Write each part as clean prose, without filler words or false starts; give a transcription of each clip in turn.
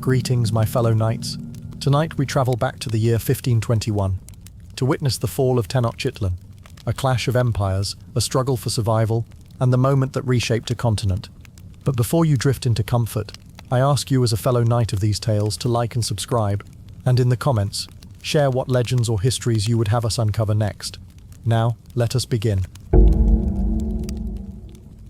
Greetings, my fellow knights. Tonight we travel back to the year 1521 to witness the fall of Tenochtitlan, a clash of empires, a struggle for survival, and the moment that reshaped a continent. But before you drift into comfort, I ask you as a fellow knight of these tales to like and subscribe, and in the comments, share what legends or histories you would have us uncover next. Now, let us begin.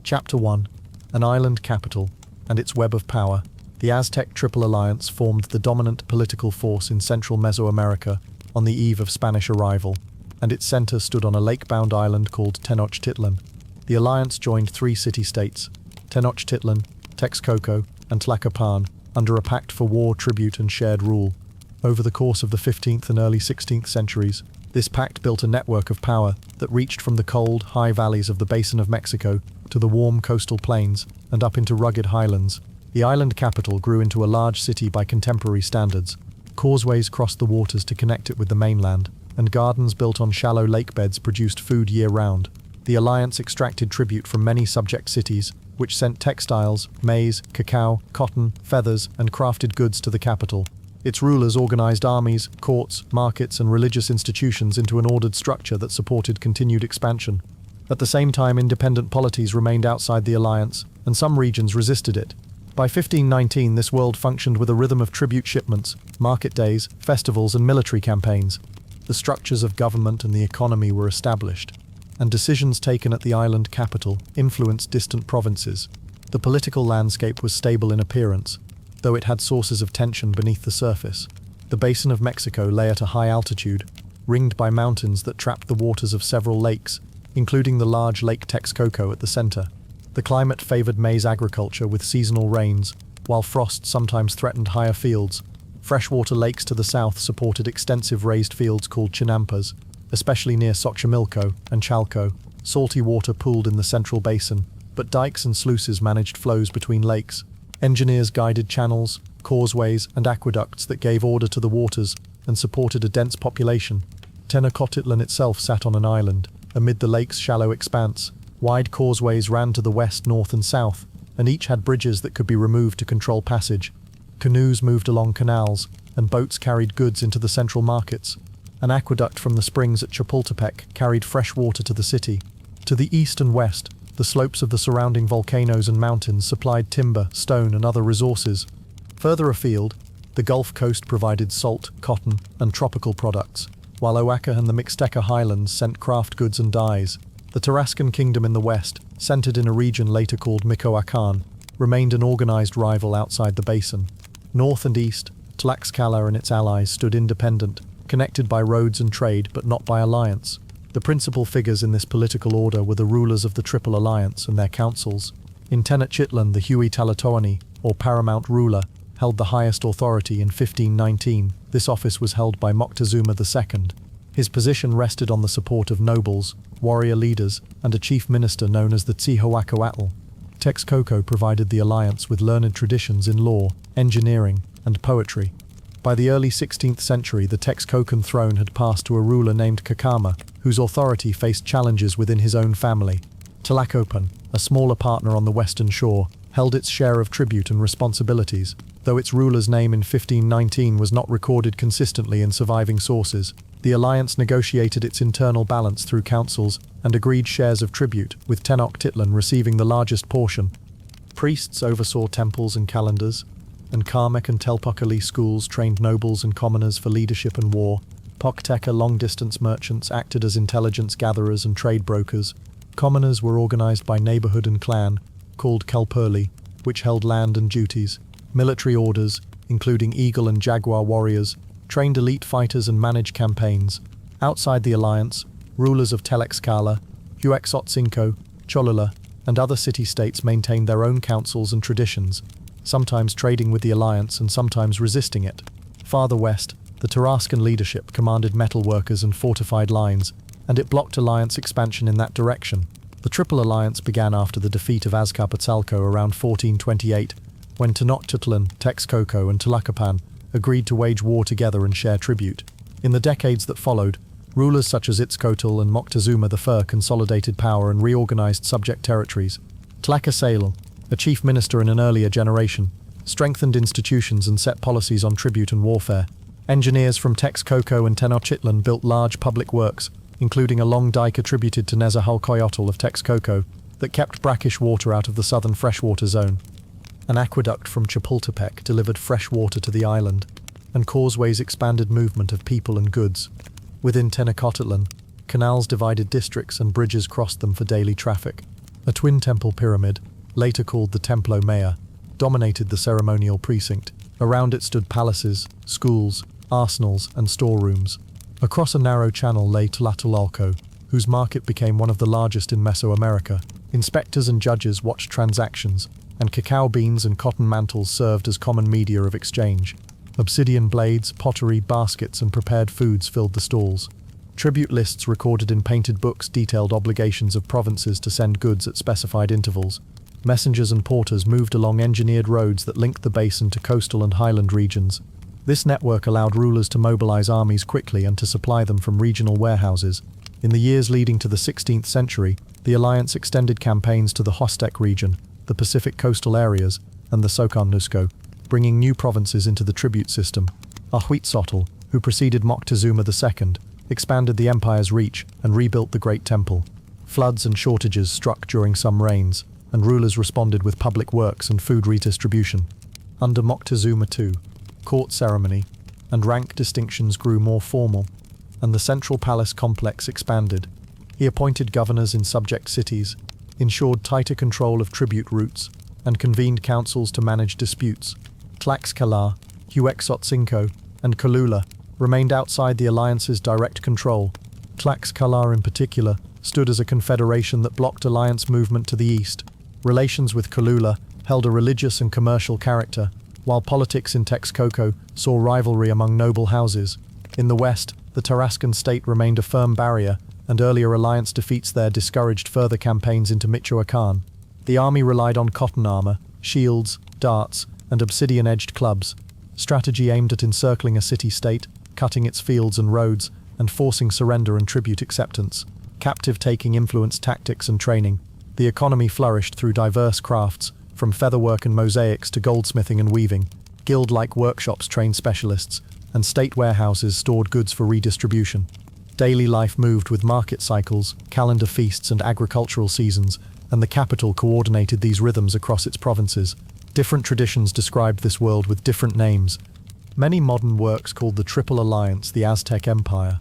Chapter 1. An island capital and its web of power. The Aztec Triple Alliance formed the dominant political force in central Mesoamerica on the eve of Spanish arrival, and its center stood on a lake-bound island called Tenochtitlan. The alliance joined three city-states, Tenochtitlan, Texcoco, and Tlacopan, under a pact for war, tribute, and shared rule. Over the course of the 15th and early 16th centuries, this pact built a network of power that reached from the cold, high valleys of the Basin of Mexico to the warm coastal plains and up into rugged highlands. The island capital grew into a large city by contemporary standards. Causeways crossed the waters to connect it with the mainland, and gardens built on shallow lake beds produced food year-round. The alliance extracted tribute from many subject cities, which sent textiles, maize, cacao, cotton, feathers, and crafted goods to the capital. Its rulers organized armies, courts, markets, and religious institutions into an ordered structure that supported continued expansion. At the same time, independent polities remained outside the alliance, and some regions resisted it. By 1519, this world functioned with a rhythm of tribute shipments, market days, festivals, and military campaigns. The structures of government and the economy were established, and decisions taken at the island capital influenced distant provinces. The political landscape was stable in appearance, though it had sources of tension beneath the surface. The Basin of Mexico lay at a high altitude, ringed by mountains that trapped the waters of several lakes, including the large Lake Texcoco at the center. The climate favored maize agriculture with seasonal rains, while frost sometimes threatened higher fields. Freshwater lakes to the south supported extensive raised fields called chinampas, especially near Xochimilco and Chalco. Salty water pooled in the central basin, but dikes and sluices managed flows between lakes. Engineers guided channels, causeways, and aqueducts that gave order to the waters and supported a dense population. Tenochtitlan itself sat on an island, amid the lake's shallow expanse. Wide causeways ran to the west, north, and south, and each had bridges that could be removed to control passage. Canoes moved along canals, and boats carried goods into the central markets. An aqueduct from the springs at Chapultepec carried fresh water to the city. To the east and west, the slopes of the surrounding volcanoes and mountains supplied timber, stone, and other resources. Further afield, the Gulf Coast provided salt, cotton, and tropical products, while Oaxaca and the Mixteca highlands sent craft goods and dyes. The Tarascan kingdom in the west, centered in a region later called Michoacán, remained an organized rival outside the basin. North and east, Tlaxcala and its allies stood independent, connected by roads and trade but not by alliance. The principal figures in this political order were the rulers of the Triple Alliance and their councils. In Tenochtitlan, the Huitzilopochtli, or paramount ruler, held the highest authority in 1519. This office was held by Moctezuma II. His position rested on the support of nobles, warrior leaders, and a chief minister known as the Tziohuacoatl. Texcoco provided the alliance with learned traditions in law, engineering, and poetry. By the early 16th century, the Texcocan throne had passed to a ruler named Cacama, whose authority faced challenges within his own family. Tlacopan, a smaller partner on the western shore, held its share of tribute and responsibilities, though its ruler's name in 1519 was not recorded consistently in surviving sources. The alliance negotiated its internal balance through councils and agreed shares of tribute, with Tenochtitlan receiving the largest portion. Priests oversaw temples and calendars, and Karmak and Telpocali schools trained nobles and commoners for leadership and war. Pocteca long-distance merchants acted as intelligence gatherers and trade brokers. Commoners were organized by neighborhood and clan, called Calpurli, which held land and duties. Military orders, including Eagle and Jaguar warriors, trained elite fighters and managed campaigns. Outside the alliance, rulers of Tlaxcala, Huexotzinco, Cholula, and other city-states maintained their own councils and traditions, sometimes trading with the alliance and sometimes resisting it. Farther west, the Tarascan leadership commanded metal workers and fortified lines, and it blocked alliance expansion in that direction. The Triple Alliance began after the defeat of Azcapotzalco around 1428, when Tenochtitlan, Texcoco, and Tlacopan agreed to wage war together and share tribute. In the decades that followed, rulers such as Itzcoatl and Moctezuma I consolidated power and reorganized subject territories. Tlacasael, a chief minister in an earlier generation, strengthened institutions and set policies on tribute and warfare. Engineers from Texcoco and Tenochtitlan built large public works, including a long dike attributed to Nezahualcóyotl of Texcoco that kept brackish water out of the southern freshwater zone. An aqueduct from Chapultepec delivered fresh water to the island, and causeways expanded movement of people and goods. Within Tenochtitlan, canals divided districts and bridges crossed them for daily traffic. A twin temple pyramid, later called the Templo Maya, dominated the ceremonial precinct. Around it stood palaces, schools, arsenals, and storerooms. Across a narrow channel lay Tlatelolco, whose market became one of the largest in Mesoamerica. Inspectors and judges watched transactions, and cacao beans and cotton mantles served as common media of exchange. Obsidian blades, pottery, baskets, and prepared foods filled the stalls. Tribute lists recorded in painted books detailed obligations of provinces to send goods at specified intervals. Messengers and porters moved along engineered roads that linked the basin to coastal and highland regions. This network allowed rulers to mobilize armies quickly and to supply them from regional warehouses. In the years leading to the 16th century, the alliance extended campaigns to the Aztec region, the Pacific coastal areas, and the Soconusco, bringing new provinces into the tribute system. Ahuitzotl, who preceded Moctezuma II, expanded the empire's reach and rebuilt the Great Temple. Floods and shortages struck during some reigns, and rulers responded with public works and food redistribution. Under Moctezuma II, court ceremony and rank distinctions grew more formal, and the central palace complex expanded. He appointed governors in subject cities, ensured tighter control of tribute routes, and convened councils to manage disputes. Tlaxcala, Huexotzinco, and Colula remained outside the alliance's direct control. Tlaxcala in particular stood as a confederation that blocked alliance movement to the east. Relations with Colula held a religious and commercial character, while politics in Texcoco saw rivalry among noble houses. In the west, the Tarascan state remained a firm barrier, and earlier alliance defeats there discouraged further campaigns into Michoacán. The army relied on cotton armor, shields, darts, and obsidian-edged clubs. Strategy aimed at encircling a city-state, cutting its fields and roads, and forcing surrender and tribute acceptance. Captive-taking influenced tactics and training. The economy flourished through diverse crafts, from featherwork and mosaics to goldsmithing and weaving. Guild-like workshops trained specialists, and state warehouses stored goods for redistribution. Daily life moved with market cycles, calendar feasts, and agricultural seasons, and the capital coordinated these rhythms across its provinces. Different traditions described this world with different names. Many modern works called the Triple Alliance the Aztec Empire,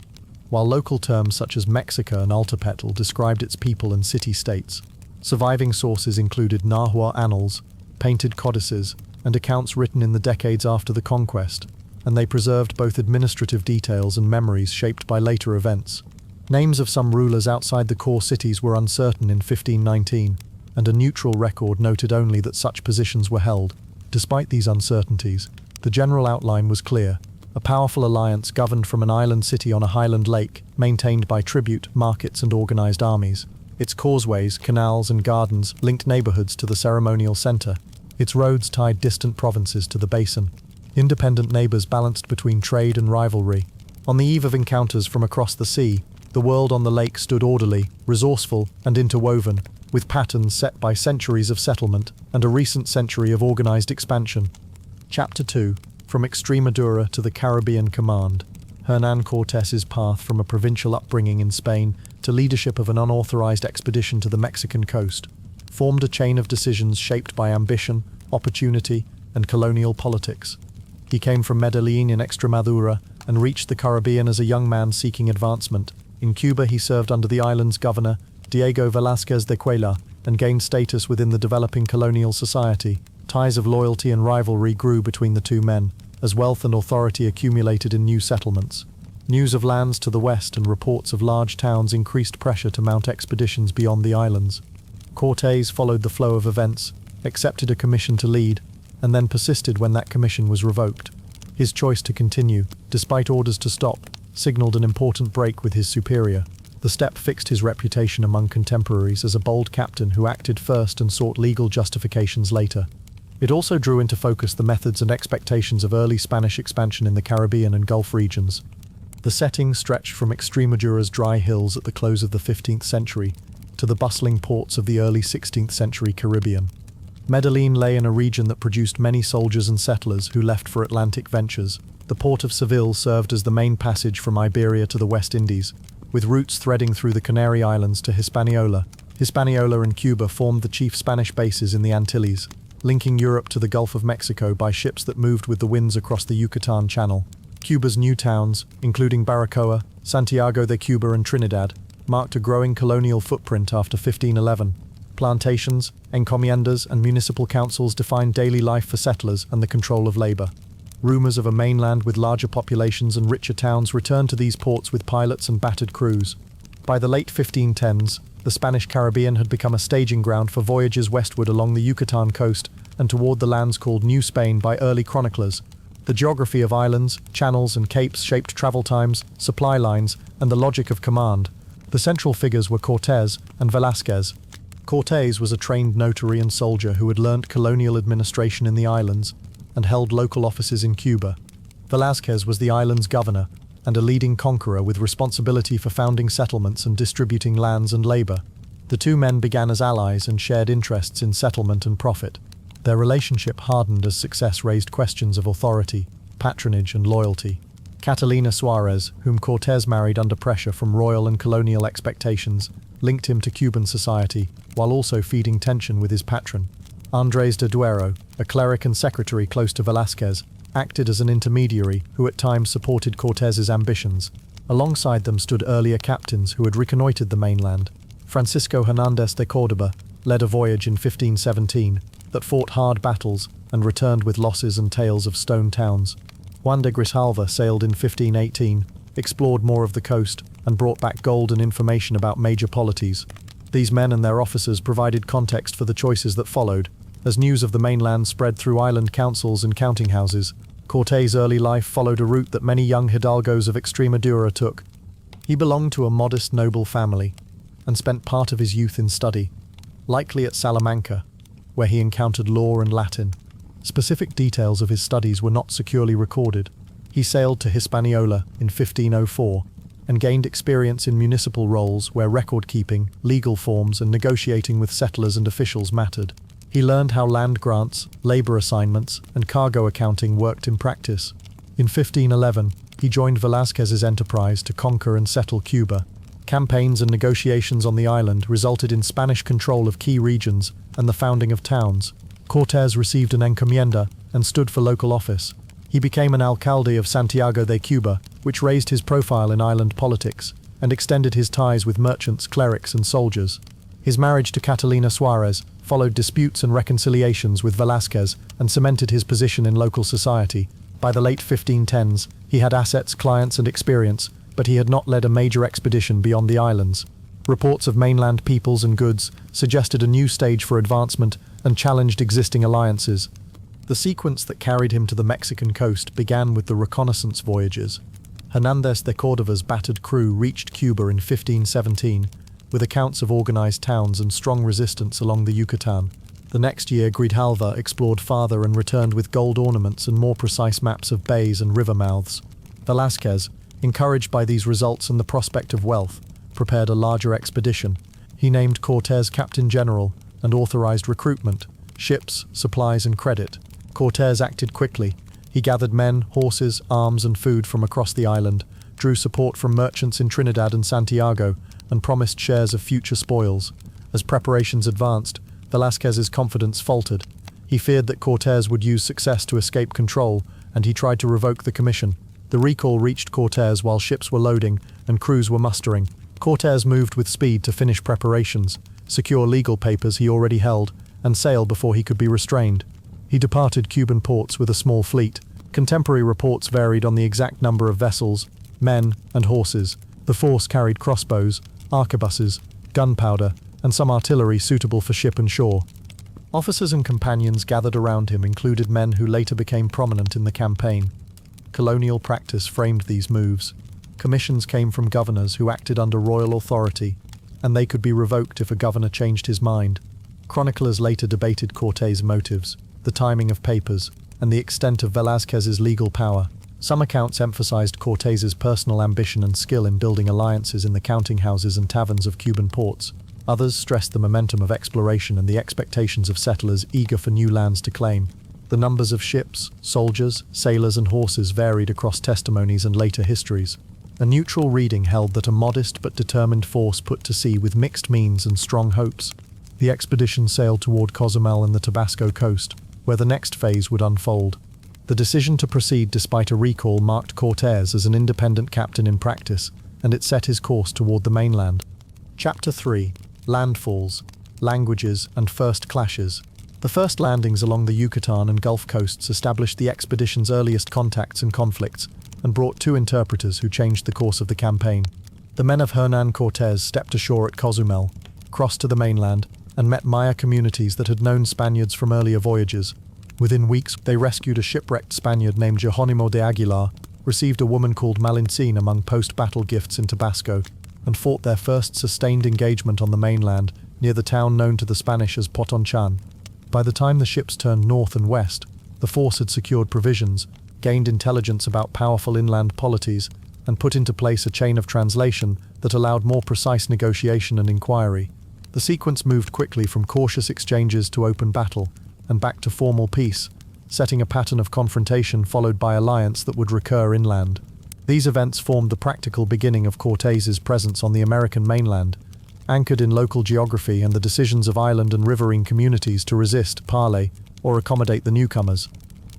while local terms such as Mexica and Altepetl described its people and city-states. Surviving sources included Nahua annals, painted codices, and accounts written in the decades after the conquest, and they preserved both administrative details and memories shaped by later events. Names of some rulers outside the core cities were uncertain in 1519, and a neutral record noted only that such positions were held. Despite these uncertainties, the general outline was clear: a powerful alliance governed from an island city on a highland lake, maintained by tribute, markets, and organized armies. Its causeways, canals, and gardens linked neighborhoods to the ceremonial center. Its roads tied distant provinces to the basin. Independent neighbors balanced between trade and rivalry. On the eve of encounters from across the sea, the world on the lake stood orderly, resourceful, and interwoven, with patterns set by centuries of settlement and a recent century of organized expansion. Chapter 2. From Extremadura to the Caribbean Command. Hernán Cortés's path from a provincial upbringing in Spain to leadership of an unauthorized expedition to the Mexican coast formed a chain of decisions shaped by ambition, opportunity, and colonial politics. He came from Medellín in Extremadura and reached the Caribbean as a young man seeking advancement. In Cuba he served under the island's governor, Diego Velázquez de Cuellar, and gained status within the developing colonial society. Ties of loyalty and rivalry grew between the two men, as wealth and authority accumulated in new settlements. News of lands to the west and reports of large towns increased pressure to mount expeditions beyond the islands. Cortés followed the flow of events, accepted a commission to lead, and then persisted when that commission was revoked. His choice to continue, despite orders to stop, signaled an important break with his superior. The step fixed his reputation among contemporaries as a bold captain who acted first and sought legal justifications later. It also drew into focus the methods and expectations of early Spanish expansion in the Caribbean and Gulf regions. The setting stretched from Extremadura's dry hills at the close of the 15th century to the bustling ports of the early 16th century Caribbean. Medellin lay in a region that produced many soldiers and settlers who left for Atlantic ventures. The port of Seville served as the main passage from Iberia to the West Indies, with routes threading through the Canary Islands to Hispaniola. Hispaniola and Cuba formed the chief Spanish bases in the Antilles, linking Europe to the Gulf of Mexico by ships that moved with the winds across the Yucatan Channel. Cuba's new towns, including Baracoa, Santiago de Cuba and Trinidad, marked a growing colonial footprint after 1511. Plantations, encomiendas and municipal councils defined daily life for settlers and the control of labor. Rumors of a mainland with larger populations and richer towns returned to these ports with pilots and battered crews. By the late 1510s, the Spanish Caribbean had become a staging ground for voyages westward along the Yucatan coast and toward the lands called New Spain by early chroniclers. The geography of islands, channels and capes shaped travel times, supply lines, and the logic of command. The central figures were Cortés and Velázquez. Cortés was a trained notary and soldier who had learnt colonial administration in the islands and held local offices in Cuba. Velázquez was the island's governor and a leading conqueror with responsibility for founding settlements and distributing lands and labor. The two men began as allies and shared interests in settlement and profit. Their relationship hardened as success raised questions of authority, patronage and loyalty. Catalina Suarez, whom Cortés married under pressure from royal and colonial expectations, linked him to Cuban society, while also feeding tension with his patron. Andrés de Duero, a cleric and secretary close to Velázquez, acted as an intermediary who at times supported Cortés's ambitions. Alongside them stood earlier captains who had reconnoitred the mainland. Francisco Hernández de Córdoba led a voyage in 1517 that fought hard battles and returned with losses and tales of stone towns. Juan de Grijalva sailed in 1518, explored more of the coast, and brought back gold and information about major polities. These men and their officers provided context for the choices that followed. As news of the mainland spread through island councils and counting houses, Cortés' early life followed a route that many young hidalgos of Extremadura took. He belonged to a modest noble family and spent part of his youth in study, likely at Salamanca, where he encountered law and Latin. Specific details of his studies were not securely recorded. He sailed to Hispaniola in 1504 and gained experience in municipal roles where record-keeping, legal forms and negotiating with settlers and officials mattered. He learned how land grants, labor assignments, and cargo accounting worked in practice. In 1511, he joined Velázquez's enterprise to conquer and settle Cuba. Campaigns and negotiations on the island resulted in Spanish control of key regions and the founding of towns. Cortés received an encomienda and stood for local office. He became an alcalde of Santiago de Cuba, which raised his profile in island politics and extended his ties with merchants, clerics, and soldiers. His marriage to Catalina Suarez followed disputes and reconciliations with Velázquez and cemented his position in local society. By the late 1510s, he had assets, clients, and experience, but he had not led a major expedition beyond the islands. Reports of mainland peoples and goods suggested a new stage for advancement and challenged existing alliances. The sequence that carried him to the Mexican coast began with the reconnaissance voyages. Hernández de Córdoba's battered crew reached Cuba in 1517, with accounts of organized towns and strong resistance along the Yucatan. The next year, Grijalva explored farther and returned with gold ornaments and more precise maps of bays and river mouths. Velázquez, encouraged by these results and the prospect of wealth, prepared a larger expedition. He named Cortés captain general and authorized recruitment, ships, supplies, and credit. Cortés acted quickly. He gathered men, horses, arms, and food from across the island, drew support from merchants in Trinidad and Santiago, and promised shares of future spoils. As preparations advanced, Velázquez's confidence faltered. He feared that Cortés would use success to escape control, and he tried to revoke the commission. The recall reached Cortés while ships were loading and crews were mustering. Cortés moved with speed to finish preparations, secure legal papers he already held, and sail before he could be restrained. He departed Cuban ports with a small fleet. Contemporary reports varied on the exact number of vessels, men, and horses. The force carried crossbows, arquebuses, gunpowder, and some artillery suitable for ship and shore. Officers and companions gathered around him included men who later became prominent in the campaign. Colonial practice framed these moves. Commissions came from governors who acted under royal authority, and they could be revoked if a governor changed his mind. Chroniclers later debated Cortés' motives, the timing of papers, and the extent of Velázquez's legal power. Some accounts emphasized Cortés's personal ambition and skill in building alliances in the counting houses and taverns of Cuban ports. Others stressed the momentum of exploration and the expectations of settlers eager for new lands to claim. The numbers of ships, soldiers, sailors and horses varied across testimonies and later histories. A neutral reading held that a modest but determined force put to sea with mixed means and strong hopes. The expedition sailed toward Cozumel and the Tabasco coast, where the next phase would unfold. The decision to proceed despite a recall marked Cortés as an independent captain in practice, and it set his course toward the mainland. Chapter 3: Landfalls, Languages and First Clashes. The first landings along the Yucatan and Gulf coasts established the expedition's earliest contacts and conflicts, and brought two interpreters who changed the course of the campaign. The men of Hernán Cortés stepped ashore at Cozumel, crossed to the mainland, and met Maya communities that had known Spaniards from earlier voyages. Within weeks, they rescued a shipwrecked Spaniard named Jerónimo de Aguilar, received a woman called Malintzin among post-battle gifts in Tabasco, and fought their first sustained engagement on the mainland, near the town known to the Spanish as Potonchan. By the time the ships turned north and west, the force had secured provisions, gained intelligence about powerful inland polities, and put into place a chain of translation that allowed more precise negotiation and inquiry. The sequence moved quickly from cautious exchanges to open battle, and back to formal peace, setting a pattern of confrontation followed by alliance that would recur inland. These events formed the practical beginning of Cortés's presence on the American mainland, anchored in local geography and the decisions of island and riverine communities to resist, parley, or accommodate the newcomers.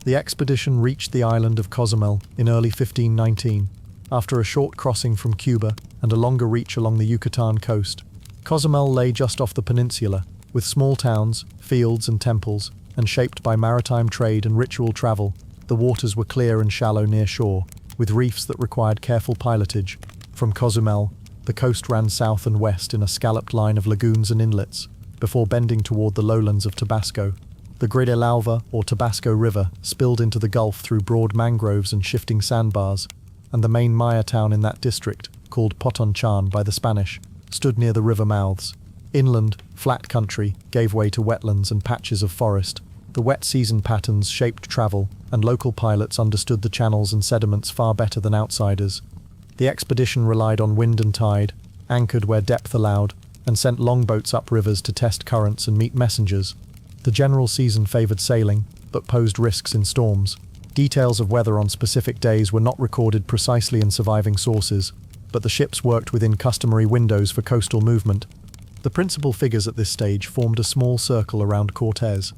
The expedition reached the island of Cozumel in early 1519, after a short crossing from Cuba and a longer reach along the Yucatan coast. Cozumel lay just off the peninsula, with small towns, fields and temples, and shaped by maritime trade and ritual travel. The waters were clear and shallow near shore, with reefs that required careful pilotage. From Cozumel, the coast ran south and west in a scalloped line of lagoons and inlets, before bending toward the lowlands of Tabasco. The Grijalva, or Tabasco River, spilled into the Gulf through broad mangroves and shifting sandbars, and the main Maya town in that district, called Potonchan by the Spanish, stood near the river mouths. Inland, flat country gave way to wetlands and patches of forest. The wet season patterns shaped travel, and local pilots understood the channels and sediments far better than outsiders. The expedition relied on wind and tide, anchored where depth allowed, and sent longboats up rivers to test currents and meet messengers. The general season favored sailing, but posed risks in storms. Details of weather on specific days were not recorded precisely in surviving sources, but the ships worked within customary windows for coastal movement. The principal figures at this stage formed a small circle around Cortés.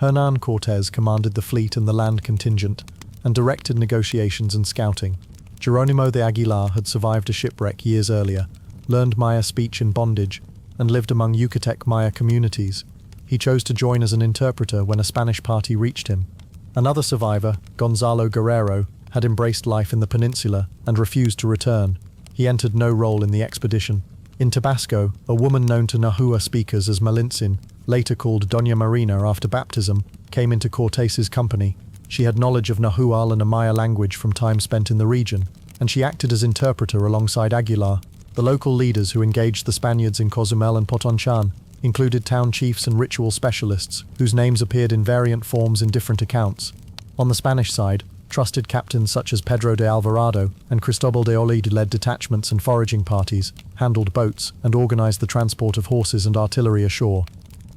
Hernán Cortés commanded the fleet and the land contingent, and directed negotiations and scouting. Jerónimo de Aguilar had survived a shipwreck years earlier, learned Maya speech in bondage, and lived among Yucatec Maya communities. He chose to join as an interpreter when a Spanish party reached him. Another survivor, Gonzalo Guerrero, had embraced life in the peninsula and refused to return. He entered no role in the expedition. In Tabasco, a woman known to Nahua speakers as Malintzin, later called Doña Marina after baptism, came into Cortés's company. She had knowledge of Nahual and a Maya language from time spent in the region, and she acted as interpreter alongside Aguilar. The local leaders who engaged the Spaniards in Cozumel and Potonchan included town chiefs and ritual specialists, whose names appeared in variant forms in different accounts. On the Spanish side, trusted captains such as Pedro de Alvarado and Cristobal de Olid led detachments and foraging parties, handled boats, and organized the transport of horses and artillery ashore.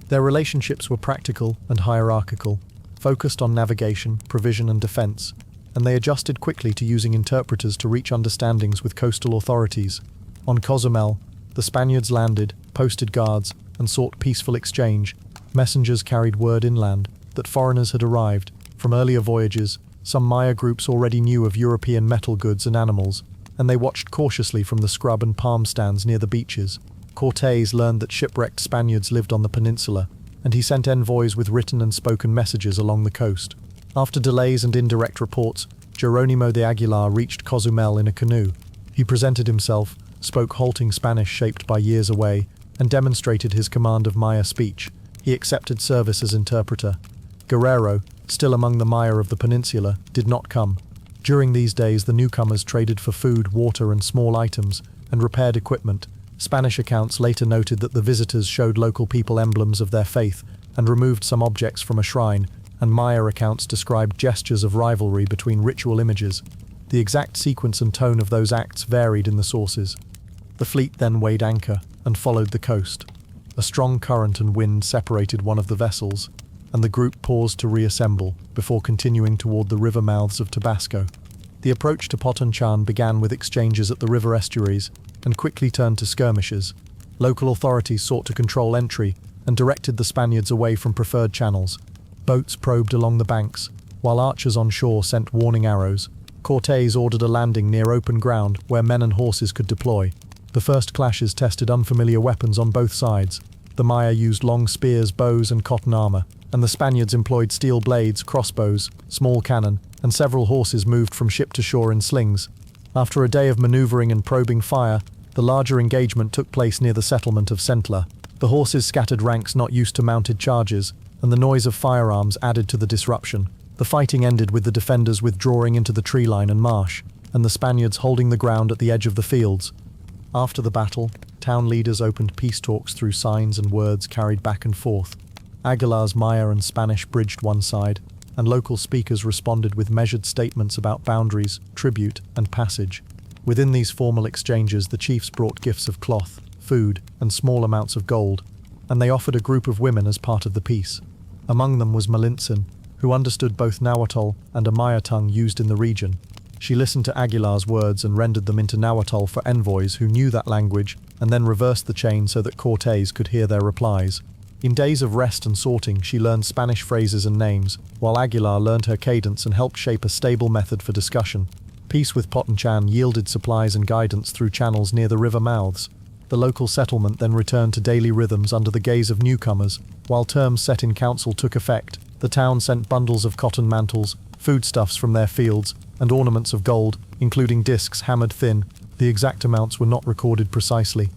Their relationships were practical and hierarchical, focused on navigation, provision and defense, and they adjusted quickly to using interpreters to reach understandings with coastal authorities. On Cozumel, the Spaniards landed, posted guards, and sought peaceful exchange. Messengers carried word inland that foreigners had arrived. From earlier voyages, some Maya groups already knew of European metal goods and animals, and they watched cautiously from the scrub and palm stands near the beaches. Cortés learned that shipwrecked Spaniards lived on the peninsula, and he sent envoys with written and spoken messages along the coast. After delays and indirect reports, Jerónimo de Aguilar reached Cozumel in a canoe. He presented himself, spoke halting Spanish shaped by years away, and demonstrated his command of Maya speech. He accepted service as interpreter. Guerrero, still among the Maya of the peninsula, did not come. During these days, the newcomers traded for food, water, and small items, and repaired equipment. Spanish accounts later noted that the visitors showed local people emblems of their faith and removed some objects from a shrine, and Maya accounts described gestures of rivalry between ritual images. The exact sequence and tone of those acts varied in the sources. The fleet then weighed anchor and followed the coast. A strong current and wind separated one of the vessels, and the group paused to reassemble before continuing toward the river mouths of Tabasco. The approach to Potonchan began with exchanges at the river estuaries and quickly turned to skirmishes. Local authorities sought to control entry and directed the Spaniards away from preferred channels. Boats probed along the banks, while archers on shore sent warning arrows. Cortés ordered a landing near open ground where men and horses could deploy. The first clashes tested unfamiliar weapons on both sides. The Maya used long spears, bows, and cotton armor, and the Spaniards employed steel blades, crossbows, small cannon, and several horses moved from ship to shore in slings. After a day of maneuvering and probing fire, the larger engagement took place near the settlement of Centla. The horses scattered ranks not used to mounted charges, and the noise of firearms added to the disruption. The fighting ended with the defenders withdrawing into the tree line and marsh, and the Spaniards holding the ground at the edge of the fields. After the battle, town leaders opened peace talks through signs and words carried back and forth. Aguilar's Maya and Spanish bridged one side, and local speakers responded with measured statements about boundaries, tribute, and passage. Within these formal exchanges, the chiefs brought gifts of cloth, food, and small amounts of gold, and they offered a group of women as part of the peace. Among them was Malintzin, who understood both Nahuatl and a Maya tongue used in the region. She listened to Aguilar's words and rendered them into Nahuatl for envoys who knew that language, and then reversed the chain so that Cortés could hear their replies. In days of rest and sorting, she learned Spanish phrases and names, while Aguilar learned her cadence and helped shape a stable method for discussion. Peace with Potonchan yielded supplies and guidance through channels near the river mouths. The local settlement then returned to daily rhythms under the gaze of newcomers. While terms set in council took effect, the town sent bundles of cotton mantles, foodstuffs from their fields, and ornaments of gold, including discs hammered thin. The exact amounts were not recorded precisely.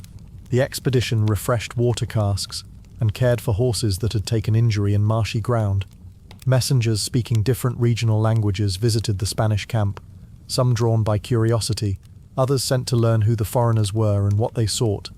The expedition refreshed water casks and cared for horses that had taken injury in marshy ground. Messengers speaking different regional languages visited the Spanish camp, some drawn by curiosity, others sent to learn who the foreigners were and what they sought.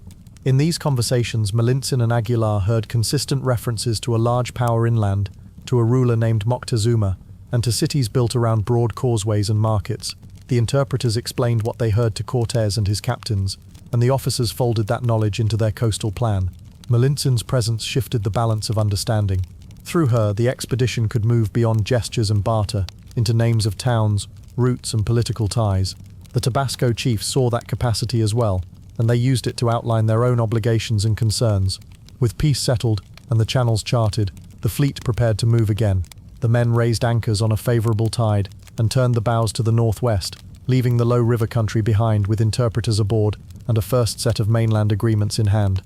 In these conversations, Malintzin and Aguilar heard consistent references to a large power inland, to a ruler named Moctezuma, and to cities built around broad causeways and markets. The interpreters explained what they heard to Cortés and his captains, and the officers folded that knowledge into their coastal plan. Malintzin's presence shifted the balance of understanding. Through her, the expedition could move beyond gestures and barter, into names of towns, routes, and political ties. The Tabasco chiefs saw that capacity as well, and they used it to outline their own obligations and concerns. With peace settled and the channels charted, the fleet prepared to move again. The men raised anchors on a favorable tide and turned the bows to the northwest, leaving the low river country behind with interpreters aboard and a first set of mainland agreements in hand.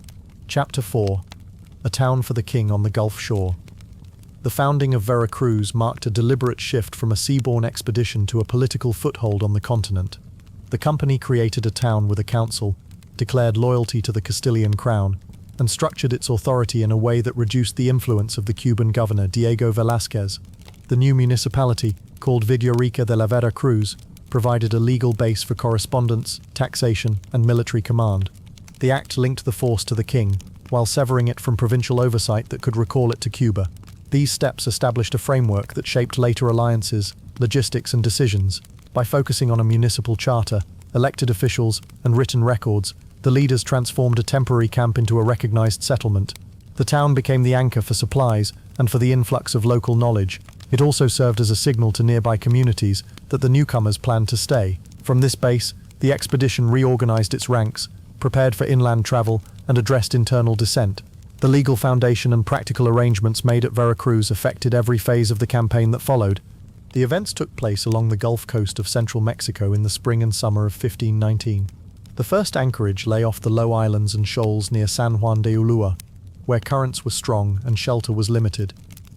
Chapter 4. A Town for the King on the Gulf Shore. The founding of Veracruz marked a deliberate shift from a seaborne expedition to a political foothold on the continent. The company created a town with a council, declared loyalty to the Castilian crown, and structured its authority in a way that reduced the influence of the Cuban governor Diego Velázquez. The new municipality, called Villarica de la Veracruz, provided a legal base for correspondence, taxation, and military command. The act linked the force to the king, while severing it from provincial oversight that could recall it to Cuba. These steps established a framework that shaped later alliances, logistics, and decisions. By focusing on a municipal charter, elected officials, and written records, the leaders transformed a temporary camp into a recognized settlement. The town became the anchor for supplies and for the influx of local knowledge. It also served as a signal to nearby communities that the newcomers planned to stay. From this base, the expedition reorganized its ranks, prepared for inland travel, and addressed internal dissent. The legal foundation and practical arrangements made at Veracruz affected every phase of the campaign that followed. The events took place along the Gulf Coast of central Mexico in the spring and summer of 1519. The first anchorage lay off the low islands and shoals near San Juan de Ulua, where currents were strong and shelter was limited.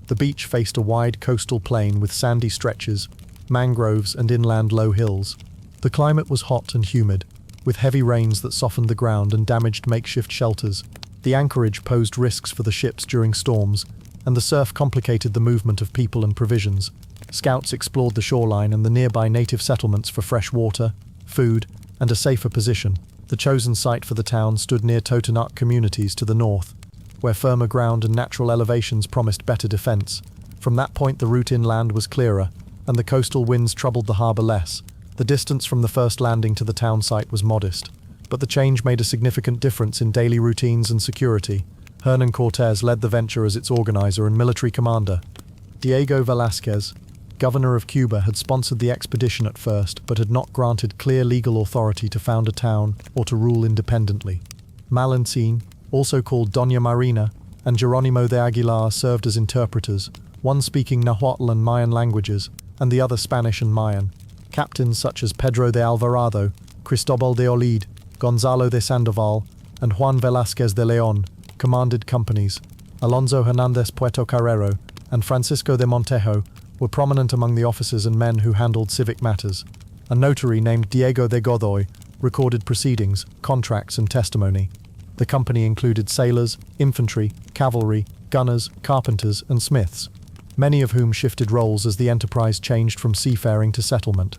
The beach faced a wide coastal plain with sandy stretches, mangroves, and inland low hills. The climate was hot and humid, with heavy rains that softened the ground and damaged makeshift shelters. The anchorage posed risks for the ships during storms, and the surf complicated the movement of people and provisions. Scouts explored the shoreline and the nearby native settlements for fresh water, food, and a safer position. The chosen site for the town stood near Totonac communities to the north, where firmer ground and natural elevations promised better defense. From that point the route inland was clearer, and the coastal winds troubled the harbor less. The distance from the first landing to the town site was modest, but the change made a significant difference in daily routines and security. Hernán Cortés led the venture as its organizer and military commander. Diego Velázquez, governor of Cuba, had sponsored the expedition at first, but had not granted clear legal authority to found a town or to rule independently. Malintzin, also called Doña Marina, and Jerónimo de Aguilar served as interpreters, one speaking Nahuatl and Mayan languages, and the other Spanish and Mayan. Captains such as Pedro de Alvarado, Cristobal de Olid, Gonzalo de Sandoval, and Juan Velázquez de León commanded companies. Alonso Hernández Puerto Carrero and Francisco de Montejo were prominent among the officers and men who handled civic matters. A notary named Diego de Godoy recorded proceedings, contracts, and testimony. The company included sailors, infantry, cavalry, gunners, carpenters, and smiths, many of whom shifted roles as the enterprise changed from seafaring to settlement.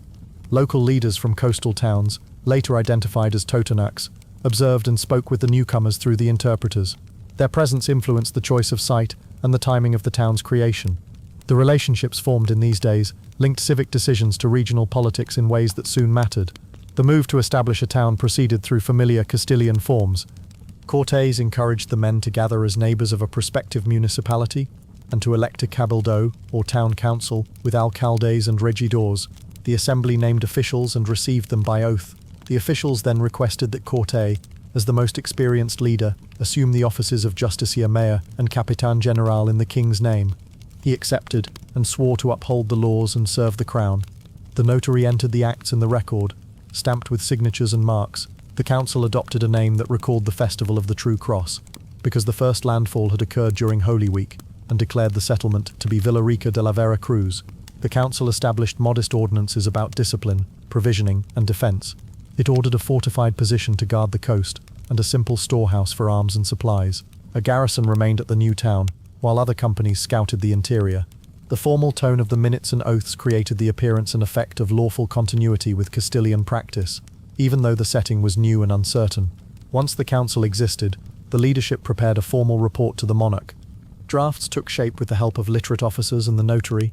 Local leaders from coastal towns, later identified as Totonacs, observed and spoke with the newcomers through the interpreters. Their presence influenced the choice of site and the timing of the town's creation. The relationships formed in these days linked civic decisions to regional politics in ways that soon mattered. The move to establish a town proceeded through familiar Castilian forms. Cortés encouraged the men to gather as neighbors of a prospective municipality and to elect a cabildo, or town council, with alcaldes and regidors. The assembly named officials and received them by oath. The officials then requested that Cortés, as the most experienced leader, assume the offices of Justiciar Mayor and Capitán General in the king's name. He accepted and swore to uphold the laws and serve the crown. The notary entered the acts in the record, stamped with signatures and marks. The council adopted a name that recalled the festival of the True Cross, because the first landfall had occurred during Holy Week, and declared the settlement to be Villarica de la Vera Cruz. The council established modest ordinances about discipline, provisioning, and defense. It ordered a fortified position to guard the coast, and a simple storehouse for arms and supplies. A garrison remained at the new town, while other companies scouted the interior. The formal tone of the minutes and oaths created the appearance and effect of lawful continuity with Castilian practice, even though the setting was new and uncertain. Once the council existed, the leadership prepared a formal report to the monarch. Drafts took shape with the help of literate officers and the notary,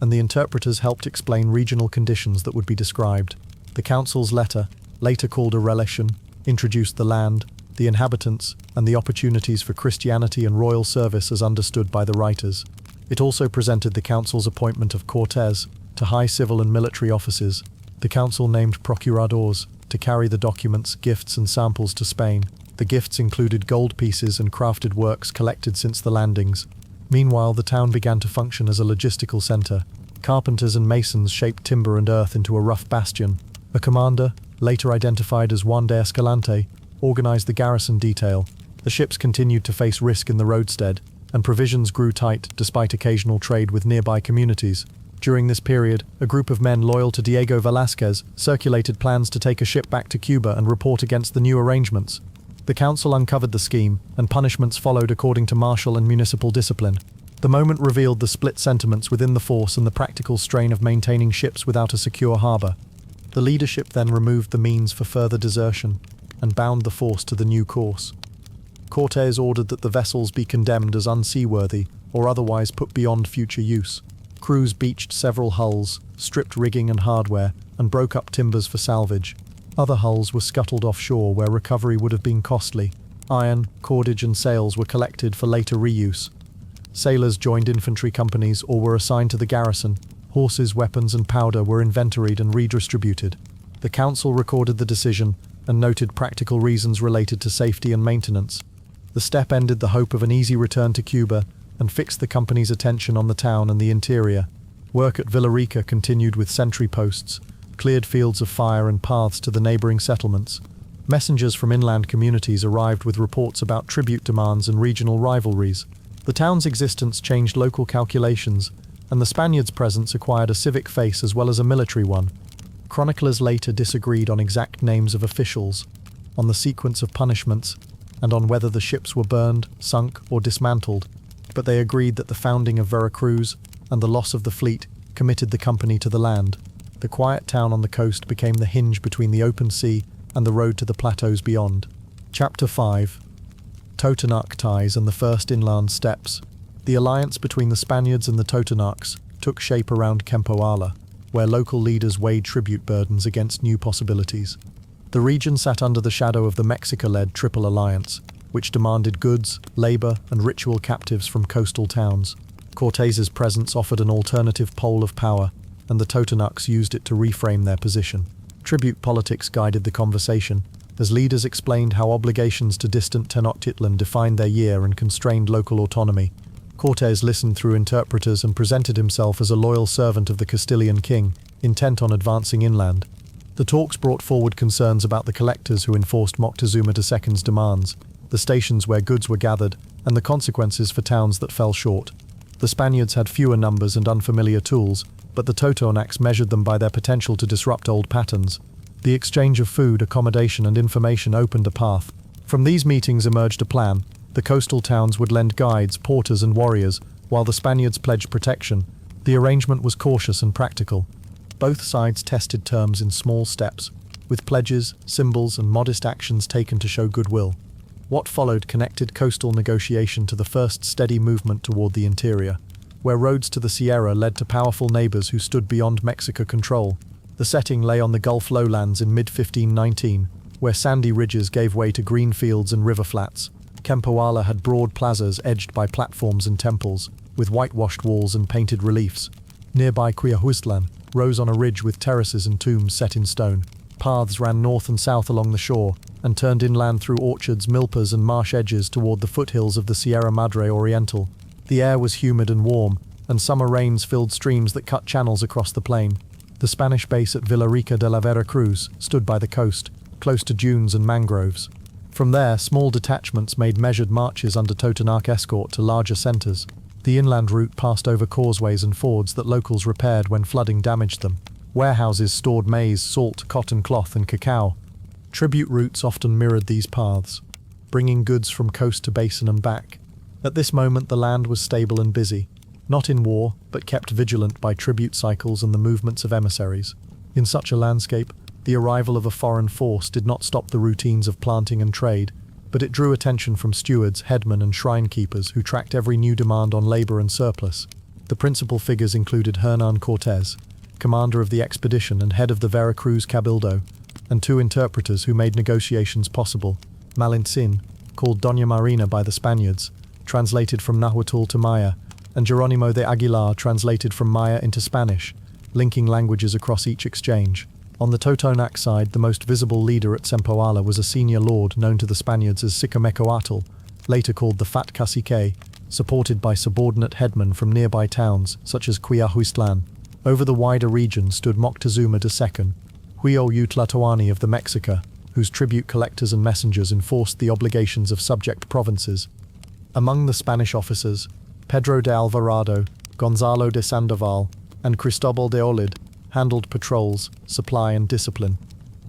and the interpreters helped explain regional conditions that would be described. The council's letter, later called a relation, introduced the land, the inhabitants, and the opportunities for Christianity and royal service as understood by the writers. It also presented the council's appointment of Cortés to high civil and military offices. The council named procuradors to carry the documents, gifts, and samples to Spain. The gifts included gold pieces and crafted works collected since the landings. Meanwhile, the town began to function as a logistical center. Carpenters and masons shaped timber and earth into a rough bastion. A commander, later identified as Juan de Escalante, organized the garrison detail. The ships continued to face risk in the roadstead, and provisions grew tight despite occasional trade with nearby communities. During this period, a group of men loyal to Diego Velázquez circulated plans to take a ship back to Cuba and report against the new arrangements. The council uncovered the scheme, and punishments followed according to martial and municipal discipline. The moment revealed the split sentiments within the force and the practical strain of maintaining ships without a secure harbor. The leadership then removed the means for further desertion and bound the force to the new course. Cortés ordered that the vessels be condemned as unseaworthy or otherwise put beyond future use. Crews beached several hulls, stripped rigging and hardware, and broke up timbers for salvage. Other hulls were scuttled offshore where recovery would have been costly. Iron, cordage, and sails were collected for later reuse. Sailors joined infantry companies or were assigned to the garrison. Horses, weapons, and powder were inventoried and redistributed. The council recorded the decision and noted practical reasons related to safety and maintenance. The step ended the hope of an easy return to Cuba and fixed the company's attention on the town and the interior. Work at Villarica continued with sentry posts, cleared fields of fire and paths to the neighboring settlements. Messengers from inland communities arrived with reports about tribute demands and regional rivalries. The town's existence changed local calculations, and the Spaniards' presence acquired a civic face as well as a military one. Chroniclers later disagreed on exact names of officials, on the sequence of punishments, and on whether the ships were burned, sunk, or dismantled, but they agreed that the founding of Veracruz and the loss of the fleet committed the company to the land. The quiet town on the coast became the hinge between the open sea and the road to the plateaus beyond. Chapter 5. Totonac ties and the first inland steps. The alliance between the Spaniards and the Totonacs took shape around Cempoala, where local leaders weighed tribute burdens against new possibilities. The region sat under the shadow of the Mexico-led Triple Alliance, which demanded goods, labor, and ritual captives from coastal towns. Cortés's presence offered an alternative pole of power, and the Totonacs used it to reframe their position. Tribute politics guided the conversation, as leaders explained how obligations to distant Tenochtitlan defined their year and constrained local autonomy. Cortés listened through interpreters and presented himself as a loyal servant of the Castilian king, intent on advancing inland. The talks brought forward concerns about the collectors who enforced Moctezuma II's demands, the stations where goods were gathered, and the consequences for towns that fell short. The Spaniards had fewer numbers and unfamiliar tools, but the Totonacs measured them by their potential to disrupt old patterns. The exchange of food, accommodation, and information opened a path. From these meetings emerged a plan. The coastal towns would lend guides, porters, and warriors, while the Spaniards pledged protection. The arrangement was cautious and practical. Both sides tested terms in small steps, with pledges, symbols, and modest actions taken to show goodwill. What followed connected coastal negotiation to the first steady movement toward the interior, where roads to the Sierra led to powerful neighbors who stood beyond Mexico control. The setting lay on the Gulf lowlands in mid-1519, where sandy ridges gave way to green fields and river flats. Cempoala had broad plazas edged by platforms and temples, with whitewashed walls and painted reliefs. Nearby Quillahuztlan rose on a ridge with terraces and tombs set in stone. Paths ran north and south along the shore, and turned inland through orchards, milpas, and marsh edges toward the foothills of the Sierra Madre Oriental. The air was humid and warm, and summer rains filled streams that cut channels across the plain. The Spanish base at Villarica de la Vera Cruz stood by the coast, close to dunes and mangroves. From there, small detachments made measured marches under Totonac escort to larger centers. The inland route passed over causeways and fords that locals repaired when flooding damaged them. Warehouses stored maize, salt, cotton cloth, and cacao. Tribute routes often mirrored these paths, bringing goods from coast to basin and back. At this moment, the land was stable and busy, not in war, but kept vigilant by tribute cycles and the movements of emissaries. In such a landscape, the arrival of a foreign force did not stop the routines of planting and trade, but it drew attention from stewards, headmen, and shrine keepers who tracked every new demand on labor and surplus. The principal figures included Hernán Cortés, commander of the expedition and head of the Veracruz Cabildo, and two interpreters who made negotiations possible: Malintzin, called Doña Marina by the Spaniards, translated from Nahuatl to Maya, and Jerónimo de Aguilar, translated from Maya into Spanish, linking languages across each exchange. On the Totonac side, the most visible leader at Cempoala was a senior lord known to the Spaniards as Sicamecoatl, later called the Fat Cacique, supported by subordinate headmen from nearby towns such as Quillahuztlan. Over the wider region stood Moctezuma II, Huillo Tlatoani of the Mexica, whose tribute collectors and messengers enforced the obligations of subject provinces. Among the Spanish officers, Pedro de Alvarado, Gonzalo de Sandoval, and Cristobal de Olid handled patrols, supply, and discipline.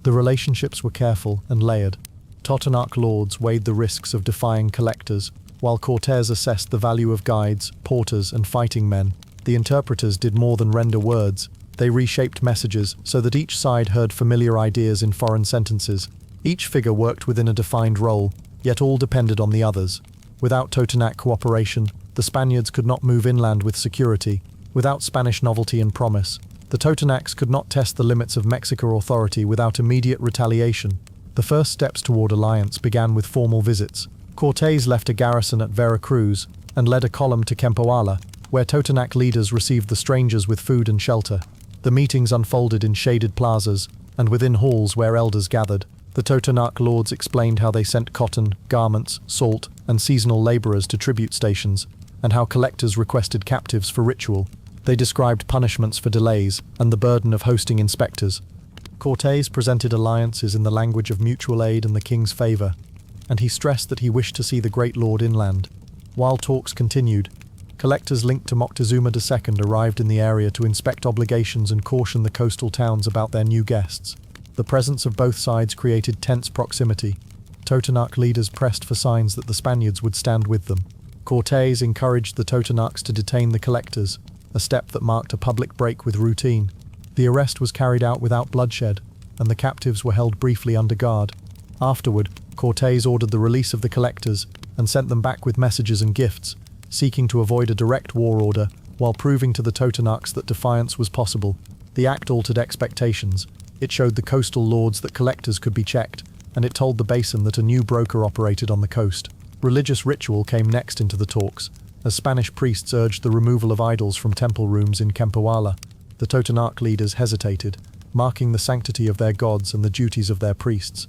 The relationships were careful and layered. Totonac lords weighed the risks of defying collectors, while Cortés assessed the value of guides, porters, and fighting men. The interpreters did more than render words. They reshaped messages so that each side heard familiar ideas in foreign sentences. Each figure worked within a defined role, yet all depended on the others. Without Totonac cooperation, the Spaniards could not move inland with security. Without Spanish novelty and promise, the Totonacs could not test the limits of Mexican authority without immediate retaliation. The first steps toward alliance began with formal visits. Cortés left a garrison at Veracruz and led a column to Cempoala, where Totonac leaders received the strangers with food and shelter. The meetings unfolded in shaded plazas and within halls where elders gathered. The Totonac lords explained how they sent cotton, garments, salt, and seasonal laborers to tribute stations, and how collectors requested captives for ritual. They described punishments for delays and the burden of hosting inspectors. Cortés presented alliances in the language of mutual aid and the king's favor, and he stressed that he wished to see the great lord inland. While talks continued, collectors linked to Moctezuma II arrived in the area to inspect obligations and caution the coastal towns about their new guests. The presence of both sides created tense proximity. Totonac leaders pressed for signs that the Spaniards would stand with them. Cortés encouraged the Totonacs to detain the collectors, a step that marked a public break with routine. The arrest was carried out without bloodshed, and the captives were held briefly under guard. Afterward, Cortés ordered the release of the collectors and sent them back with messages and gifts, seeking to avoid a direct war order while proving to the Totonacs that defiance was possible. The act altered expectations. It showed the coastal lords that collectors could be checked, and it told the basin that a new broker operated on the coast. Religious ritual came next into the talks, as Spanish priests urged the removal of idols from temple rooms in Cempoala. The Totonac leaders hesitated, marking the sanctity of their gods and the duties of their priests.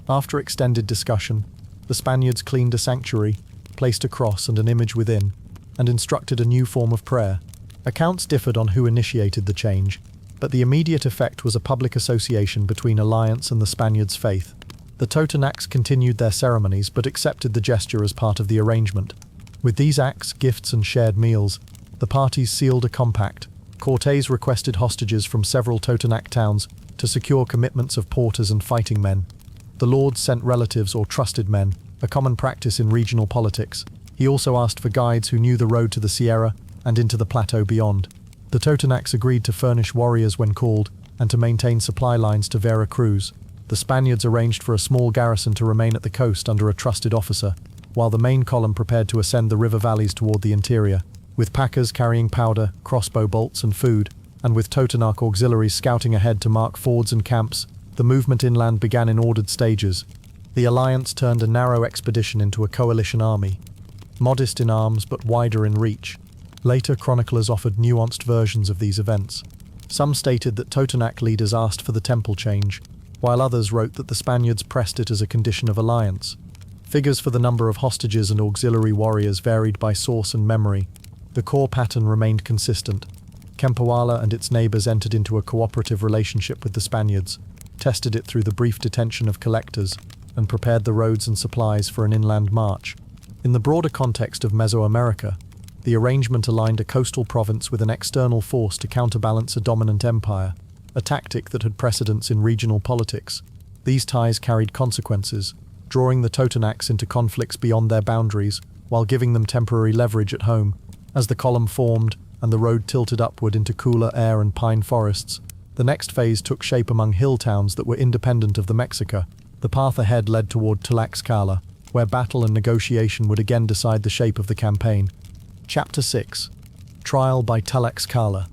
After extended discussion, the Spaniards cleaned a sanctuary, placed a cross and an image within, and instructed a new form of prayer. Accounts differed on who initiated the change, but the immediate effect was a public association between alliance and the Spaniards' faith. The Totonacs continued their ceremonies but accepted the gesture as part of the arrangement. With these acts, gifts and shared meals, the parties sealed a compact. Cortés requested hostages from several Totonac towns to secure commitments of porters and fighting men. The lords sent relatives or trusted men, a common practice in regional politics. He also asked for guides who knew the road to the Sierra and into the plateau beyond. The Totonacs agreed to furnish warriors when called and to maintain supply lines to Vera Cruz. The Spaniards arranged for a small garrison to remain at the coast under a trusted officer, while the main column prepared to ascend the river valleys toward the interior, with packers carrying powder, crossbow bolts and food, and with Totonac auxiliaries scouting ahead to mark fords and camps. The movement inland began in ordered stages. The alliance turned a narrow expedition into a coalition army, modest in arms but wider in reach. Later chroniclers offered nuanced versions of these events. Some stated that Totonac leaders asked for the temple change, while others wrote that the Spaniards pressed it as a condition of alliance. Figures for the number of hostages and auxiliary warriors varied by source and memory. The core pattern remained consistent. Cempoala and its neighbors entered into a cooperative relationship with the Spaniards, tested it through the brief detention of collectors, and prepared the roads and supplies for an inland march. In the broader context of Mesoamerica, the arrangement aligned a coastal province with an external force to counterbalance a dominant empire, a tactic that had precedence in regional politics. These ties carried consequences, drawing the Totonacs into conflicts beyond their boundaries while giving them temporary leverage at home. As the column formed and the road tilted upward into cooler air and pine forests, the next phase took shape among hill towns that were independent of the Mexica. The path ahead led toward Tlaxcala, where battle and negotiation would again decide the shape of the campaign. Chapter 6. Trial by Tlaxcala.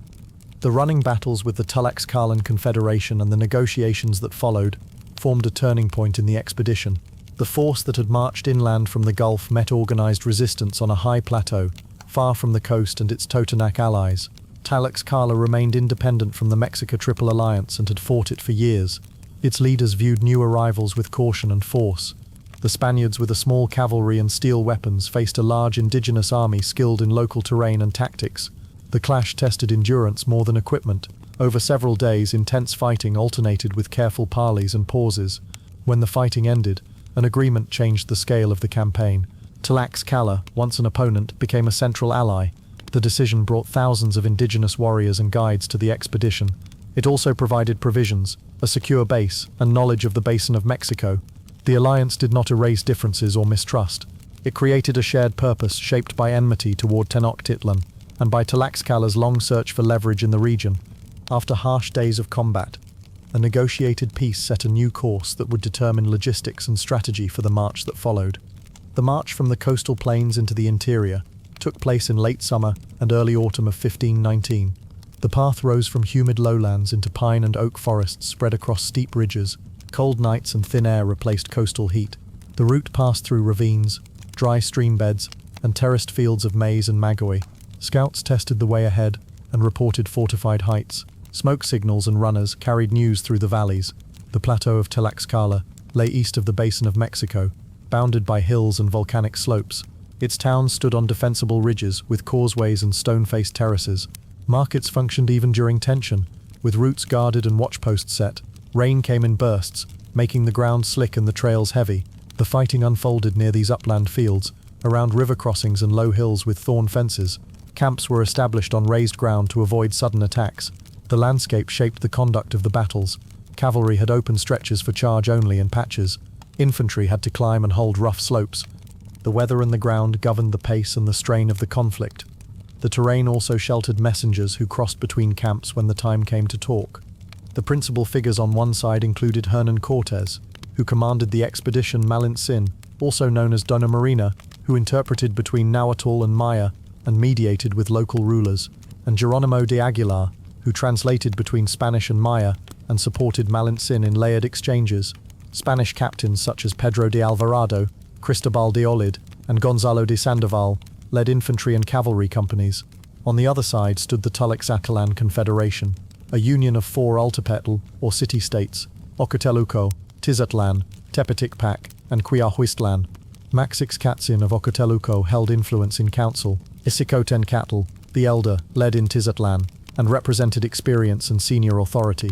The running battles with the Tlaxcalan Confederation and the negotiations that followed formed a turning point in the expedition. The force that had marched inland from the Gulf met organized resistance on a high plateau, far from the coast and its Totonac allies. Tlaxcala remained independent from the Mexica Triple Alliance and had fought it for years. Its leaders viewed new arrivals with caution and force. The Spaniards, with a small cavalry and steel weapons, faced a large indigenous army skilled in local terrain and tactics. The clash tested endurance more than equipment. Over several days, intense fighting alternated with careful parleys and pauses. When the fighting ended, an agreement changed the scale of the campaign. Tlaxcala, once an opponent, became a central ally. The decision brought thousands of indigenous warriors and guides to the expedition. It also provided provisions, a secure base, and knowledge of the basin of Mexico. The alliance did not erase differences or mistrust. It created a shared purpose shaped by enmity toward Tenochtitlan, and by Tlaxcala's long search for leverage in the region. After harsh days of combat, a negotiated peace set a new course that would determine logistics and strategy for the march that followed. The march from the coastal plains into the interior took place in late summer and early autumn of 1519. The path rose from humid lowlands into pine and oak forests spread across steep ridges. Cold nights and thin air replaced coastal heat. The route passed through ravines, dry stream beds, and terraced fields of maize and maguey. Scouts tested the way ahead and reported fortified heights. Smoke signals and runners carried news through the valleys. The plateau of Tlaxcala lay east of the basin of Mexico, bounded by hills and volcanic slopes. Its towns stood on defensible ridges with causeways and stone-faced terraces. Markets functioned even during tension, with routes guarded and watchposts set. Rain came in bursts, making the ground slick and the trails heavy. The fighting unfolded near these upland fields, around river crossings and low hills with thorn fences. Camps were established on raised ground to avoid sudden attacks. The landscape shaped the conduct of the battles. Cavalry had open stretches for charge only in patches. Infantry had to climb and hold rough slopes. The weather and the ground governed the pace and the strain of the conflict. The terrain also sheltered messengers who crossed between camps when the time came to talk. The principal figures on one side included Hernán Cortés, who commanded the expedition Malintzin, also known as Dona Marina, who interpreted between Nahuatl and Maya and mediated with local rulers, and Geronimo de Aguilar, who translated between Spanish and Maya and supported Malintzin in layered exchanges. Spanish captains such as Pedro de Alvarado, Cristobal de Olid, and Gonzalo de Sandoval led infantry and cavalry companies. On the other side stood the Tenochtitlan Confederation, a union of 4 altepetl, or city-states, Ocoteluco, Tizatlan, Tepeticpac, and Quiahuistlan. Maxixcatzin of Ocoteluco held influence in council. Xicotencatl, the elder, led in Tizatlan, and represented experience and senior authority.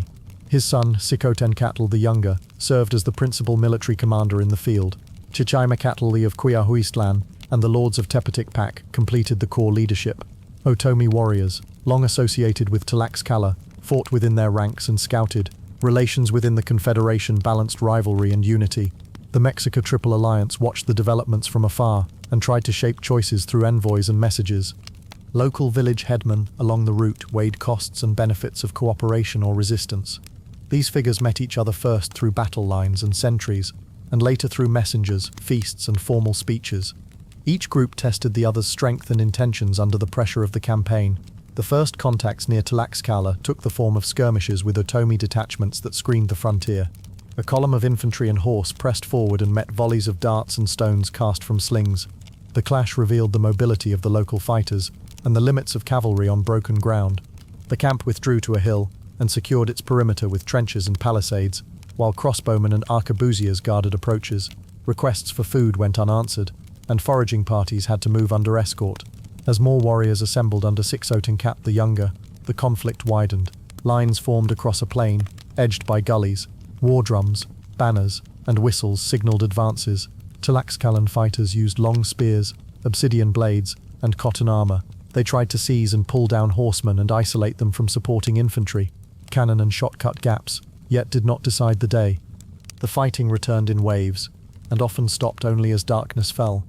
His son, Xicotencatl the younger, served as the principal military commander in the field. Chichimacatl of Quiahuistlan and the lords of Tepeticpac completed the core leadership. Otomi warriors, long associated with Tlaxcala, fought within their ranks and scouted. Relations within the Confederation balanced rivalry and unity. The Mexica Triple Alliance watched the developments from afar and tried to shape choices through envoys and messages. Local village headmen along the route weighed costs and benefits of cooperation or resistance. These figures met each other first through battle lines and sentries, and later through messengers, feasts, and formal speeches. Each group tested the other's strength and intentions under the pressure of the campaign. The first contacts near Tlaxcala took the form of skirmishes with Otomi detachments that screened the frontier. A column of infantry and horse pressed forward and met volleys of darts and stones cast from slings. The clash revealed the mobility of the local fighters and the limits of cavalry on broken ground. The camp withdrew to a hill and secured its perimeter with trenches and palisades, while crossbowmen and arquebusiers guarded approaches. Requests for food went unanswered, and foraging parties had to move under escort. As more warriors assembled under Xicotencatl the Younger, the conflict widened. Lines formed across a plain, edged by gullies. War drums, banners, and whistles signaled advances. Tlaxcalan fighters used long spears, obsidian blades, and cotton armor. They tried to seize and pull down horsemen and isolate them from supporting infantry. Cannon and shot cut gaps, yet did not decide the day. The fighting returned in waves, and often stopped only as darkness fell.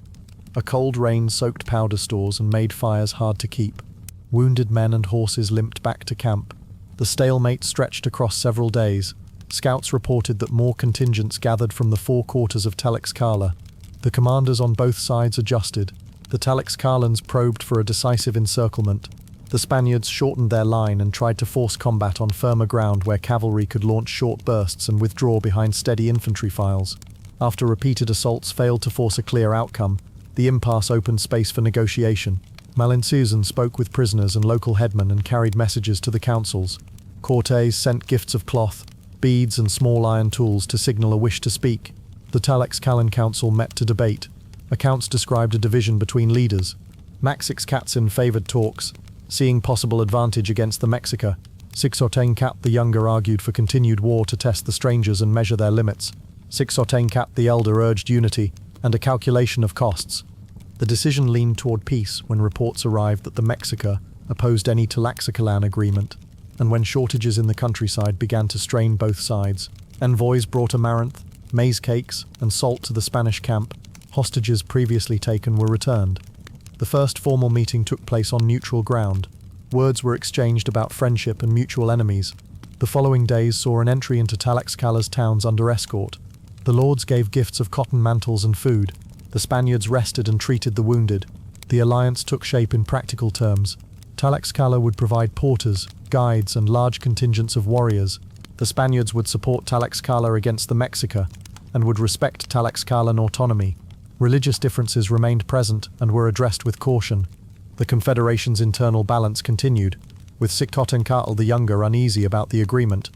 A cold rain soaked powder stores and made fires hard to keep. Wounded men and horses limped back to camp. The stalemate stretched across several days. Scouts reported that more contingents gathered from the 4 quarters of Tlaxcala. The commanders on both sides adjusted. The Tlaxcalans probed for a decisive encirclement. The Spaniards shortened their line and tried to force combat on firmer ground where cavalry could launch short bursts and withdraw behind steady infantry files. After repeated assaults failed to force a clear outcome, the impasse opened space for negotiation. Malinsusan spoke with prisoners and local headmen and carried messages to the councils. Cortés sent gifts of cloth, beads and small iron tools to signal a wish to speak. The Tlaxcalan council met to debate. Accounts described a division between leaders. Maxixcatzin favored talks, seeing possible advantage against the Mexica. Xicotencatl the Younger argued for continued war to test the strangers and measure their limits. Xicotencatl the Elder urged unity and a calculation of costs. The decision leaned toward peace when reports arrived that the Mexica opposed any Tlaxcalan agreement, and when shortages in the countryside began to strain both sides. Envoys brought amaranth, maize cakes, and salt to the Spanish camp. Hostages previously taken were returned. The first formal meeting took place on neutral ground. Words were exchanged about friendship and mutual enemies. The following days saw an entry into Tlaxcala's towns under escort. The lords gave gifts of cotton mantles and food. The Spaniards rested and treated the wounded. The alliance took shape in practical terms. Tlaxcala would provide porters, guides, and large contingents of warriors. The Spaniards would support Tlaxcala against the Mexica, and would respect Tlaxcalan autonomy. Religious differences remained present and were addressed with caution. The Confederation's internal balance continued, with Xicotencatl the Younger uneasy about the agreement.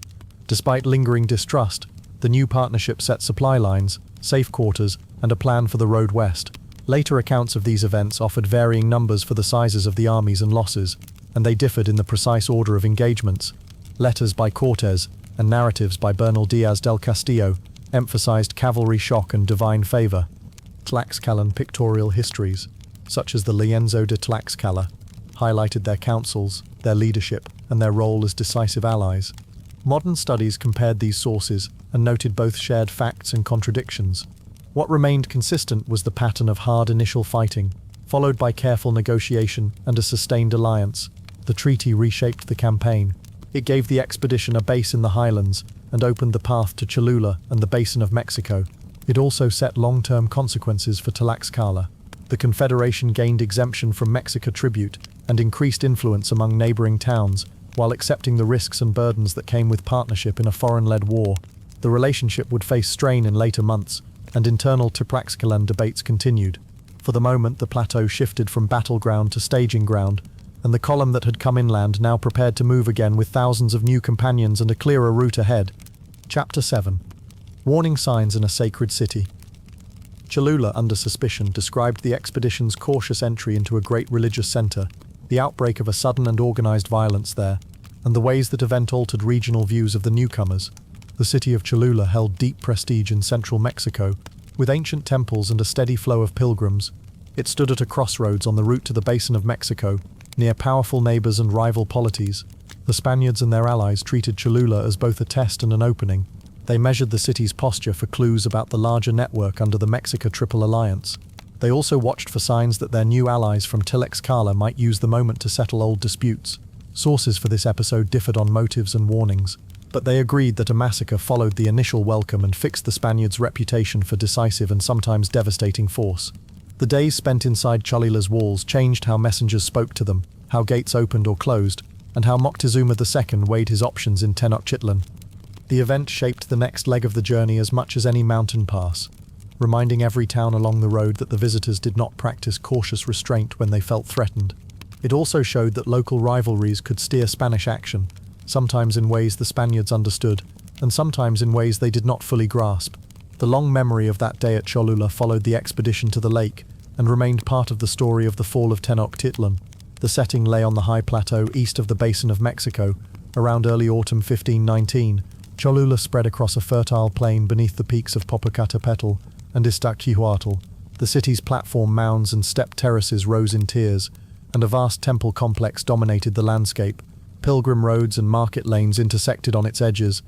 Despite lingering distrust, the new partnership set supply lines, safe quarters, and a plan for the road west. Later accounts of these events offered varying numbers for the sizes of the armies and losses, and they differed in the precise order of engagements. Letters by Cortés and narratives by Bernal Diaz del Castillo emphasized cavalry shock and divine favor. Tlaxcalan pictorial histories, such as the Lienzo de Tlaxcala, highlighted their councils, their leadership, and their role as decisive allies. Modern studies compared these sources and noted both shared facts and contradictions. What remained consistent was the pattern of hard initial fighting, followed by careful negotiation and a sustained alliance. The treaty reshaped the campaign. It gave the expedition a base in the highlands and opened the path to Cholula and the Basin of Mexico. It also set long-term consequences for Tlaxcala. The Confederation gained exemption from Mexica tribute and increased influence among neighboring towns, while accepting the risks and burdens that came with partnership in a foreign-led war. The relationship would face strain in later months, and internal Tlaxcalan debates continued. For the moment, the plateau shifted from battleground to staging ground, and the column that had come inland now prepared to move again with thousands of new companions and a clearer route ahead. Chapter 7. Warning Signs in a Sacred City. Cholula, under suspicion, described the expedition's cautious entry into a great religious center, the outbreak of a sudden and organized violence there, and the ways that event altered regional views of the newcomers. The city of Cholula held deep prestige in central Mexico, with ancient temples and a steady flow of pilgrims. It stood at a crossroads on the route to the basin of Mexico, near powerful neighbors and rival polities. The Spaniards and their allies treated Cholula as both a test and an opening. They measured the city's posture for clues about the larger network under the Mexico Triple Alliance. They also watched for signs that their new allies from Tlaxcala might use the moment to settle old disputes. Sources for this episode differed on motives and warnings, but they agreed that a massacre followed the initial welcome and fixed the Spaniards' reputation for decisive and sometimes devastating force. The days spent inside Cholula's walls changed how messengers spoke to them, how gates opened or closed, and how Moctezuma II weighed his options in Tenochtitlan. The event shaped the next leg of the journey as much as any mountain pass, reminding every town along the road that the visitors did not practice cautious restraint when they felt threatened. It also showed that local rivalries could steer Spanish action, sometimes in ways the Spaniards understood, and sometimes in ways they did not fully grasp. The long memory of that day at Cholula followed the expedition to the lake, and remained part of the story of the fall of Tenochtitlan. The setting lay on the high plateau east of the basin of Mexico, around early autumn 1519. Cholula spread across a fertile plain beneath the peaks of Popocatépetl and Iztaccíhuatl. The city's platform mounds and step terraces rose in tiers, and a vast temple complex dominated the landscape. Pilgrim roads and market lanes intersected on its edges,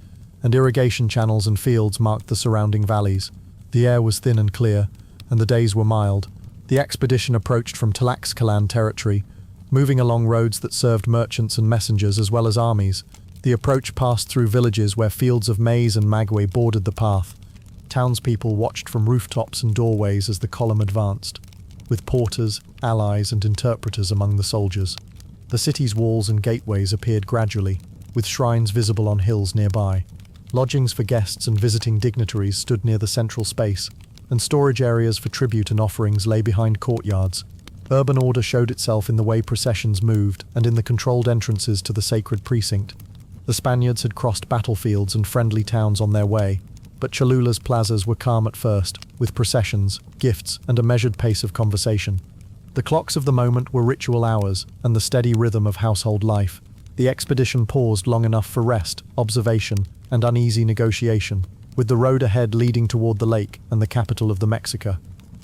and irrigation channels and fields marked the surrounding valleys. The air was thin and clear, and the days were mild. The expedition approached from Tlaxcalan territory, moving along roads that served merchants and messengers as well as armies. The approach passed through villages where fields of maize and maguey bordered the path. Townspeople watched from rooftops and doorways as the column advanced, with porters, allies, and interpreters among the soldiers. The city's walls and gateways appeared gradually, with shrines visible on hills nearby. Lodgings for guests and visiting dignitaries stood near the central space, and storage areas for tribute and offerings lay behind courtyards. Urban order showed itself in the way processions moved and in the controlled entrances to the sacred precinct. The Spaniards had crossed battlefields and friendly towns on their way, but Cholula's plazas were calm at first, with processions, gifts, and a measured pace of conversation. The clocks of the moment were ritual hours and the steady rhythm of household life. The expedition paused long enough for rest, observation, and uneasy negotiation, with the road ahead leading toward the lake and the capital of the Mexica.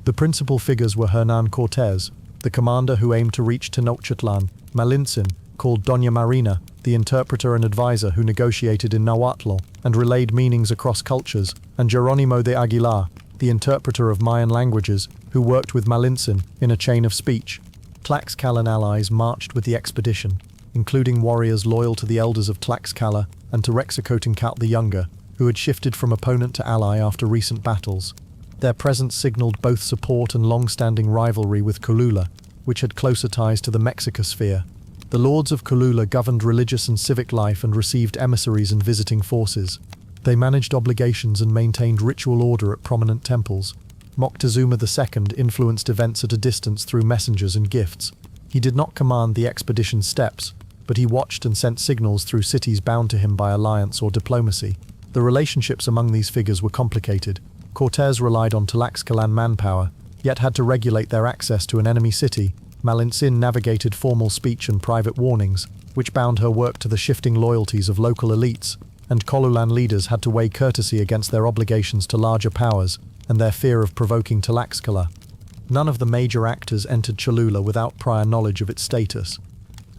The principal figures were Hernán Cortés, the commander who aimed to reach Tenochtitlan, Malintzin, called Doña Marina, the interpreter and advisor who negotiated in Nahuatl and relayed meanings across cultures, and Jerónimo de Aguilar, the interpreter of Mayan languages, who worked with Malintzin in a chain of speech. Tlaxcalan allies marched with the expedition, including warriors loyal to the elders of Tlaxcala and to Rexacotencatl the Younger, who had shifted from opponent to ally after recent battles. Their presence signaled both support and long-standing rivalry with Cholula, which had closer ties to the Mexicosphere. The lords of Cholula governed religious and civic life and received emissaries and visiting forces. They managed obligations and maintained ritual order at prominent temples. Moctezuma II influenced events at a distance through messengers and gifts. He did not command the expedition's steps, but he watched and sent signals through cities bound to him by alliance or diplomacy. The relationships among these figures were complicated. Cortés relied on Tlaxcalan manpower, yet had to regulate their access to an enemy city. Malintzin navigated formal speech and private warnings, which bound her work to the shifting loyalties of local elites, and Cholulan leaders had to weigh courtesy against their obligations to larger powers and their fear of provoking Tlaxcala. None of the major actors entered Cholula without prior knowledge of its status,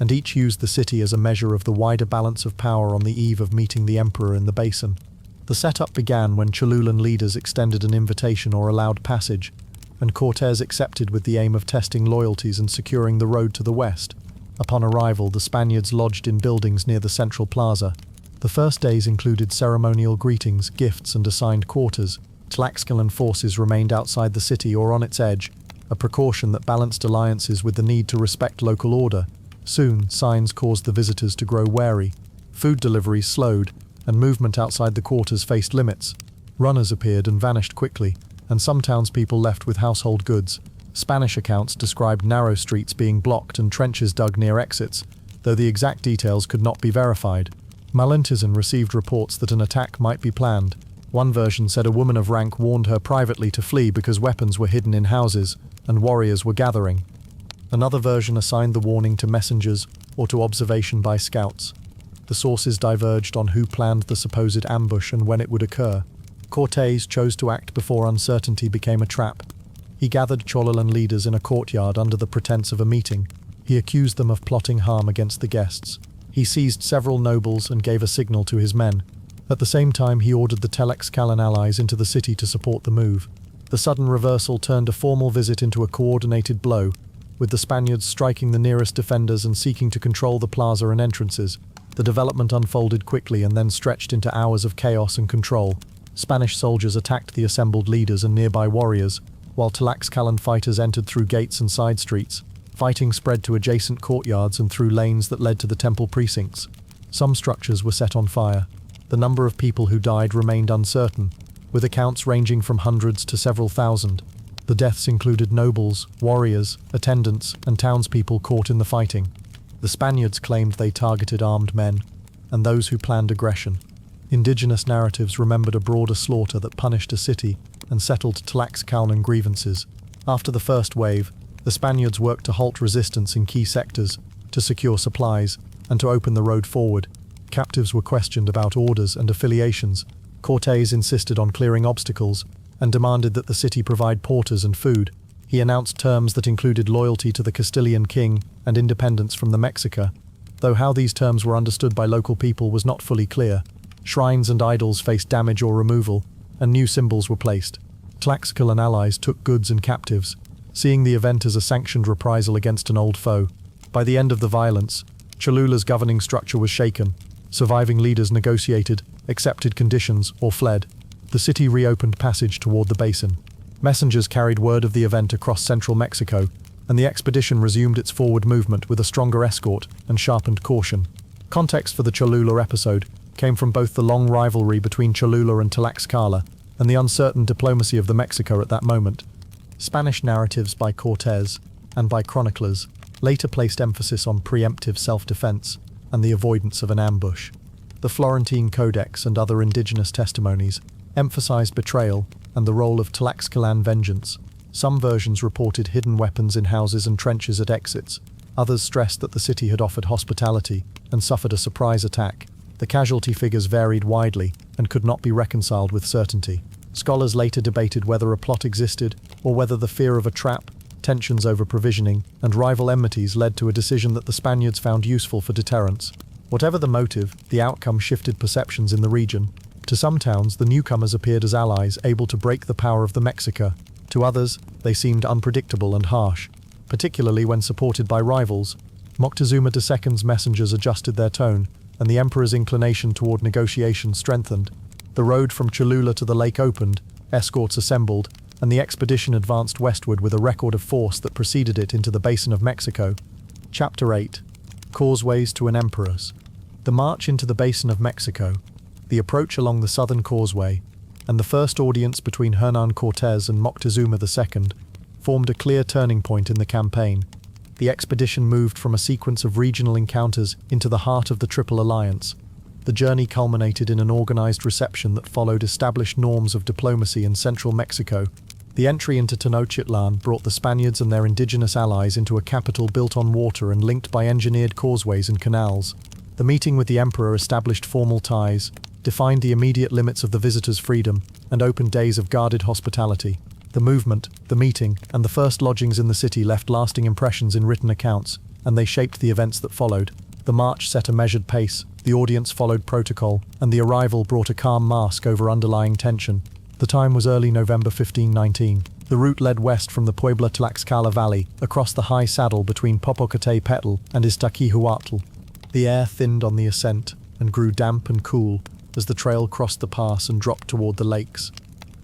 and each used the city as a measure of the wider balance of power on the eve of meeting the emperor in the basin. The setup began when Cholulan leaders extended an invitation or allowed passage, and Cortés accepted with the aim of testing loyalties and securing the road to the west. Upon arrival, the Spaniards lodged in buildings near the central plaza. The first days included ceremonial greetings, gifts, and assigned quarters. Tlaxcalan forces remained outside the city or on its edge, a precaution that balanced alliances with the need to respect local order. Soon, signs caused the visitors to grow wary. Food deliveries slowed, and movement outside the quarters faced limits. Runners appeared and vanished quickly, and some townspeople left with household goods. Spanish accounts described narrow streets being blocked and trenches dug near exits, though the exact details could not be verified. Malintizen received reports that an attack might be planned. One version said a woman of rank warned her privately to flee because weapons were hidden in houses and warriors were gathering. Another version assigned the warning to messengers or to observation by scouts. The sources diverged on who planned the supposed ambush and when it would occur. Cortés chose to act before uncertainty became a trap. He gathered Chololan leaders in a courtyard under the pretense of a meeting. He accused them of plotting harm against the guests. He seized several nobles and gave a signal to his men. At the same time, he ordered the Tlaxcalan allies into the city to support the move. The sudden reversal turned a formal visit into a coordinated blow, with the Spaniards striking the nearest defenders and seeking to control the plaza and entrances. The development unfolded quickly and then stretched into hours of chaos and control. Spanish soldiers attacked the assembled leaders and nearby warriors, while Tlaxcalan fighters entered through gates and side streets. Fighting spread to adjacent courtyards and through lanes that led to the temple precincts. Some structures were set on fire. The number of people who died remained uncertain, with accounts ranging from hundreds to several thousand. The deaths included nobles, warriors, attendants, and townspeople caught in the fighting. The Spaniards claimed they targeted armed men, and those who planned aggression. Indigenous narratives remembered a broader slaughter that punished a city and settled Tlaxcalan grievances. After the first wave, the Spaniards worked to halt resistance in key sectors, to secure supplies, and to open the road forward. Captives were questioned about orders and affiliations. Cortés insisted on clearing obstacles and demanded that the city provide porters and food. He announced terms that included loyalty to the Castilian king and independence from the Mexica, though how these terms were understood by local people was not fully clear. Shrines and idols faced damage or removal, and new symbols were placed. Tlaxcalan allies took goods and captives, seeing the event as a sanctioned reprisal against an old foe. By the end of the violence, Cholula's governing structure was shaken. Surviving leaders negotiated, accepted conditions, or fled. The city reopened passage toward the basin. Messengers carried word of the event across central Mexico, and the expedition resumed its forward movement with a stronger escort and sharpened caution. Context for the Cholula episode came from both the long rivalry between Cholula and Tlaxcala and the uncertain diplomacy of the Mexico at that moment. Spanish narratives by Cortés and by chroniclers later placed emphasis on preemptive self-defense and the avoidance of an ambush. The Florentine Codex and other indigenous testimonies emphasized betrayal and the role of Tlaxcalan vengeance. Some versions reported hidden weapons in houses and trenches at exits. Others stressed that the city had offered hospitality and suffered a surprise attack. The casualty figures varied widely and could not be reconciled with certainty. Scholars later debated whether a plot existed or whether the fear of a trap, tensions over provisioning, and rival enmities led to a decision that the Spaniards found useful for deterrence. Whatever the motive, the outcome shifted perceptions in the region. To some towns, the newcomers appeared as allies able to break the power of the Mexica. To others, they seemed unpredictable and harsh, particularly when supported by rivals. Moctezuma II's messengers adjusted their tone, and the emperor's inclination toward negotiation strengthened. The road from Cholula to the lake opened, escorts assembled, and the expedition advanced westward with a record of force that preceded it into the basin of Mexico. Chapter 8. Causeways to an Emperor's. The march into the basin of Mexico, the approach along the southern causeway, and the first audience between Hernán Cortés and Moctezuma II formed a clear turning point in the campaign. The expedition moved from a sequence of regional encounters into the heart of the Triple Alliance. The journey culminated in an organized reception that followed established norms of diplomacy in central Mexico. The entry into Tenochtitlan brought the Spaniards and their indigenous allies into a capital built on water and linked by engineered causeways and canals. The meeting with the emperor established formal ties, defined the immediate limits of the visitors' freedom, and opened days of guarded hospitality. The movement, the meeting, and the first lodgings in the city left lasting impressions in written accounts, and they shaped the events that followed. The march set a measured pace, the audience followed protocol, and the arrival brought a calm mask over underlying tension. The time was early November 1519. The route led west from the Puebla Tlaxcala Valley, across the high saddle between Popocatépetl and Iztaccíhuatl. The air thinned on the ascent and grew damp and cool as the trail crossed the pass and dropped toward the lakes.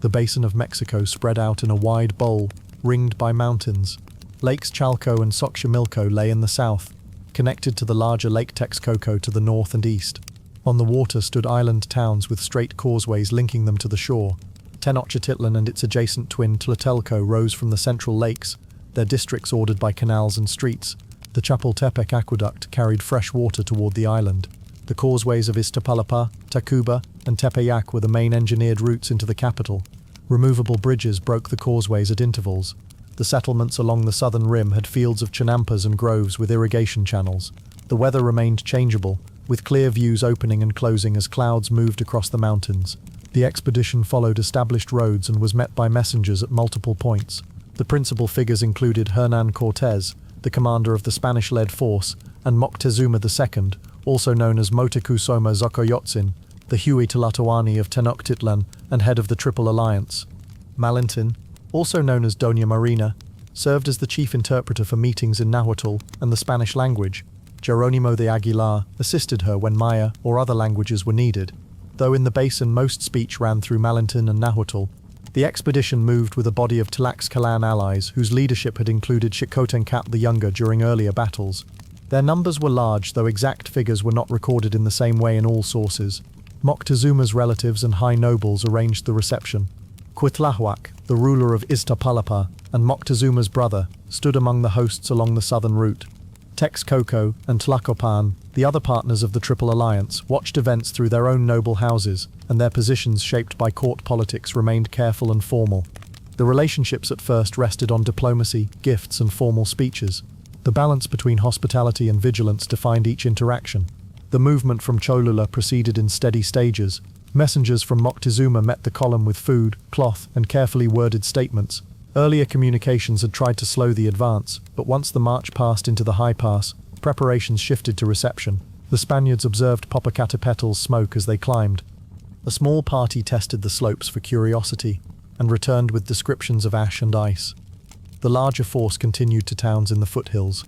The basin of Mexico spread out in a wide bowl, ringed by mountains. Lakes Chalco and Xochimilco lay in the south, connected to the larger Lake Texcoco to the north and east. On the water stood island towns with straight causeways linking them to the shore. Tenochtitlan and its adjacent twin Tlatelolco rose from the central lakes, their districts ordered by canals and streets. The Chapultepec aqueduct carried fresh water toward the island. The causeways of Iztapalapa, Tacuba, and Tepeyac were the main engineered routes into the capital. Removable bridges broke the causeways at intervals. The settlements along the southern rim had fields of chinampas and groves with irrigation channels. The weather remained changeable, with clear views opening and closing as clouds moved across the mountains. The expedition followed established roads and was met by messengers at multiple points. The principal figures included Hernán Cortés, the commander of the Spanish-led force, and Moctezuma II, also known as Moctezuma Xocoyotzin, the Huitzilopochtli of Tenochtitlan and head of the Triple Alliance. Malintin, also known as Doña Marina, served as the chief interpreter for meetings in Nahuatl and the Spanish language. Jerónimo de Aguilar assisted her when Maya or other languages were needed. Though in the basin most speech ran through Malintin and Nahuatl, the expedition moved with a body of Tlaxcalan allies whose leadership had included Xicotencatl the Younger during earlier battles. Their numbers were large, though exact figures were not recorded in the same way in all sources. Moctezuma's relatives and high nobles arranged the reception. Cuitlahuac, the ruler of Iztapalapa, and Moctezuma's brother, stood among the hosts along the southern route. Texcoco and Tlacopan, the other partners of the Triple Alliance, watched events through their own noble houses, and their positions shaped by court politics remained careful and formal. The relationships at first rested on diplomacy, gifts, and formal speeches. The balance between hospitality and vigilance defined each interaction. The movement from Cholula proceeded in steady stages. Messengers from Moctezuma met the column with food, cloth, and carefully worded statements. Earlier communications had tried to slow the advance, but once the march passed into the high pass, preparations shifted to reception. The Spaniards observed Popocatépetl's smoke as they climbed. A small party tested the slopes for curiosity, and returned with descriptions of ash and ice. The larger force continued to towns in the foothills.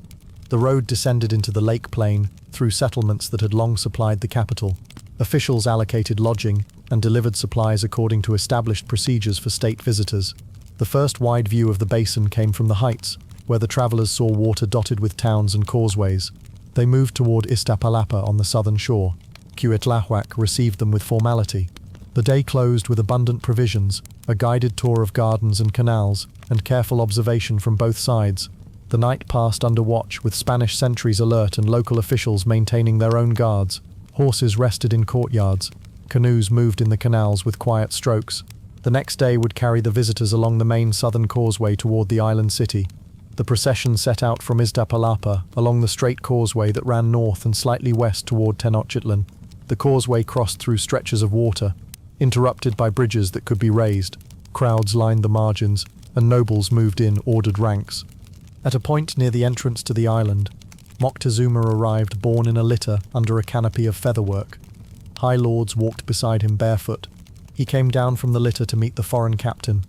The road descended into the lake plain, through settlements that had long supplied the capital. Officials allocated lodging, and delivered supplies according to established procedures for state visitors. The first wide view of the basin came from the heights, where the travelers saw water dotted with towns and causeways. They moved toward Iztapalapa on the southern shore. Cuitlahuac received them with formality. The day closed with abundant provisions, a guided tour of gardens and canals, and careful observation from both sides. The night passed under watch, with Spanish sentries alert and local officials maintaining their own guards. Horses rested in courtyards. Canoes moved in the canals with quiet strokes. The next day would carry the visitors along the main southern causeway toward the island city. The procession set out from Iztapalapa along the straight causeway that ran north and slightly west toward Tenochtitlan. The causeway crossed through stretches of water, interrupted by bridges that could be raised. Crowds lined the margins, and nobles moved in ordered ranks. At a point near the entrance to the island, Moctezuma arrived borne in a litter under a canopy of featherwork. High lords walked beside him barefoot. He came down from the litter to meet the foreign captain.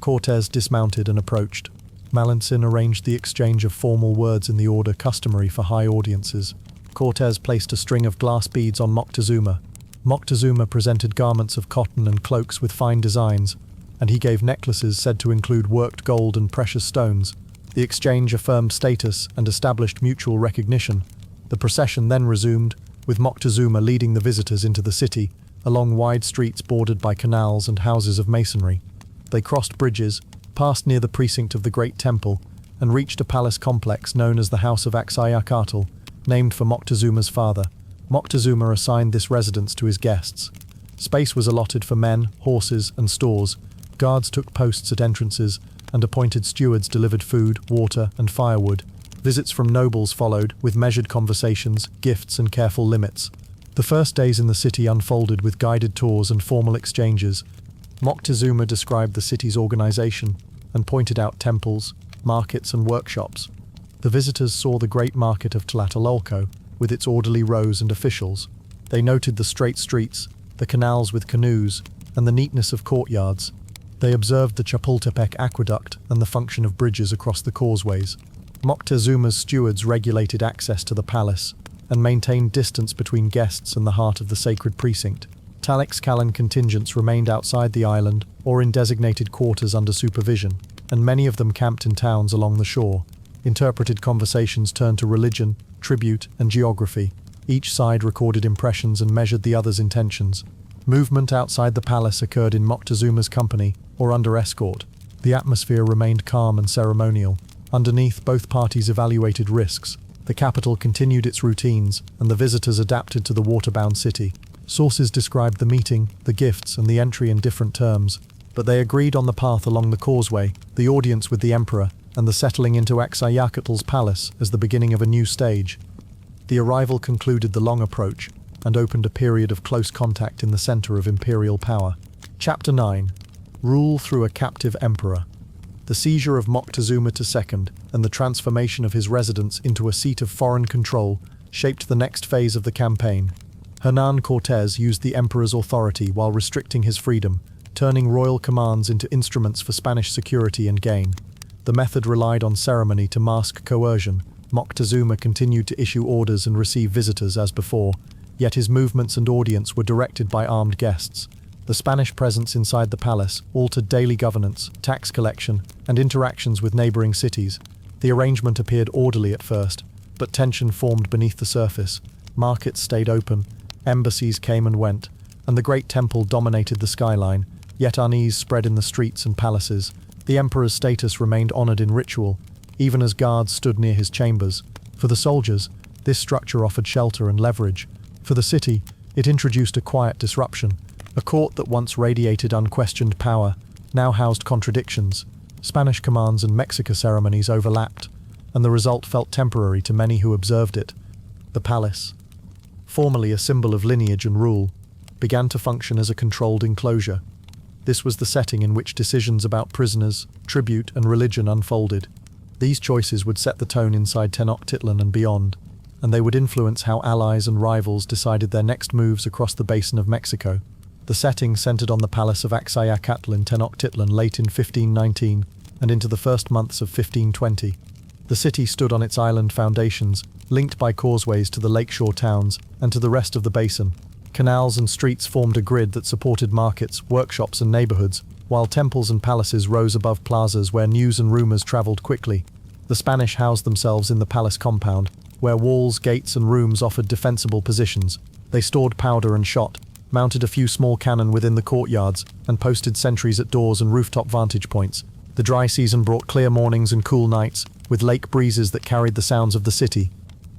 Cortés dismounted and approached. Malintzin arranged the exchange of formal words in the order customary for high audiences. Cortés placed a string of glass beads on Moctezuma. Moctezuma presented garments of cotton and cloaks with fine designs, and he gave necklaces said to include worked gold and precious stones. The exchange affirmed status and established mutual recognition. The procession then resumed, with Moctezuma leading the visitors into the city, along wide streets bordered by canals and houses of masonry. They crossed bridges, passed near the precinct of the Great Temple, and reached a palace complex known as the House of Axayacatl, named for Moctezuma's father. Moctezuma assigned this residence to his guests. Space was allotted for men, horses, and stores. Guards took posts at entrances, and appointed stewards delivered food, water, and firewood. Visits from nobles followed, with measured conversations, gifts, and careful limits. The first days in the city unfolded with guided tours and formal exchanges. Moctezuma described the city's organization and pointed out temples, markets, and workshops. The visitors saw the great market of Tlatelolco, with its orderly rows and officials. They noted the straight streets, the canals with canoes, and the neatness of courtyards. They observed the Chapultepec aqueduct and the function of bridges across the causeways. Moctezuma's stewards regulated access to the palace and maintained distance between guests and the heart of the sacred precinct. Tlaxcalan contingents remained outside the island or in designated quarters under supervision, and many of them camped in towns along the shore. Interpreted conversations turned to religion, tribute, and geography. Each side recorded impressions and measured the other's intentions. Movement outside the palace occurred in Moctezuma's company or under escort. The atmosphere remained calm and ceremonial. Underneath, both parties evaluated risks. The capital continued its routines, and the visitors adapted to the waterbound city. Sources described the meeting, the gifts, and the entry in different terms, but they agreed on the path along the causeway, the audience with the emperor, and the settling into Axayacatl's palace as the beginning of a new stage. The arrival concluded the long approach and opened a period of close contact in the center of imperial power. Chapter 9. Rule through a captive emperor. The seizure of Moctezuma II and the transformation of his residence into a seat of foreign control shaped the next phase of the campaign. Hernán Cortés used the emperor's authority while restricting his freedom, turning royal commands into instruments for Spanish security and gain. The method relied on ceremony to mask coercion. Moctezuma continued to issue orders and receive visitors as before, yet his movements and audience were directed by armed guests. The Spanish presence inside the palace altered daily governance, tax collection, and interactions with neighboring cities. The arrangement appeared orderly at first, but tension formed beneath the surface. Markets stayed open, embassies came and went, and the great temple dominated the skyline, yet unease spread in the streets and palaces. The emperor's status remained honored in ritual, even as guards stood near his chambers. For the soldiers, this structure offered shelter and leverage. For the city, it introduced a quiet disruption. A court that once radiated unquestioned power now housed contradictions. Spanish commands and Mexica ceremonies overlapped, and the result felt temporary to many who observed it. The palace, formerly a symbol of lineage and rule, began to function as a controlled enclosure. This was the setting in which decisions about prisoners, tribute, and religion unfolded. These choices would set the tone inside Tenochtitlan and beyond, and they would influence how allies and rivals decided their next moves across the basin of Mexico. The setting centered on the palace of Axayacatl in Tenochtitlan late in 1519 and into the first months of 1520. The city stood on its island foundations, linked by causeways to the lakeshore towns and to the rest of the basin. Canals and streets formed a grid that supported markets, workshops, and neighborhoods, while temples and palaces rose above plazas where news and rumors traveled quickly. The Spanish housed themselves in the palace compound, where walls, gates, and rooms offered defensible positions. They stored powder and shot, mounted a few small cannon within the courtyards, and posted sentries at doors and rooftop vantage points. The dry season brought clear mornings and cool nights, with lake breezes that carried the sounds of the city.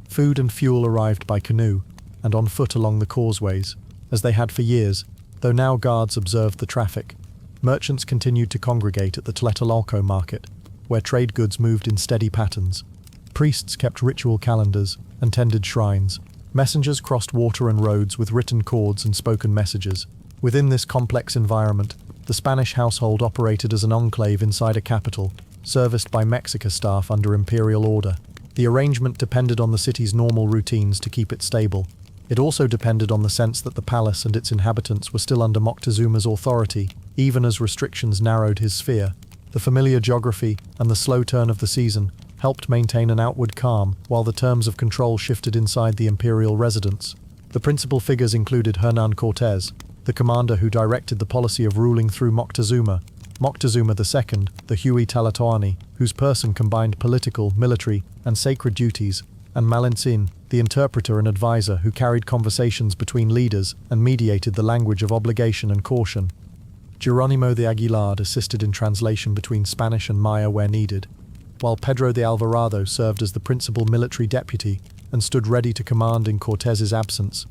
Food and fuel arrived by canoe, and on foot along the causeways, as they had for years, though now guards observed the traffic. Merchants continued to congregate at the Tlatelolco market, where trade goods moved in steady patterns. Priests kept ritual calendars and tended shrines. Messengers crossed water and roads with written cords and spoken messages. Within this complex environment, the Spanish household operated as an enclave inside a capital, serviced by Mexica staff under imperial order. The arrangement depended on the city's normal routines to keep it stable. It also depended on the sense that the palace and its inhabitants were still under Moctezuma's authority, even as restrictions narrowed his sphere. The familiar geography and the slow turn of the season helped maintain an outward calm, while the terms of control shifted inside the imperial residence. The principal figures included Hernán Cortés, the commander who directed the policy of ruling through Moctezuma; Moctezuma II, the Huey Tlatoani, whose person combined political, military, and sacred duties; and Malintzin, the interpreter and advisor who carried conversations between leaders and mediated the language of obligation and caution. Jerónimo de Aguilar assisted in translation between Spanish and Maya where needed, while Pedro de Alvarado served as the principal military deputy and stood ready to command in Cortés's absence.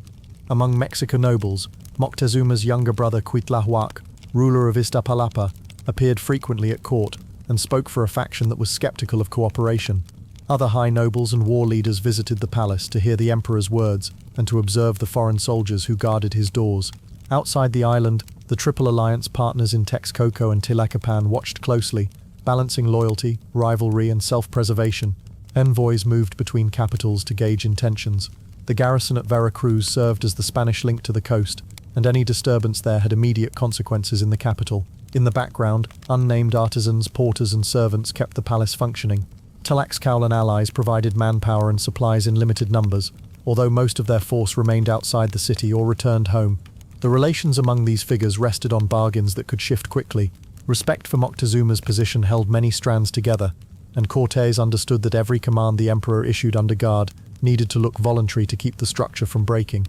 Among Mexican nobles, Moctezuma's younger brother Cuitlahuac, ruler of Iztapalapa, appeared frequently at court and spoke for a faction that was skeptical of cooperation. Other high nobles and war leaders visited the palace to hear the emperor's words and to observe the foreign soldiers who guarded his doors. Outside the island, the Triple Alliance partners in Texcoco and Tlacopan watched closely, balancing loyalty, rivalry, and self-preservation. Envoys moved between capitals to gauge intentions. The garrison at Veracruz served as the Spanish link to the coast, and any disturbance there had immediate consequences in the capital. In the background, unnamed artisans, porters, and servants kept the palace functioning. Tlaxcalan allies provided manpower and supplies in limited numbers, although most of their force remained outside the city or returned home. The relations among these figures rested on bargains that could shift quickly. Respect for Moctezuma's position held many strands together, and Cortés understood that every command the emperor issued under guard needed to look voluntary to keep the structure from breaking.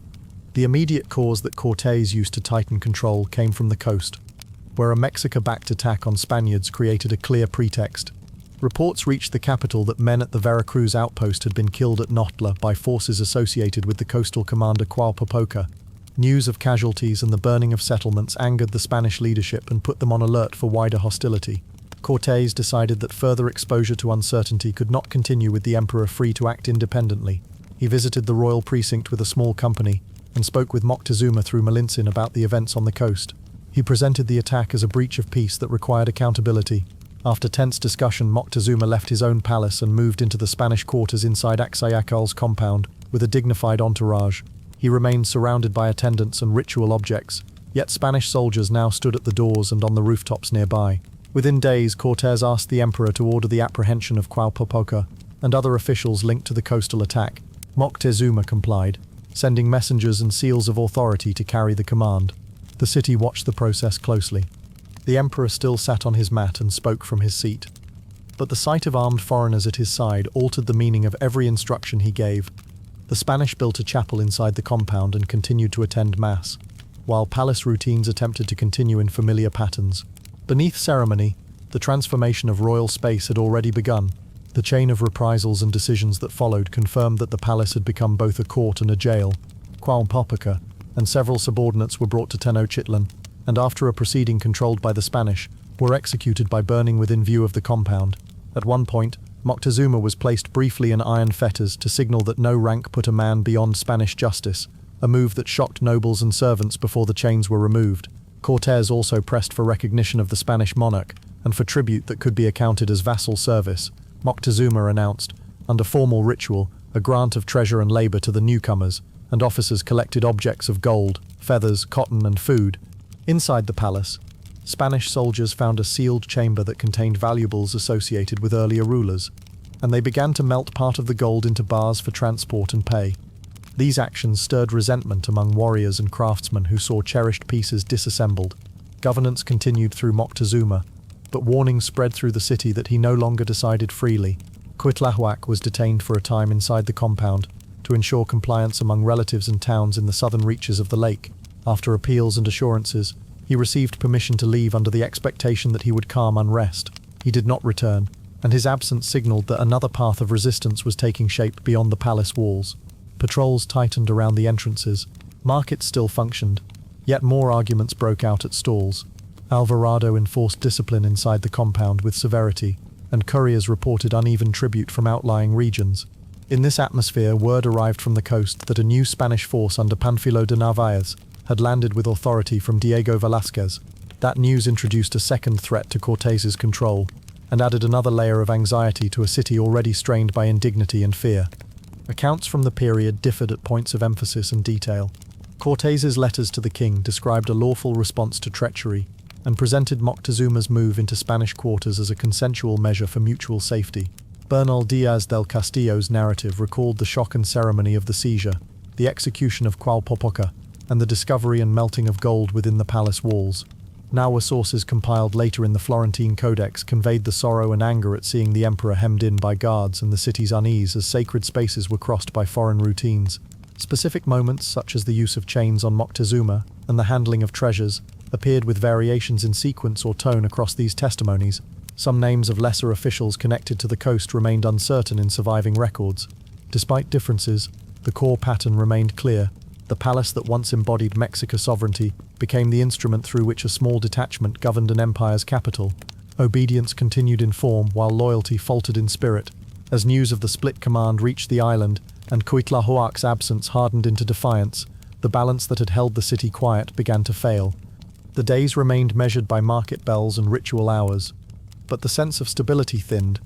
The immediate cause that Cortés used to tighten control came from the coast, where a Mexico-backed attack on Spaniards created a clear pretext. Reports reached the capital that men at the Veracruz outpost had been killed at Notla by forces associated with the coastal commander Qualpopoca. News of casualties and the burning of settlements angered the Spanish leadership and put them on alert for wider hostility. Cortés decided that further exposure to uncertainty could not continue with the emperor free to act independently. He visited the royal precinct with a small company and spoke with Moctezuma through Malintzin about the events on the coast. He presented the attack as a breach of peace that required accountability. After tense discussion, Moctezuma left his own palace and moved into the Spanish quarters inside Axayacal's compound with a dignified entourage. He remained surrounded by attendants and ritual objects, yet Spanish soldiers now stood at the doors and on the rooftops nearby. Within days, Cortés asked the emperor to order the apprehension of Qualpopoca and other officials linked to the coastal attack. Moctezuma complied, sending messengers and seals of authority to carry the command. The city watched the process closely. The emperor still sat on his mat and spoke from his seat. But the sight of armed foreigners at his side altered the meaning of every instruction he gave. The Spanish built a chapel inside the compound and continued to attend mass, while palace routines attempted to continue in familiar patterns. Beneath ceremony, the transformation of royal space had already begun. The chain of reprisals and decisions that followed confirmed that the palace had become both a court and a jail. Qualpopoca and several subordinates were brought to Tenochtitlan, and after a proceeding controlled by the Spanish, were executed by burning within view of the compound. At one point, Moctezuma was placed briefly in iron fetters to signal that no rank put a man beyond Spanish justice, a move that shocked nobles and servants before the chains were removed. Cortés also pressed for recognition of the Spanish monarch, and for tribute that could be accounted as vassal service. Moctezuma announced, under formal ritual, a grant of treasure and labor to the newcomers, and officers collected objects of gold, feathers, cotton, and food. Inside the palace, Spanish soldiers found a sealed chamber that contained valuables associated with earlier rulers, and they began to melt part of the gold into bars for transport and pay. These actions stirred resentment among warriors and craftsmen who saw cherished pieces disassembled. Governance continued through Moctezuma, but warnings spread through the city that he no longer decided freely. Cuitlahuac was detained for a time inside the compound to ensure compliance among relatives and towns in the southern reaches of the lake. After appeals and assurances, he received permission to leave under the expectation that he would calm unrest. He did not return, and his absence signaled that another path of resistance was taking shape beyond the palace walls. Patrols tightened around the entrances. Markets still functioned, yet more arguments broke out at stalls. Alvarado enforced discipline inside the compound with severity, and couriers reported uneven tribute from outlying regions. In this atmosphere, word arrived from the coast that a new Spanish force under Panfilo de Narvaez had landed with authority from Diego Velázquez. That news introduced a second threat to Cortés's control, and added another layer of anxiety to a city already strained by indignity and fear. Accounts from the period differed at points of emphasis and detail. Cortés's letters to the king described a lawful response to treachery, and presented Moctezuma's move into Spanish quarters as a consensual measure for mutual safety. Bernal Díaz del Castillo's narrative recalled the shock and ceremony of the seizure, the execution of Qualpopoca, and the discovery and melting of gold within the palace walls. Now sources compiled later in the Florentine Codex conveyed the sorrow and anger at seeing the emperor hemmed in by guards and the city's unease as sacred spaces were crossed by foreign routines. Specific moments, such as the use of chains on Moctezuma and the handling of treasures, appeared with variations in sequence or tone across these testimonies. Some names of lesser officials connected to the coast remained uncertain in surviving records. Despite differences, the core pattern remained clear. The palace that once embodied Mexico sovereignty became the instrument through which a small detachment governed an empire's capital. Obedience continued in form while loyalty faltered in spirit. As news of the split command reached the island and Cuitlahuac's absence hardened into defiance, the balance that had held the city quiet began to fail. The days remained measured by market bells and ritual hours, but the sense of stability thinned,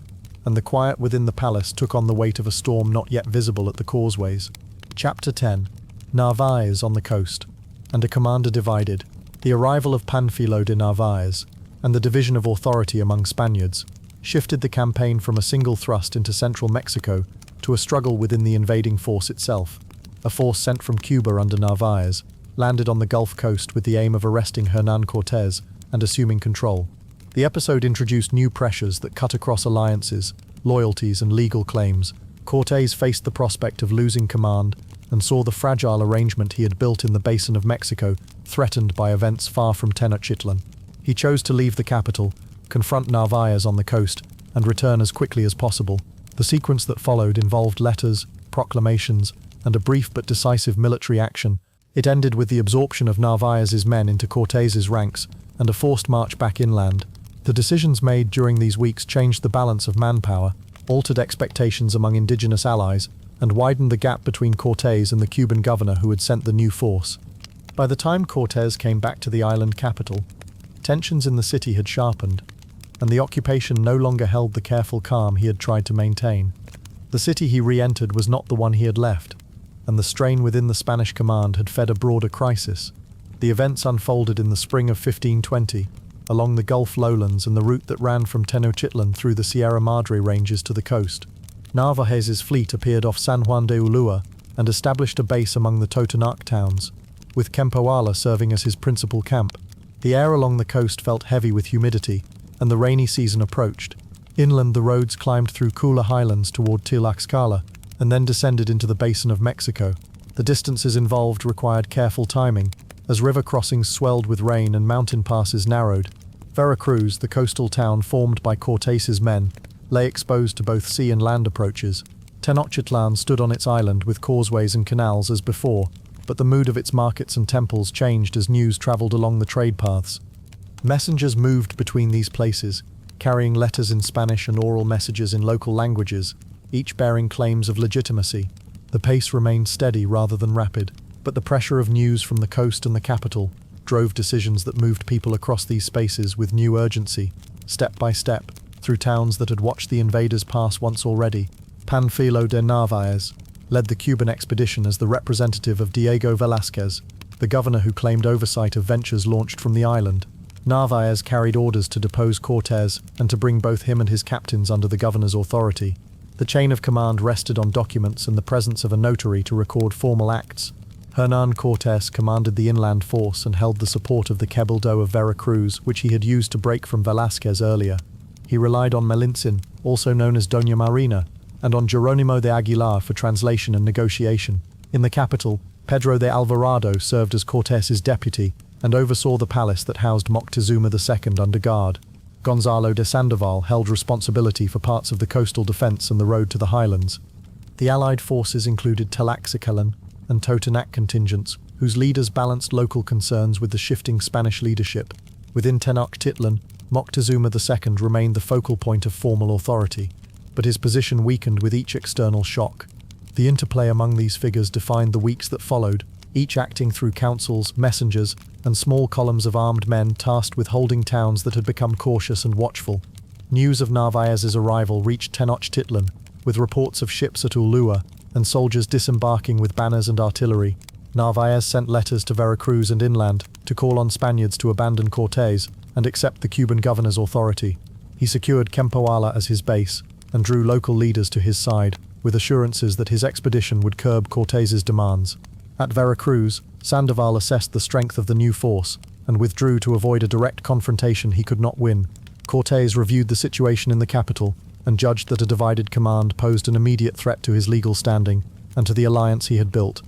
and the quiet within the palace took on the weight of a storm not yet visible at the causeways. Chapter 10. Narvaez on the coast, and a commander divided. The arrival of Panfilo de Narvaez, and the division of authority among Spaniards, shifted the campaign from a single thrust into central Mexico to a struggle within the invading force itself. A force sent from Cuba under Narvaez landed on the Gulf Coast with the aim of arresting Hernán Cortés and assuming control. The episode introduced new pressures that cut across alliances, loyalties, and legal claims, Cortés faced the prospect of losing command and saw the fragile arrangement he had built in the basin of Mexico threatened by events far from Tenochtitlan. He chose to leave the capital, confront Narvaez on the coast, and return as quickly as possible. The sequence that followed involved letters, proclamations, and a brief but decisive military action. It ended with the absorption of Narvaez's men into Cortés's ranks and a forced march back inland. The decisions made during these weeks changed the balance of manpower, altered expectations among indigenous allies, and widened the gap between Cortés and the Cuban governor who had sent the new force. By the time Cortés came back to the island capital, tensions in the city had sharpened, and the occupation no longer held the careful calm he had tried to maintain. The city he re-entered was not the one he had left, and the strain within the Spanish command had fed a broader crisis. The events unfolded in the spring of 1520, along the Gulf lowlands and the route that ran from Tenochtitlan through the Sierra Madre ranges to the coast. Narvaez's fleet appeared off San Juan de Ulua and established a base among the Totonac towns, with Cempoala serving as his principal camp. The air along the coast felt heavy with humidity, and the rainy season approached. Inland the roads climbed through cooler highlands toward Tlaxcala, and then descended into the basin of Mexico. The distances involved required careful timing, as river crossings swelled with rain and mountain passes narrowed. Veracruz, the coastal town formed by Cortés's men, lay exposed to both sea and land approaches. Tenochtitlan stood on its island with causeways and canals as before, but the mood of its markets and temples changed as news travelled along the trade paths. Messengers moved between these places, carrying letters in Spanish and oral messages in local languages, each bearing claims of legitimacy. The pace remained steady rather than rapid, but the pressure of news from the coast and the capital drove decisions that moved people across these spaces with new urgency, step by step, through towns that had watched the invaders pass once already. Panfilo de Narvaez led the Cuban expedition as the representative of Diego Velázquez, the governor who claimed oversight of ventures launched from the island. Narvaez carried orders to depose Cortés and to bring both him and his captains under the governor's authority. The chain of command rested on documents and the presence of a notary to record formal acts. Hernán Cortés commanded the inland force and held the support of the Cabildo of Veracruz, which he had used to break from Velázquez earlier. He relied on Malintzin, also known as Doña Marina, and on Jerónimo de Aguilar for translation and negotiation. In the capital, Pedro de Alvarado served as Cortés's deputy and oversaw the palace that housed Moctezuma II under guard. Gonzalo de Sandoval held responsibility for parts of the coastal defense and the road to the highlands. The allied forces included Tlaxcalan and Totonac contingents, whose leaders balanced local concerns with the shifting Spanish leadership. Within Tenochtitlan, Moctezuma II remained the focal point of formal authority, but his position weakened with each external shock. The interplay among these figures defined the weeks that followed, each acting through councils, messengers, and small columns of armed men tasked with holding towns that had become cautious and watchful. News of Narvaez's arrival reached Tenochtitlan, with reports of ships at Ulua and soldiers disembarking with banners and artillery. Narvaez sent letters to Veracruz and inland to call on Spaniards to abandon Cortés and accept the Cuban governor's authority. He secured Cempoala as his base and drew local leaders to his side, with assurances that his expedition would curb Cortés's demands. At Veracruz, Sandoval assessed the strength of the new force and withdrew to avoid a direct confrontation he could not win. Cortés reviewed the situation in the capital and judged that a divided command posed an immediate threat to his legal standing and to the alliance he had built.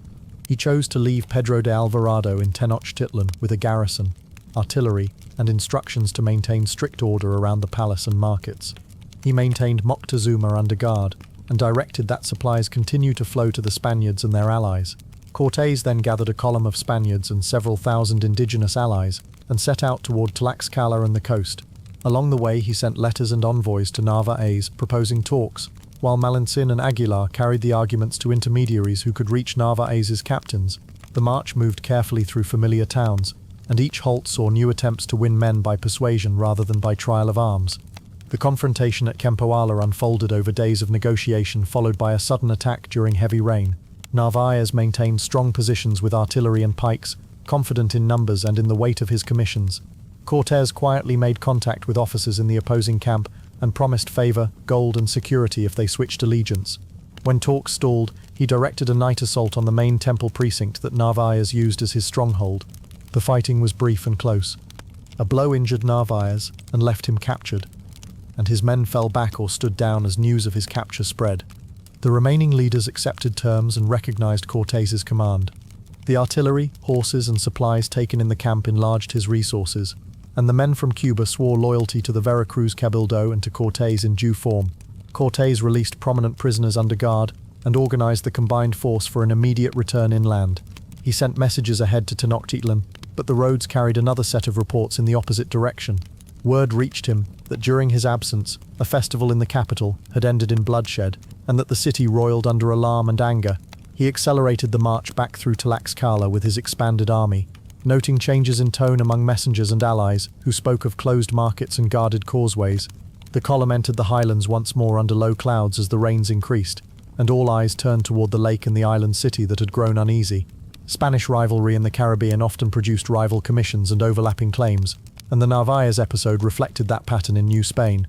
He chose to leave Pedro de Alvarado in Tenochtitlan with a garrison, artillery, and instructions to maintain strict order around the palace and markets. He maintained Moctezuma under guard and directed that supplies continue to flow to the Spaniards and their allies. Cortés then gathered a column of Spaniards and several thousand indigenous allies and set out toward Tlaxcala and the coast. Along the way he sent letters and envoys to Narvaez proposing talks, while Malintzin and Aguilar carried the arguments to intermediaries who could reach Narvaez's captains. The march moved carefully through familiar towns, and each halt saw new attempts to win men by persuasion rather than by trial of arms. The confrontation at Cempoala unfolded over days of negotiation followed by a sudden attack during heavy rain. Narvaez maintained strong positions with artillery and pikes, confident in numbers and in the weight of his commissions. Cortés quietly made contact with officers in the opposing camp and promised favor, gold and security if they switched allegiance. When talks stalled, he directed a night assault on the main temple precinct that Narvaez used as his stronghold. The fighting was brief and close. A blow injured Narvaez and left him captured, and his men fell back or stood down as news of his capture spread. The remaining leaders accepted terms and recognized Cortés's command. The artillery, horses, and supplies taken in the camp enlarged his resources, and the men from Cuba swore loyalty to the Veracruz Cabildo and to Cortés in due form. Cortés released prominent prisoners under guard and organized the combined force for an immediate return inland. He sent messages ahead to Tenochtitlan, but the roads carried another set of reports in the opposite direction. Word reached him that during his absence, a festival in the capital had ended in bloodshed, and that the city roiled under alarm and anger. He accelerated the march back through Tlaxcala with his expanded army, noting changes in tone among messengers and allies who spoke of closed markets and guarded causeways. The column entered the highlands once more under low clouds as the rains increased, and all eyes turned toward the lake and the island city that had grown uneasy. Spanish rivalry in the Caribbean often produced rival commissions and overlapping claims, and the Narvaez episode reflected that pattern in New Spain.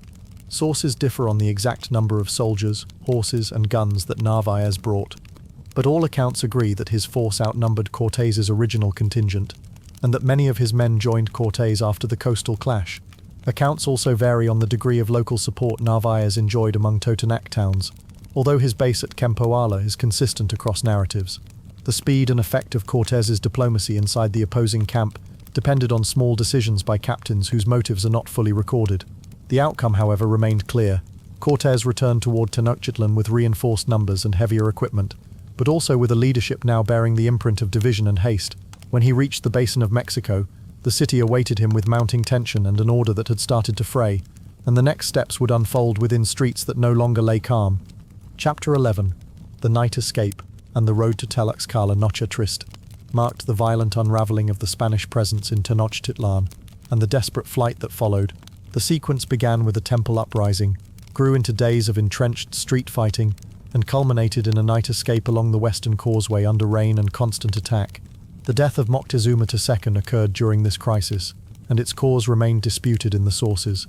Sources differ on the exact number of soldiers, horses, and guns that Narvaez brought, but all accounts agree that his force outnumbered Cortés's original contingent, and that many of his men joined Cortés after the coastal clash. Accounts also vary on the degree of local support Narvaez enjoyed among Totonac towns, although his base at Cempoala is consistent across narratives. The speed and effect of Cortés's diplomacy inside the opposing camp depended on small decisions by captains whose motives are not fully recorded. The outcome, however, remained clear. Cortés returned toward Tenochtitlan with reinforced numbers and heavier equipment, but also with a leadership now bearing the imprint of division and haste. When he reached the basin of Mexico, the city awaited him with mounting tension and an order that had started to fray, and the next steps would unfold within streets that no longer lay calm. Chapter 11. The Night Escape and the Road to Tlaxcala Noche Triste marked the violent unraveling of the Spanish presence in Tenochtitlan and the desperate flight that followed. The sequence began with a temple uprising, grew into days of entrenched street fighting, and culminated in a night escape along the western causeway under rain and constant attack. The death of Moctezuma II occurred during this crisis, and its cause remained disputed in the sources.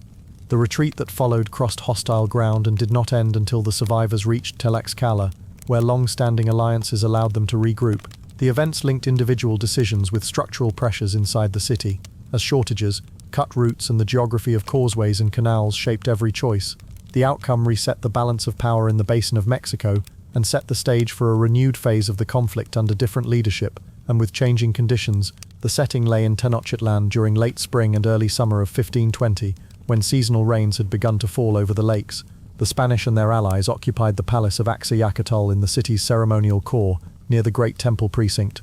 The retreat that followed crossed hostile ground and did not end until the survivors reached Tlaxcala, where long-standing alliances allowed them to regroup. The events linked individual decisions with structural pressures inside the city, as shortages, cut routes, and the geography of causeways and canals shaped every choice. The outcome reset the balance of power in the basin of Mexico and set the stage for a renewed phase of the conflict under different leadership and with changing conditions. The setting lay in Tenochtitlan during late spring and early summer of 1520, when seasonal rains had begun to fall over the lakes. The Spanish and their allies occupied the palace of Axayacatl in the city's ceremonial core, near the Great Temple precinct.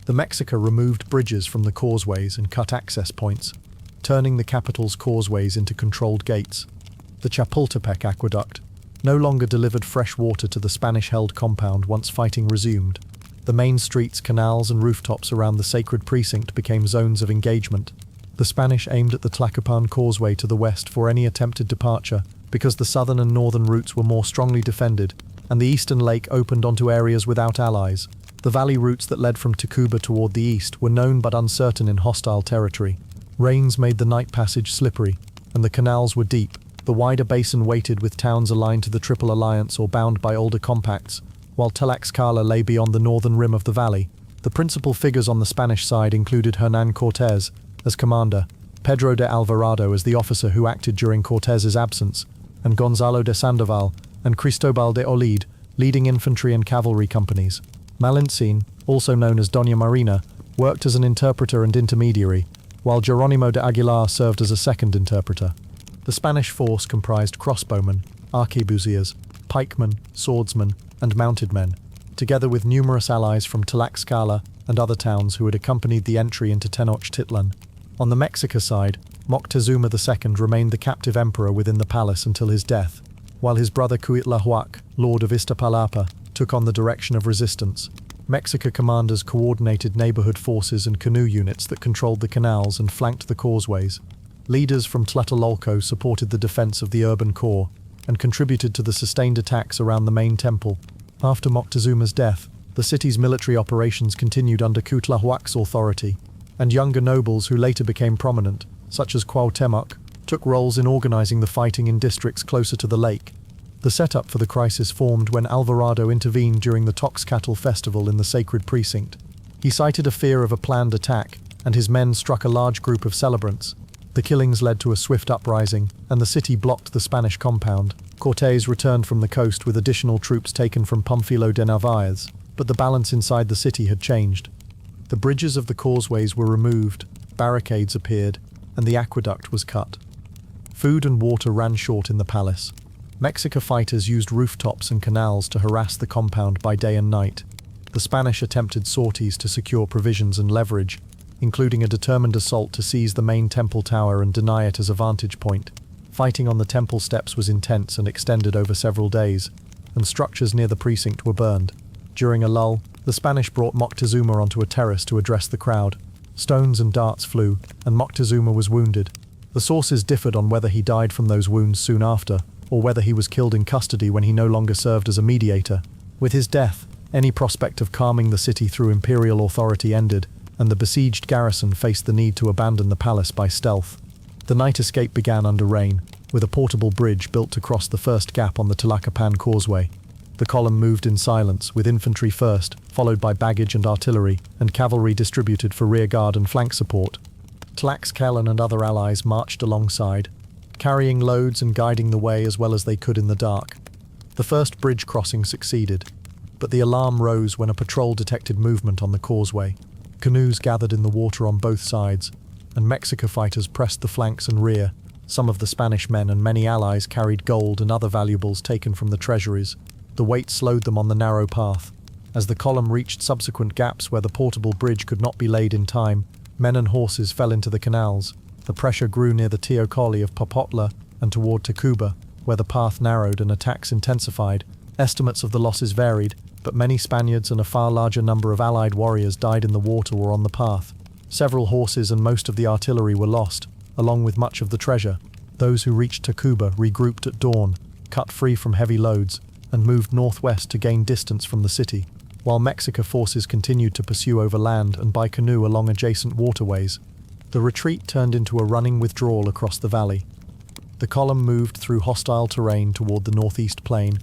The Mexica removed bridges from the causeways and cut access points, turning the capital's causeways into controlled gates. The Chapultepec aqueduct no longer delivered fresh water to the Spanish-held compound once fighting resumed. The main streets, canals, and rooftops around the sacred precinct became zones of engagement. The Spanish aimed at the Tlacopan causeway to the west for any attempted departure, because the southern and northern routes were more strongly defended, and the eastern lake opened onto areas without allies. The valley routes that led from Tacuba toward the east were known but uncertain in hostile territory. Rains made the night passage slippery, and the canals were deep. The wider basin waited with towns aligned to the Triple Alliance or bound by older compacts, while Tlaxcala lay beyond the northern rim of the valley. The principal figures on the Spanish side included Hernán Cortés as commander, Pedro de Alvarado as the officer who acted during Cortés's absence, and Gonzalo de Sandoval and Cristobal de Olid leading infantry and cavalry companies. Malintzin, also known as Doña Marina, worked as an interpreter and intermediary, while Jerónimo de Aguilar served as a second interpreter. The Spanish force comprised crossbowmen, arquebusiers, pikemen, swordsmen, and mounted men, together with numerous allies from Tlaxcala and other towns who had accompanied the entry into Tenochtitlan. On the Mexica side, Moctezuma II remained the captive emperor within the palace until his death, while his brother Cuitlahuac, lord of Iztapalapa, took on the direction of resistance. Mexica commanders coordinated neighborhood forces and canoe units that controlled the canals and flanked the causeways. Leaders from Tlatelolco supported the defense of the urban core and contributed to the sustained attacks around the main temple. After Moctezuma's death, the city's military operations continued under Cuitlahuac's authority, and younger nobles who later became prominent, such as Cuauhtémoc, took roles in organizing the fighting in districts closer to the lake. The setup for the crisis formed when Alvarado intervened during the Toxcatl festival in the sacred precinct. He cited a fear of a planned attack, and his men struck a large group of celebrants. The killings led to a swift uprising, and the city blocked the Spanish compound. Cortés returned from the coast with additional troops taken from Pamfilo de Narváez, but the balance inside the city had changed. The bridges of the causeways were removed, barricades appeared, and the aqueduct was cut. Food and water ran short in the palace. Mexica fighters used rooftops and canals to harass the compound by day and night. The Spanish attempted sorties to secure provisions and leverage, including a determined assault to seize the main temple tower and deny it as a vantage point. Fighting on the temple steps was intense and extended over several days, and structures near the precinct were burned. During a lull, the Spanish brought Moctezuma onto a terrace to address the crowd. Stones and darts flew, and Moctezuma was wounded. The sources differed on whether he died from those wounds soon after, or whether he was killed in custody when he no longer served as a mediator. With his death, any prospect of calming the city through imperial authority ended, and the besieged garrison faced the need to abandon the palace by stealth. The night escape began under rain, with a portable bridge built to cross the first gap on the Tlacopan causeway. The column moved in silence, with infantry first, followed by baggage and artillery, and cavalry distributed for rearguard and flank support. Tlaxcalan and other allies marched alongside, carrying loads and guiding the way as well as they could in the dark. The first bridge crossing succeeded, but the alarm rose when a patrol detected movement on the causeway. Canoes gathered in the water on both sides, and Mexica fighters pressed the flanks and rear. Some of the Spanish men and many allies carried gold and other valuables taken from the treasuries. The weight slowed them on the narrow path. As the column reached subsequent gaps where the portable bridge could not be laid in time, men and horses fell into the canals. The pressure grew near the Teocalli of Popotla and toward Tacuba, where the path narrowed and attacks intensified. Estimates of the losses varied, but many Spaniards and a far larger number of allied warriors died in the water or on the path. Several horses and most of the artillery were lost, along with much of the treasure. Those who reached Tacuba regrouped at dawn, cut free from heavy loads, and moved northwest to gain distance from the city, while Mexica forces continued to pursue over land and by canoe along adjacent waterways. The retreat turned into a running withdrawal across the valley. The column moved through hostile terrain toward the northeast plain,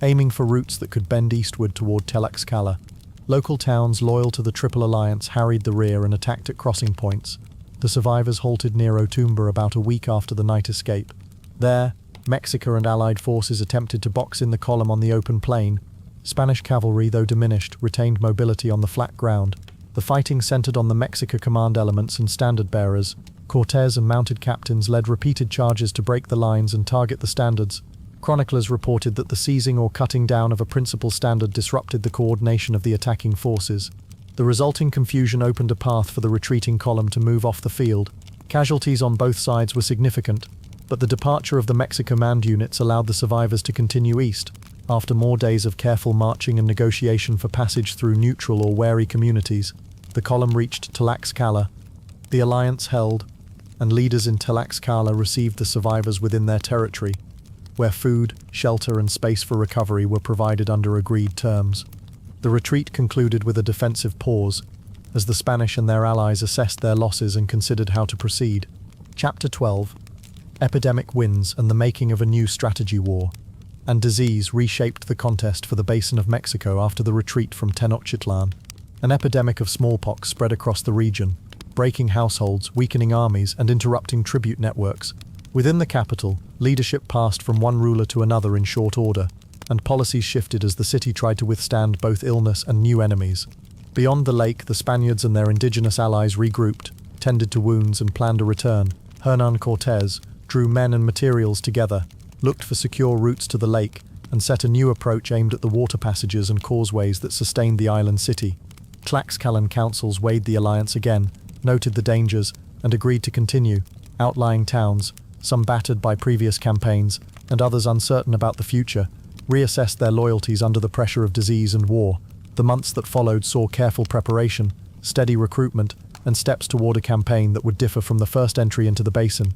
aiming for routes that could bend eastward toward Tlaxcala. Local towns loyal to the Triple Alliance harried the rear and attacked at crossing points. The survivors halted near Otumba about a week after the night escape. There, Mexica and allied forces attempted to box in the column on the open plain. Spanish cavalry, though diminished, retained mobility on the flat ground. The fighting centered on the Mexica command elements and standard-bearers. Cortés and mounted captains led repeated charges to break the lines and target the standards. Chroniclers reported that the seizing or cutting down of a principal standard disrupted the coordination of the attacking forces. The resulting confusion opened a path for the retreating column to move off the field. Casualties on both sides were significant, but the departure of the Mexica command units allowed the survivors to continue east. After more days of careful marching and negotiation for passage through neutral or wary communities, the column reached Tlaxcala. The alliance held, and leaders in Tlaxcala received the survivors within their territory, where food, shelter and space for recovery were provided under agreed terms. The retreat concluded with a defensive pause, as the Spanish and their allies assessed their losses and considered how to proceed. Chapter 12. Epidemic winds and the making of a new strategy war. And disease reshaped the contest for the basin of Mexico after the retreat from Tenochtitlan. An epidemic of smallpox spread across the region, breaking households, weakening armies, and interrupting tribute networks. Within the capital, leadership passed from one ruler to another in short order, and policies shifted as the city tried to withstand both illness and new enemies. Beyond the lake, the Spaniards and their indigenous allies regrouped, tended to wounds, and planned a return. Hernán Cortés drew men and materials together, looked for secure routes to the lake, and set a new approach aimed at the water passages and causeways that sustained the island city. Tlaxcalan councils weighed the alliance again, noted the dangers, and agreed to continue. Outlying towns, some battered by previous campaigns, and others uncertain about the future, reassessed their loyalties under the pressure of disease and war. The months that followed saw careful preparation, steady recruitment, and steps toward a campaign that would differ from the first entry into the basin.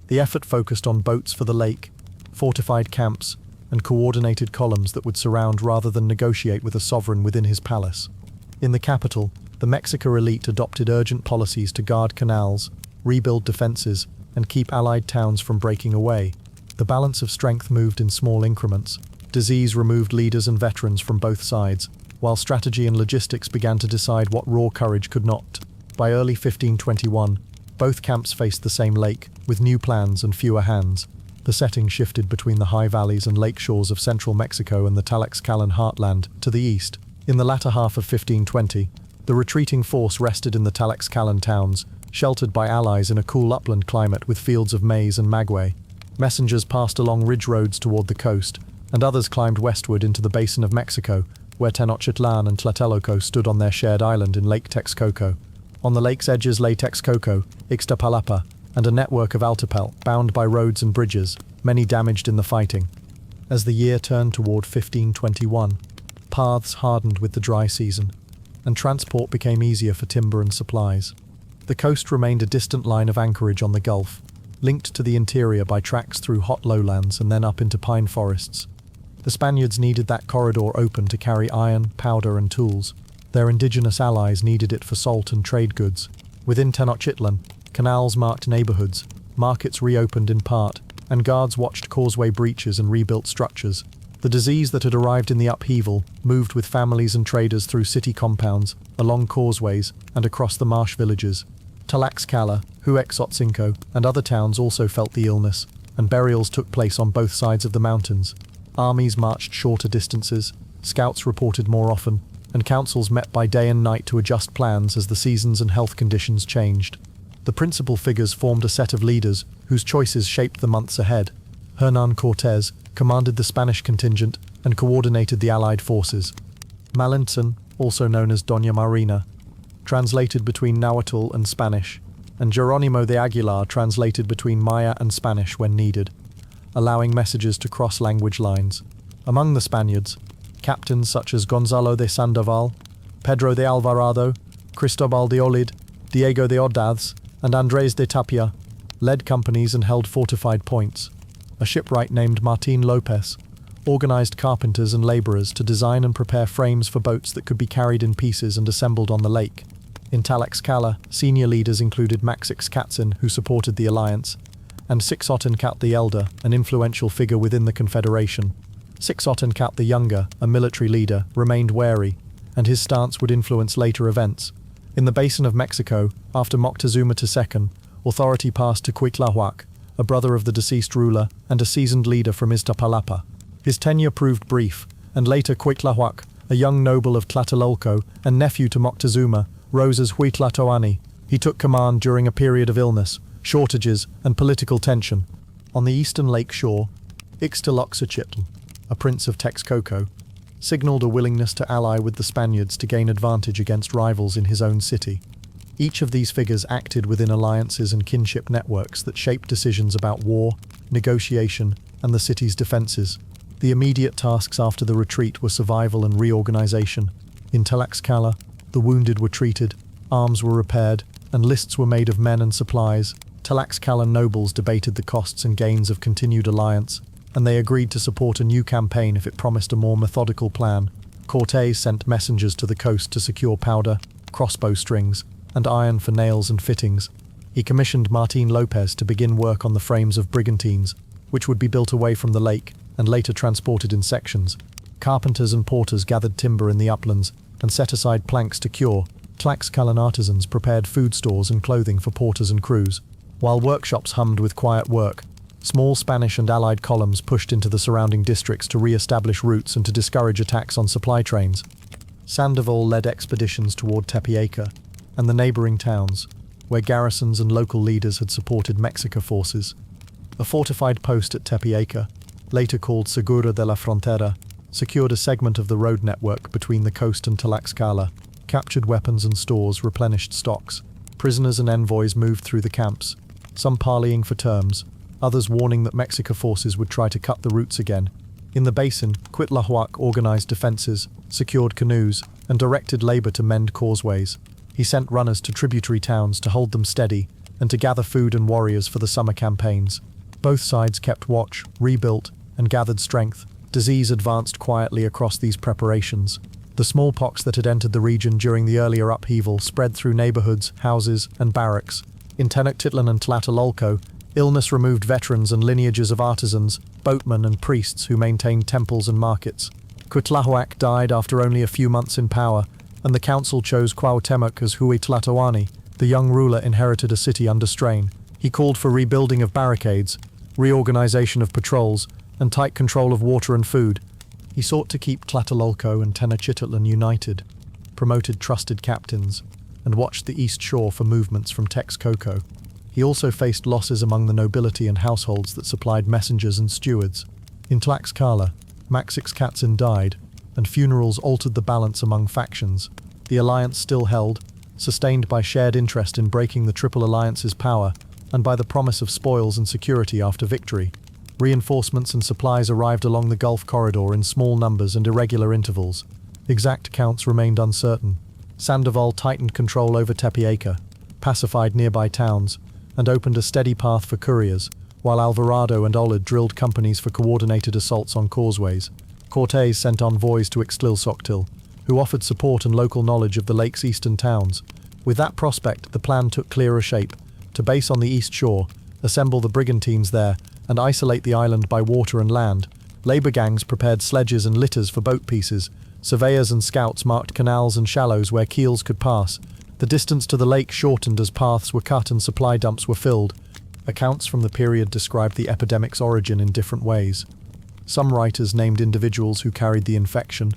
The effort focused on boats for the lake, fortified camps, and coordinated columns that would surround rather than negotiate with a sovereign within his palace. In the capital, the Mexica elite adopted urgent policies to guard canals, rebuild defenses, and keep allied towns from breaking away. The balance of strength moved in small increments. Disease removed leaders and veterans from both sides, while strategy and logistics began to decide what raw courage could not. By early 1521, Both camps faced the same lake, with new plans and fewer hands. The setting shifted between the high valleys and lake shores of central Mexico and the Tlaxcalan heartland to the east. In the latter half of 1520, the retreating force rested in the Tlaxcalan towns, sheltered by allies in a cool upland climate with fields of maize and maguey. Messengers passed along ridge roads toward the coast, and others climbed westward into the basin of Mexico, where Tenochtitlan and Tlatelolco stood on their shared island in Lake Texcoco. On the lake's edges lay Texcoco, Ixtapalapa, and a network of Altepel, bound by roads and bridges, many damaged in the fighting. As the year turned toward 1521, paths hardened with the dry season, and transport became easier for timber and supplies. The coast remained a distant line of anchorage on the Gulf, linked to the interior by tracks through hot lowlands and then up into pine forests. The Spaniards needed that corridor open to carry iron, powder, and tools. Their indigenous allies needed it for salt and trade goods. Within Tenochtitlan, canals marked neighborhoods, markets reopened in part, and guards watched causeway breaches and rebuilt structures. The disease that had arrived in the upheaval moved with families and traders through city compounds, along causeways, and across the marsh villages. Tlaxcala, Huexotzinco, and other towns also felt the illness, and burials took place on both sides of the mountains. Armies marched shorter distances, scouts reported more often, and councils met by day and night to adjust plans as the seasons and health conditions changed. The principal figures formed a set of leaders whose choices shaped the months ahead. Hernán Cortés commanded the Spanish contingent and coordinated the Allied forces. Malintzin, also known as Doña Marina, translated between Nahuatl and Spanish, and Jerónimo de Aguilar translated between Maya and Spanish when needed, allowing messages to cross language lines. Among the Spaniards, captains such as Gonzalo de Sandoval, Pedro de Alvarado, Cristobal de Olid, Diego de Ordaz, and Andrés de Tapia led companies and held fortified points. A shipwright named Martín López organized carpenters and laborers to design and prepare frames for boats that could be carried in pieces and assembled on the lake. In Tlaxcala, senior leaders included Maxixcatzin, who supported the alliance, and Sixotencat the Elder, an influential figure within the Confederation. Sixotencat the Younger, a military leader, remained wary, and his stance would influence later events. In the basin of Mexico, after Moctezuma II, authority passed to Cuitlahuac, a brother of the deceased ruler and a seasoned leader from Iztapalapa. His tenure proved brief, and later Cuitlahuac, a young noble of Tlatelolco and nephew to Moctezuma, rose as Huitlatoani. He took command during a period of illness, shortages, and political tension. On the eastern lake shore, Ixtaloxochitl, a prince of Texcoco, signaled a willingness to ally with the Spaniards to gain advantage against rivals in his own city. Each of these figures acted within alliances and kinship networks that shaped decisions about war, negotiation, and the city's defenses. The immediate tasks after the retreat were survival and reorganization. In Tlaxcala, the wounded were treated, arms were repaired, and lists were made of men and supplies. Tlaxcalan nobles debated the costs and gains of continued alliance, and they agreed to support a new campaign if it promised a more methodical plan. Cortés sent messengers to the coast to secure powder, crossbow strings, and iron for nails and fittings. He commissioned Martín López to begin work on the frames of brigantines, which would be built away from the lake and later transported in sections. Carpenters and porters gathered timber in the uplands and set aside planks to cure. Tlaxcalan artisans prepared food stores and clothing for porters and crews. While workshops hummed with quiet work, small Spanish and Allied columns pushed into the surrounding districts to re-establish routes and to discourage attacks on supply trains. Sandoval led expeditions toward Tepeaca and the neighboring towns, where garrisons and local leaders had supported Mexica forces. A fortified post at Tepeaca, later called Segura de la Frontera, secured a segment of the road network between the coast and Tlaxcala. Captured weapons and stores replenished stocks. Prisoners and envoys moved through the camps, some parleying for terms, others warning that Mexica forces would try to cut the routes again. In the basin, Cuitlahuac organized defenses, secured canoes, and directed labor to mend causeways. He sent runners to tributary towns to hold them steady and to gather food and warriors for the summer campaigns. Both sides kept watch, rebuilt, and gathered strength. Disease advanced quietly across these preparations. The smallpox that had entered the region during the earlier upheaval spread through neighborhoods, houses, and barracks. In Tenochtitlan and Tlatelolco, illness removed veterans and lineages of artisans, boatmen, and priests who maintained temples and markets. Cuitlahuac died after only a few months in power, and the council chose Cuauhtémoc as Huitlatoani, The young ruler inherited a city under strain. He called for rebuilding of barricades, reorganization of patrols, and tight control of water and food. He sought to keep Tlatelolco and Tenochtitlan united, promoted trusted captains, and watched the east shore for movements from Texcoco. He also faced losses among the nobility and households that supplied messengers and stewards. In Tlaxcala, Maxixcatzin died, and funerals altered the balance among factions. The alliance still held, sustained by shared interest in breaking the Triple Alliance's power, and by the promise of spoils and security after victory. Reinforcements and supplies arrived along the Gulf corridor in small numbers and irregular intervals. Exact counts remained uncertain. Sandoval tightened control over Tepeaca, pacified nearby towns, and opened a steady path for couriers, while Alvarado and Olid drilled companies for coordinated assaults on causeways. Cortés sent envoys to Ixtlilxochtli, who offered support and local knowledge of the lake's eastern towns. With that prospect, the plan took clearer shape: to base on the east shore, assemble the brigantines there, and isolate the island by water and land. Labor gangs prepared sledges and litters for boat pieces. Surveyors and scouts marked canals and shallows where keels could pass. The distance to the lake shortened as paths were cut and supply dumps were filled. Accounts from the period described the epidemic's origin in different ways. Some writers named individuals who carried the infection,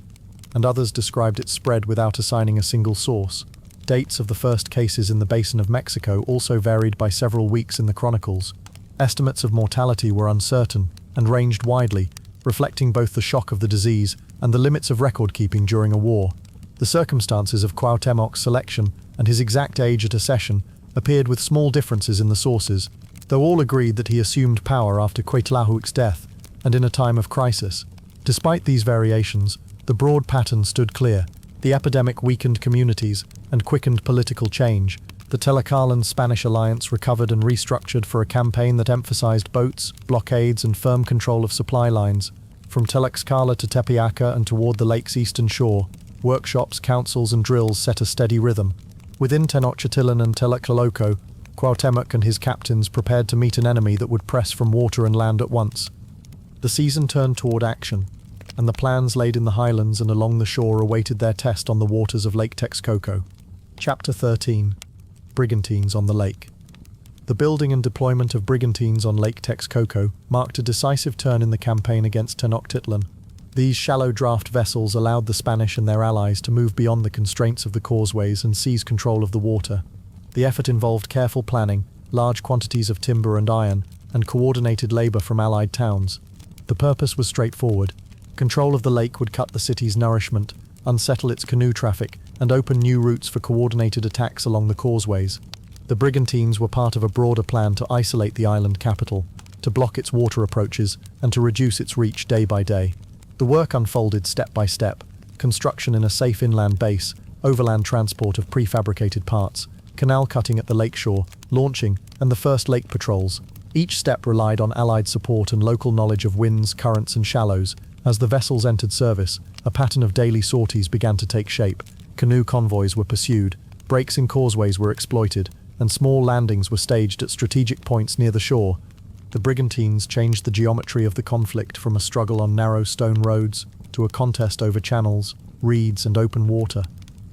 and others described its spread without assigning a single source. Dates of the first cases in the basin of Mexico also varied by several weeks in the chronicles. Estimates of mortality were uncertain and ranged widely, reflecting both the shock of the disease and the limits of record-keeping during a war. The circumstances of Cuauhtémoc's selection and his exact age at accession appeared with small differences in the sources, though all agreed that he assumed power after Cuitlahuac's death and in a time of crisis. Despite these variations, the broad pattern stood clear. The epidemic weakened communities and quickened political change. The Tlaxcalan-Spanish alliance recovered and restructured for a campaign that emphasized boats, blockades, and firm control of supply lines. From Tlaxcala to Tepeaca and toward the lake's eastern shore, workshops, councils, and drills set a steady rhythm. Within Tenochtitlan and Tlatelolco, Cuauhtémoc and his captains prepared to meet an enemy that would press from water and land at once. The season turned toward action, and the plans laid in the highlands and along the shore awaited their test on the waters of Lake Texcoco. Chapter 13. Brigantines on the lake. The building and deployment of brigantines on Lake Texcoco marked a decisive turn in the campaign against Tenochtitlan. These shallow draft vessels allowed the Spanish and their allies to move beyond the constraints of the causeways and seize control of the water. The effort involved careful planning, large quantities of timber and iron, and coordinated labor from allied towns. The purpose was straightforward. Control of the lake would cut the city's nourishment, unsettle its canoe traffic, and open new routes for coordinated attacks along the causeways. The brigantines were part of a broader plan to isolate the island capital, to block its water approaches, and to reduce its reach day by day. The work unfolded step by step: construction in a safe inland base, overland transport of prefabricated parts, canal cutting at the lakeshore, launching, and the first lake patrols. Each step relied on Allied support and local knowledge of winds, currents, and shallows. As the vessels entered service, a pattern of daily sorties began to take shape. Canoe convoys were pursued, breaks in causeways were exploited, and small landings were staged at strategic points near the shore. The brigantines changed the geometry of the conflict from a struggle on narrow stone roads to a contest over channels, reeds, and open water.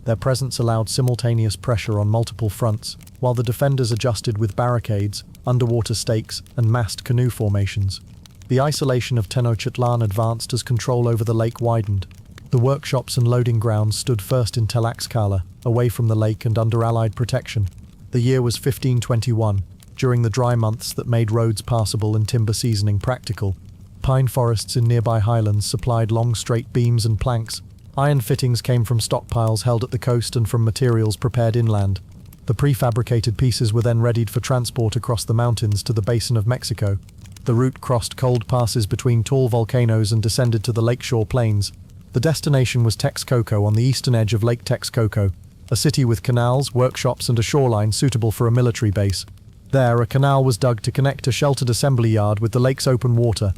Their presence allowed simultaneous pressure on multiple fronts, while the defenders adjusted with barricades, underwater stakes, and massed canoe formations. The isolation of Tenochtitlan advanced as control over the lake widened. The workshops and loading grounds stood first in Tlaxcala, away from the lake and under Allied protection. The year was 1521, during the dry months that made roads passable and timber seasoning practical. Pine forests in nearby highlands supplied long straight beams and planks. Iron fittings came from stockpiles held at the coast and from materials prepared inland. The prefabricated pieces were then readied for transport across the mountains to the basin of Mexico. The route crossed cold passes between tall volcanoes and descended to the lakeshore plains. The destination was Texcoco on the eastern edge of Lake Texcoco, a city with canals, workshops, and a shoreline suitable for a military base. There, a canal was dug to connect a sheltered assembly yard with the lake's open water.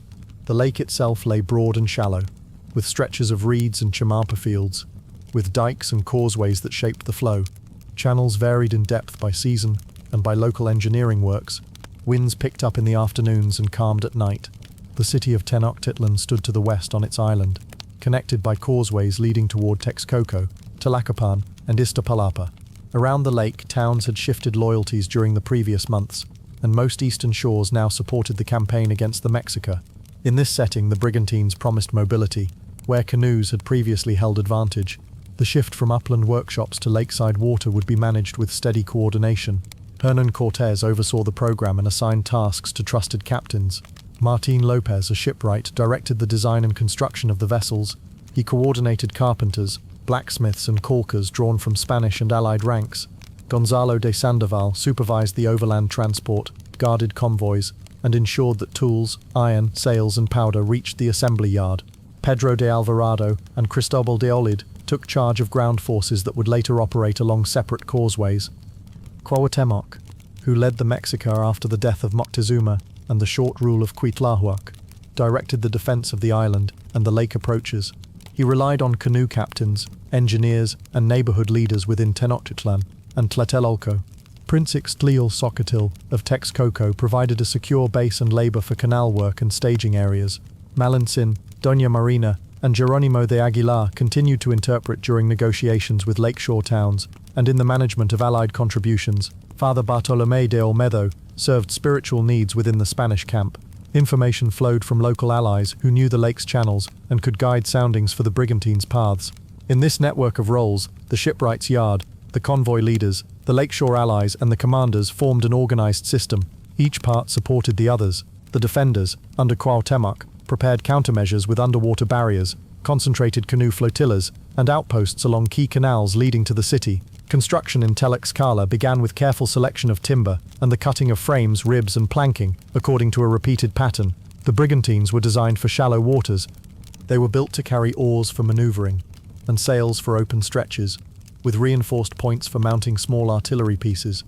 The lake itself lay broad and shallow, with stretches of reeds and chamampa fields, with dikes and causeways that shaped the flow. Channels varied in depth by season and by local engineering works. Winds picked up in the afternoons and calmed at night. The city of Tenochtitlan stood to the west on its island, connected by causeways leading toward Texcoco, Tlacopan, and Iztapalapa. Around the lake, towns had shifted loyalties during the previous months, and most eastern shores now supported the campaign against the Mexica. In this setting, the brigantines promised mobility, where canoes had previously held advantage. The shift from upland workshops to lakeside water would be managed with steady coordination. Hernán Cortés oversaw the program and assigned tasks to trusted captains. Martín López, a shipwright, directed the design and construction of the vessels. He coordinated carpenters, blacksmiths and caulkers drawn from Spanish and Allied ranks. Gonzalo de Sandoval supervised the overland transport, guarded convoys, and ensured that tools, iron, sails and powder reached the assembly yard. Pedro de Alvarado and Cristobal de Olid took charge of ground forces that would later operate along separate causeways. Cuauhtémoc, who led the Mexica after the death of Moctezuma and the short rule of Cuitlahuac, directed the defense of the island and the lake approaches. He relied on canoe captains, engineers, and neighborhood leaders within Tenochtitlan and Tlatelolco. Prince Ixtlilxócatl of Texcoco provided a secure base and labor for canal work and staging areas. Malintzin, Doña Marina, and Jerónimo de Aguilar continued to interpret during negotiations with lakeshore towns, and in the management of Allied contributions, Father Bartolomé de Olmedo served spiritual needs within the Spanish camp. Information flowed from local allies who knew the lake's channels and could guide soundings for the brigantines' paths. In this network of roles, the shipwright's yard, the convoy leaders, the lakeshore allies and the commanders formed an organized system. Each part supported the others. The defenders, under Cuauhtémoc, prepared countermeasures with underwater barriers, concentrated canoe flotillas, and outposts along key canals leading to the city. Construction in Tlaxcala began with careful selection of timber and the cutting of frames, ribs and planking, according to a repeated pattern. The brigantines were designed for shallow waters. They were built to carry oars for maneuvering and sails for open stretches, with reinforced points for mounting small artillery pieces.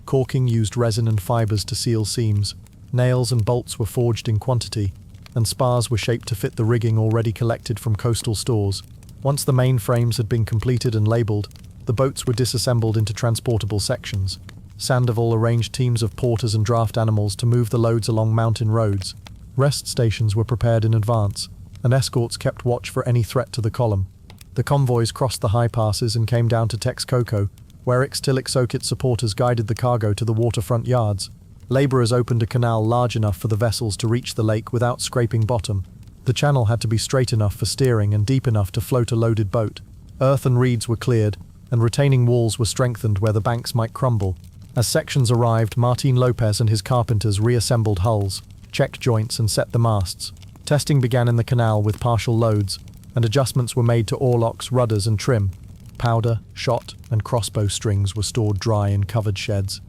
Caulking used resin and fibers to seal seams. Nails and bolts were forged in quantity, and spars were shaped to fit the rigging already collected from coastal stores. Once the main frames had been completed and labelled, the boats were disassembled into transportable sections. Sandoval arranged teams of porters and draft animals to move the loads along mountain roads. Rest stations were prepared in advance, and escorts kept watch for any threat to the column. The convoys crossed the high passes and came down to Texcoco, where Ixtlilxócatl supporters guided the cargo to the waterfront yards. Labourers opened a canal large enough for the vessels to reach the lake without scraping bottom. The channel had to be straight enough for steering and deep enough to float a loaded boat. Earth and reeds were cleared, and retaining walls were strengthened where the banks might crumble. As sections arrived, Martín López and his carpenters reassembled hulls, checked joints and set the masts. Testing began in the canal with partial loads, and adjustments were made to oarlocks, rudders and trim. Powder, shot and crossbow strings were stored dry in covered sheds.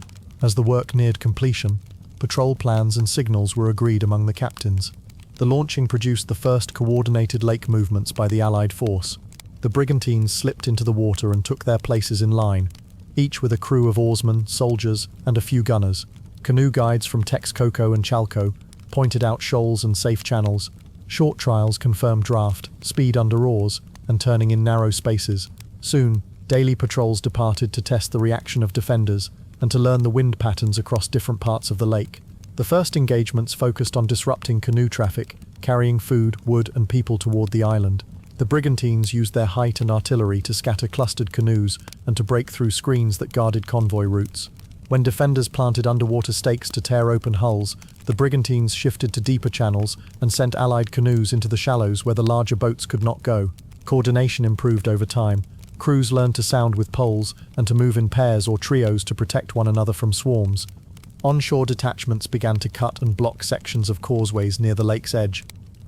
As the work neared completion, patrol plans and signals were agreed among the captains. The launching produced the first coordinated lake movements by the Allied force. The brigantines slipped into the water and took their places in line, each with a crew of oarsmen, soldiers, and a few gunners. Canoe guides from Texcoco and Chalco pointed out shoals and safe channels. Short trials confirmed draft, speed under oars, and turning in narrow spaces. Soon, daily patrols departed to test the reaction of defenders and to learn the wind patterns across different parts of the lake. The first engagements focused on disrupting canoe traffic, carrying food, wood, and people toward the island. The brigantines used their height and artillery to scatter clustered canoes and to break through screens that guarded convoy routes. When defenders planted underwater stakes to tear open hulls, the brigantines shifted to deeper channels and sent Allied canoes into the shallows where the larger boats could not go. Coordination improved over time. Crews learned to sound with poles and to move in pairs or trios to protect one another from swarms. Onshore detachments began to cut and block sections of causeways near the lake's edge,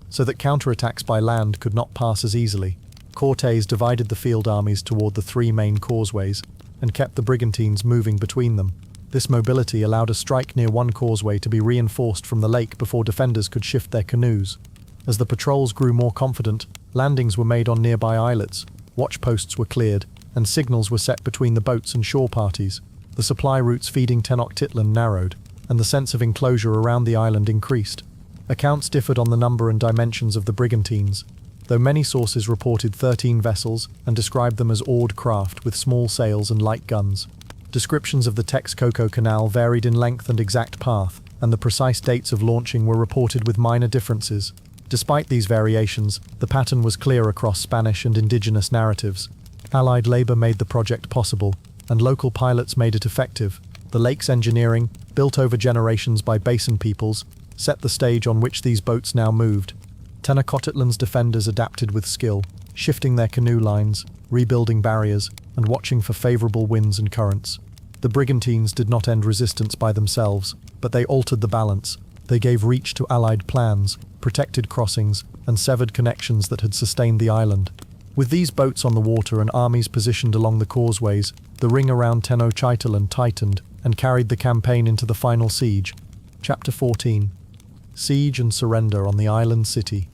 so that counterattacks by land could not pass as easily. Cortés divided the field armies toward the three main causeways and kept the brigantines moving between them. This mobility allowed a strike near one causeway to be reinforced from the lake before defenders could shift their canoes. As the patrols grew more confident, landings were made on nearby islets, watch posts were cleared, and signals were set between the boats and shore parties. The supply routes feeding Tenochtitlan narrowed, and the sense of enclosure around the island increased. Accounts differed on the number and dimensions of the brigantines, though many sources reported 13 vessels and described them as oared craft with small sails and light guns. Descriptions of the Texcoco Canal varied in length and exact path, and the precise dates of launching were reported with minor differences. Despite these variations, the pattern was clear across Spanish and indigenous narratives. Allied labor made the project possible, and local pilots made it effective. The lake's engineering, built over generations by basin peoples, set the stage on which these boats now moved. Tenochtitlan's defenders adapted with skill, shifting their canoe lines, rebuilding barriers, and watching for favorable winds and currents. The brigantines did not end resistance by themselves, but they altered the balance. They gave reach to allied plans, protected crossings, and severed connections that had sustained the island. With these boats on the water and armies positioned along the causeways, the ring around Tenochtitlan tightened and carried the campaign into the final siege. Chapter 14. Siege and surrender on the island city.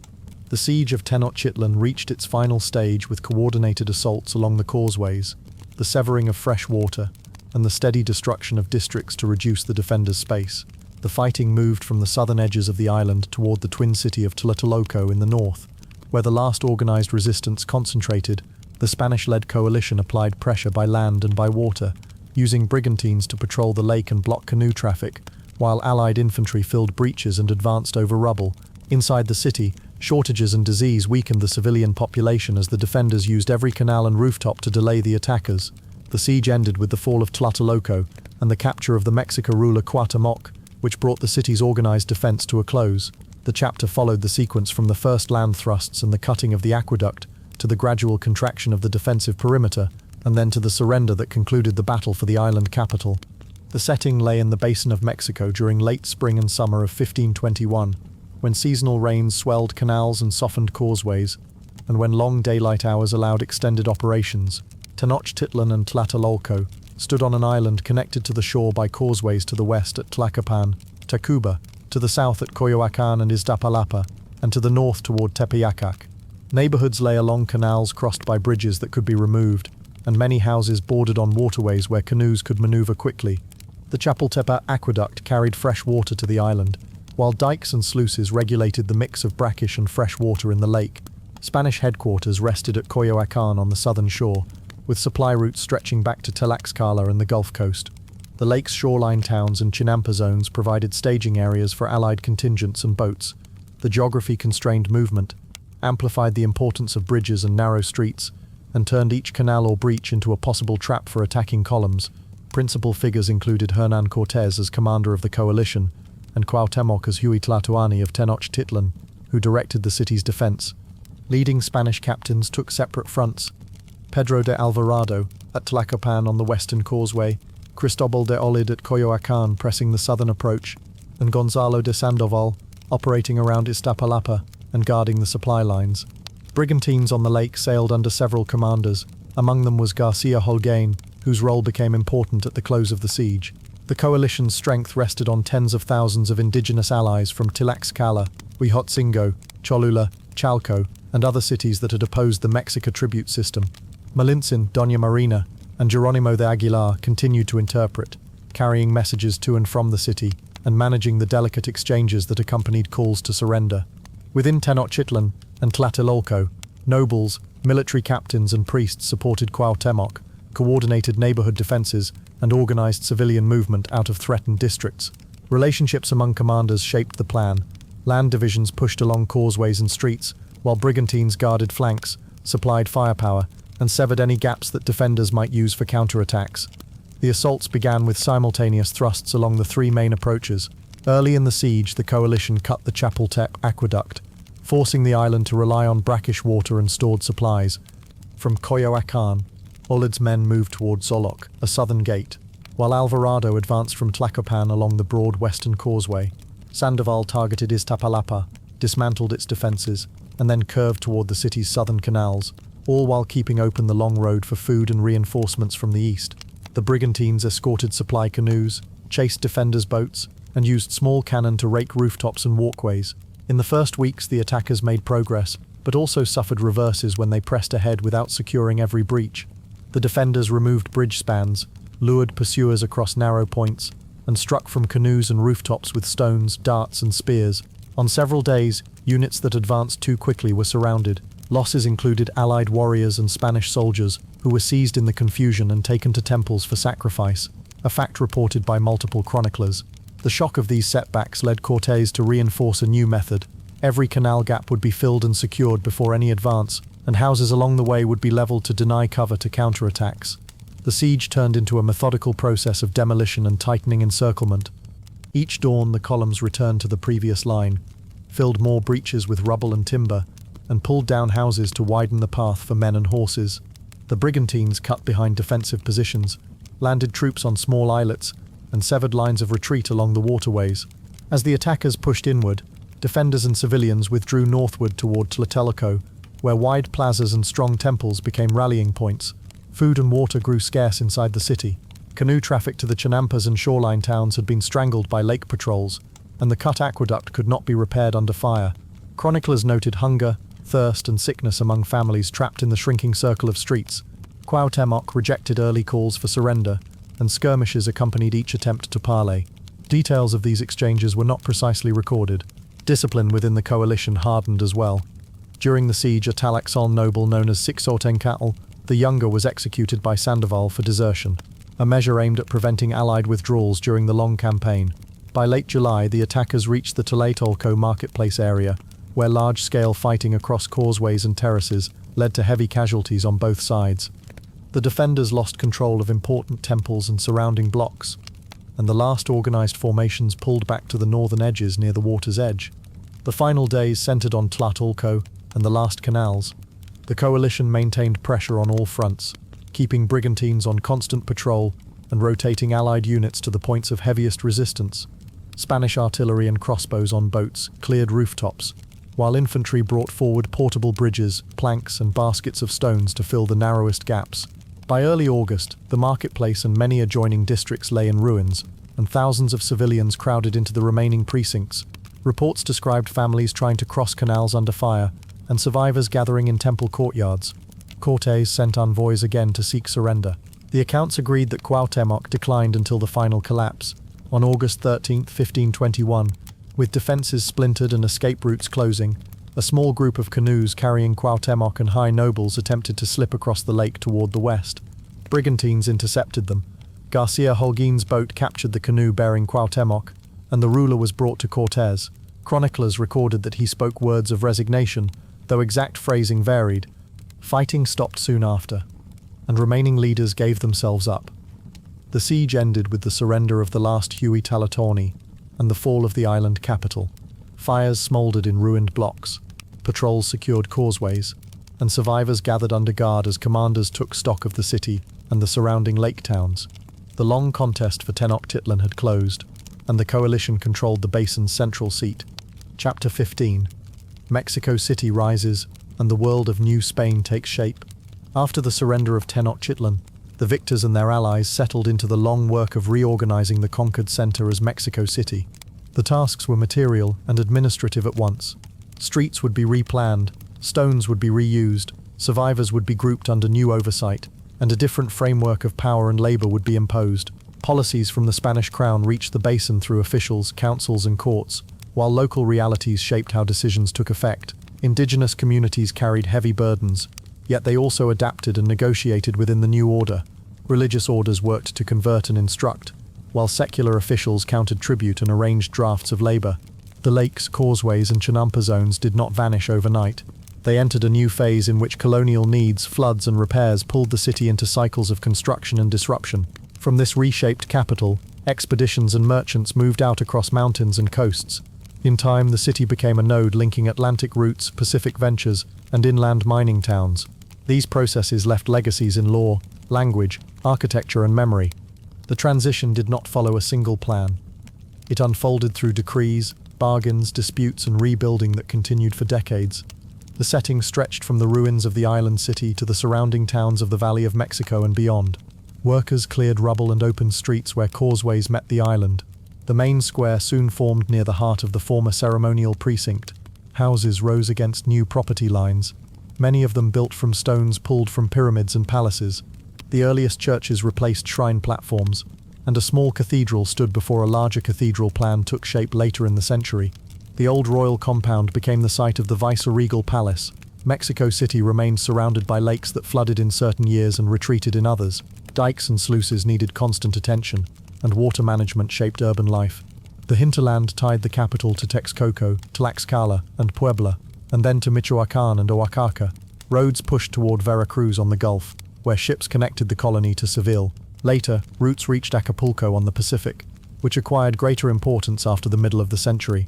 The siege of Tenochtitlan reached its final stage with coordinated assaults along the causeways, the severing of fresh water, and the steady destruction of districts to reduce the defenders' space. The fighting moved from the southern edges of the island toward the twin city of Tlatelolco in the north, where the last organized resistance concentrated. The Spanish-led coalition applied pressure by land and by water, using brigantines to patrol the lake and block canoe traffic, while Allied infantry filled breaches and advanced over rubble. Inside the city, shortages and disease weakened the civilian population as the defenders used every canal and rooftop to delay the attackers. The siege ended with the fall of Tlatelolco and the capture of the Mexica ruler Cuauhtémoc, which brought the city's organized defense to a close. The chapter followed the sequence from the first land thrusts and the cutting of the aqueduct, to the gradual contraction of the defensive perimeter, and then to the surrender that concluded the battle for the island capital. The setting lay in the basin of Mexico during late spring and summer of 1521, when seasonal rains swelled canals and softened causeways, and when long daylight hours allowed extended operations. Tenochtitlan and Tlatelolco stood on an island connected to the shore by causeways to the west at Tlacopan, Tacuba, to the south at Coyoacán and Iztapalapa, and to the north toward Tepeyacac. Neighborhoods lay along canals crossed by bridges that could be removed, and many houses bordered on waterways where canoes could maneuver quickly. The Chapultepec aqueduct carried fresh water to the island, while dikes and sluices regulated the mix of brackish and fresh water in the lake. Spanish headquarters rested at Coyoacán on the southern shore, with supply routes stretching back to Tlaxcala and the Gulf Coast. The lake's shoreline towns and Chinampa zones provided staging areas for Allied contingents and boats. The geography-constrained movement amplified the importance of bridges and narrow streets, and turned each canal or breach into a possible trap for attacking columns. Principal figures included Hernán Cortés as commander of the coalition, and Cuauhtémoc as Huitlatoani of Tenochtitlan, who directed the city's defense. Leading Spanish captains took separate fronts: Pedro de Alvarado at Tlacopan on the western causeway, Cristobal de Olid at Coyoacán pressing the southern approach, and Gonzalo de Sandoval operating around Iztapalapa and guarding the supply lines. Brigantines on the lake sailed under several commanders. Among them was Garcia Holguin, whose role became important at the close of the siege. The coalition's strength rested on tens of thousands of indigenous allies from Tlaxcala, Huejotzingo, Cholula, Chalco, and other cities that had opposed the Mexica tribute system. Malintzin, Doña Marina, and Jerónimo de Aguilar continued to interpret, carrying messages to and from the city, and managing the delicate exchanges that accompanied calls to surrender. Within Tenochtitlan and Tlatelolco, nobles, military captains and priests supported Cuauhtémoc, coordinated neighborhood defenses, and organized civilian movement out of threatened districts. Relationships among commanders shaped the plan. Land divisions pushed along causeways and streets, while brigantines guarded flanks, supplied firepower, and severed any gaps that defenders might use for counterattacks. The assaults began with simultaneous thrusts along the three main approaches. Early in the siege, the coalition cut the Chapultepec aqueduct, forcing the island to rely on brackish water and stored supplies. From Coyoacán, Olid's men moved toward Zoloc, a southern gate, while Alvarado advanced from Tlacopan along the broad western causeway. Sandoval targeted Iztapalapa, dismantled its defenses, and then curved toward the city's southern canals, all while keeping open the long road for food and reinforcements from the east. The brigantines escorted supply canoes, chased defenders' boats, and used small cannon to rake rooftops and walkways. In the first weeks, the attackers made progress, but also suffered reverses when they pressed ahead without securing every breach. The defenders removed bridge spans, lured pursuers across narrow points, and struck from canoes and rooftops with stones, darts, and spears. On several days, units that advanced too quickly were surrounded. Losses included Allied warriors and Spanish soldiers, who were seized in the confusion and taken to temples for sacrifice, a fact reported by multiple chroniclers. The shock of these setbacks led Cortés to reinforce a new method. Every canal gap would be filled and secured before any advance, and houses along the way would be leveled to deny cover to counterattacks. The siege turned into a methodical process of demolition and tightening encirclement. Each dawn, the columns returned to the previous line, filled more breaches with rubble and timber, and pulled down houses to widen the path for men and horses. The brigantines cut behind defensive positions, landed troops on small islets, and severed lines of retreat along the waterways. As the attackers pushed inward, defenders and civilians withdrew northward toward Tlatelolco, where wide plazas and strong temples became rallying points. Food and water grew scarce inside the city. Canoe traffic to the Chinampas and shoreline towns had been strangled by lake patrols, and the cut aqueduct could not be repaired under fire. Chroniclers noted hunger, thirst, and sickness among families trapped in the shrinking circle of streets. Cuauhtémoc rejected early calls for surrender, and skirmishes accompanied each attempt to parley. Details of these exchanges were not precisely recorded. Discipline within the coalition hardened as well. During the siege, a Talaxol noble known as Sixotencatl the Younger was executed by Sandoval for desertion, a measure aimed at preventing Allied withdrawals during the long campaign. By late July, the attackers reached the Tlatelolco marketplace area, where large-scale fighting across causeways and terraces led to heavy casualties on both sides. The defenders lost control of important temples and surrounding blocks, and the last organized formations pulled back to the northern edges near the water's edge. The final days centered on Tlatelolco and the last canals. The coalition maintained pressure on all fronts, keeping brigantines on constant patrol and rotating Allied units to the points of heaviest resistance. Spanish artillery and crossbows on boats cleared rooftops, while infantry brought forward portable bridges, planks, and baskets of stones to fill the narrowest gaps. By early August, the marketplace and many adjoining districts lay in ruins, and thousands of civilians crowded into the remaining precincts. Reports described families trying to cross canals under fire, and survivors gathering in temple courtyards. Cortés sent envoys again to seek surrender. The accounts agreed that Cuauhtémoc declined until the final collapse, on August 13, 1521, with defences splintered and escape routes closing. A small group of canoes carrying Cuauhtémoc and high nobles attempted to slip across the lake toward the west. Brigantines intercepted them. Garcia Holguin's boat captured the canoe bearing Cuauhtémoc, and the ruler was brought to Cortés. Chroniclers recorded that he spoke words of resignation, though exact phrasing varied. Fighting stopped soon after, and remaining leaders gave themselves up. The siege ended with the surrender of the last Huey Talatoni and the fall of the island capital. Fires smouldered in ruined blocks, patrols secured causeways, and survivors gathered under guard as commanders took stock of the city and the surrounding lake towns. The long contest for Tenochtitlan had closed, and the coalition controlled the basin's central seat. Chapter 15. Mexico City rises, and the world of New Spain takes shape. After the surrender of Tenochtitlan, the victors and their allies settled into the long work of reorganizing the conquered center as Mexico City. The tasks were material and administrative at once. Streets would be replanned, stones would be reused, survivors would be grouped under new oversight, and a different framework of power and labor would be imposed. Policies from the Spanish crown reached the basin through officials, councils, and courts, while local realities shaped how decisions took effect. Indigenous communities carried heavy burdens, yet they also adapted and negotiated within the new order. Religious orders worked to convert and instruct, while secular officials counted tribute and arranged drafts of labor. The lakes, causeways, and Chinampa zones did not vanish overnight. They entered a new phase in which colonial needs, floods, and repairs pulled the city into cycles of construction and disruption. From this reshaped capital, expeditions and merchants moved out across mountains and coasts. In time, the city became a node linking Atlantic routes, Pacific ventures, and inland mining towns. These processes left legacies in law, language, architecture, and memory. The transition did not follow a single plan. It unfolded through decrees, bargains, disputes, and rebuilding that continued for decades. The setting stretched from the ruins of the island city to the surrounding towns of the Valley of Mexico and beyond. Workers cleared rubble and opened streets where causeways met the island. The main square soon formed near the heart of the former ceremonial precinct. Houses rose against new property lines, many of them built from stones pulled from pyramids and palaces. The earliest churches replaced shrine platforms, and a small cathedral stood before a larger cathedral plan took shape later in the century. The old royal compound became the site of the viceregal palace. Mexico City remained surrounded by lakes that flooded in certain years and retreated in others. Dikes and sluices needed constant attention, and water management shaped urban life. The hinterland tied the capital to Texcoco, Tlaxcala, and Puebla, and then to Michoacán and Oaxaca. Roads pushed toward Veracruz on the Gulf. where ships connected the colony to Seville. Later, routes reached Acapulco on the Pacific, which acquired greater importance after the middle of the century.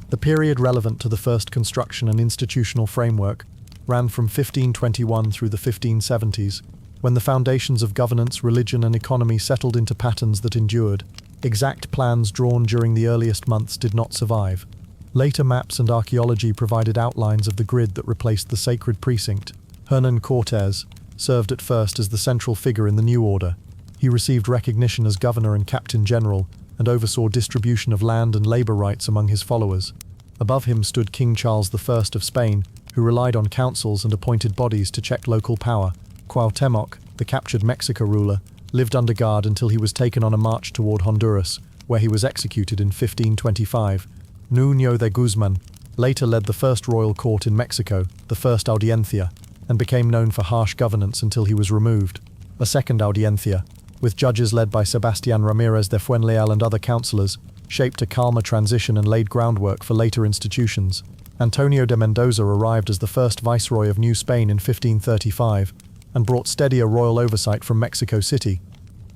The period relevant to the first construction and institutional framework ran from 1521 through the 1570s, when the foundations of governance, religion, and economy settled into patterns that endured. Exact plans drawn during the earliest months did not survive. Later maps and archaeology provided outlines of the grid that replaced the sacred precinct. Hernán Cortés served at first as the central figure in the new order. He received recognition as governor and captain general, and oversaw distribution of land and labor rights among his followers. Above him stood King Charles I of Spain, who relied on councils and appointed bodies to check local power. Cuauhtémoc, the captured Mexico ruler, lived under guard until he was taken on a march toward Honduras, where he was executed in 1525. Nuño de Guzmán later led the first royal court in Mexico, the first audiencia, and became known for harsh governance until he was removed. A second audiencia, with judges led by Sebastián Ramírez de Fuenleal and other councillors, shaped a calmer transition and laid groundwork for later institutions. Antonio de Mendoza arrived as the first viceroy of New Spain in 1535, and brought steadier royal oversight from Mexico City.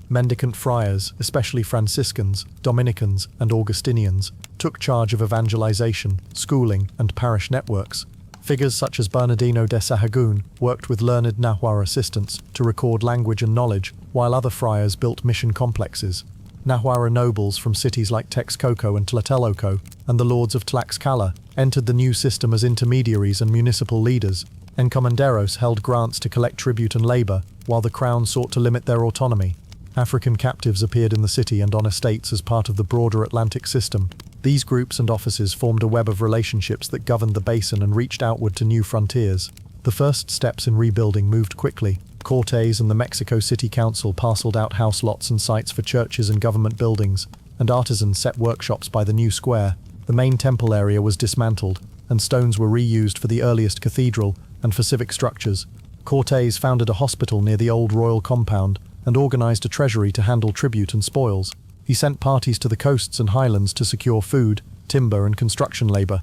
Mendicant friars, especially Franciscans, Dominicans, and Augustinians, took charge of evangelization, schooling, and parish networks. Figures such as Bernardino de Sahagún worked with learned Nahuatl assistants to record language and knowledge, while other friars built mission complexes. Nahuatl nobles from cities like Texcoco and Tlatelolco, and the lords of Tlaxcala, entered the new system as intermediaries and municipal leaders. Encomenderos held grants to collect tribute and labor, while the crown sought to limit their autonomy. African captives appeared in the city and on estates as part of the broader Atlantic system. These groups and offices formed a web of relationships that governed the basin and reached outward to new frontiers. The first steps in rebuilding moved quickly. Cortés and the Mexico City Council parceled out house lots and sites for churches and government buildings, and artisans set workshops by the new square. The main temple area was dismantled, and stones were reused for the earliest cathedral and for civic structures. Cortés founded a hospital near the old royal compound and organized a treasury to handle tribute and spoils. He sent parties to the coasts and highlands to secure food, timber, and construction labor.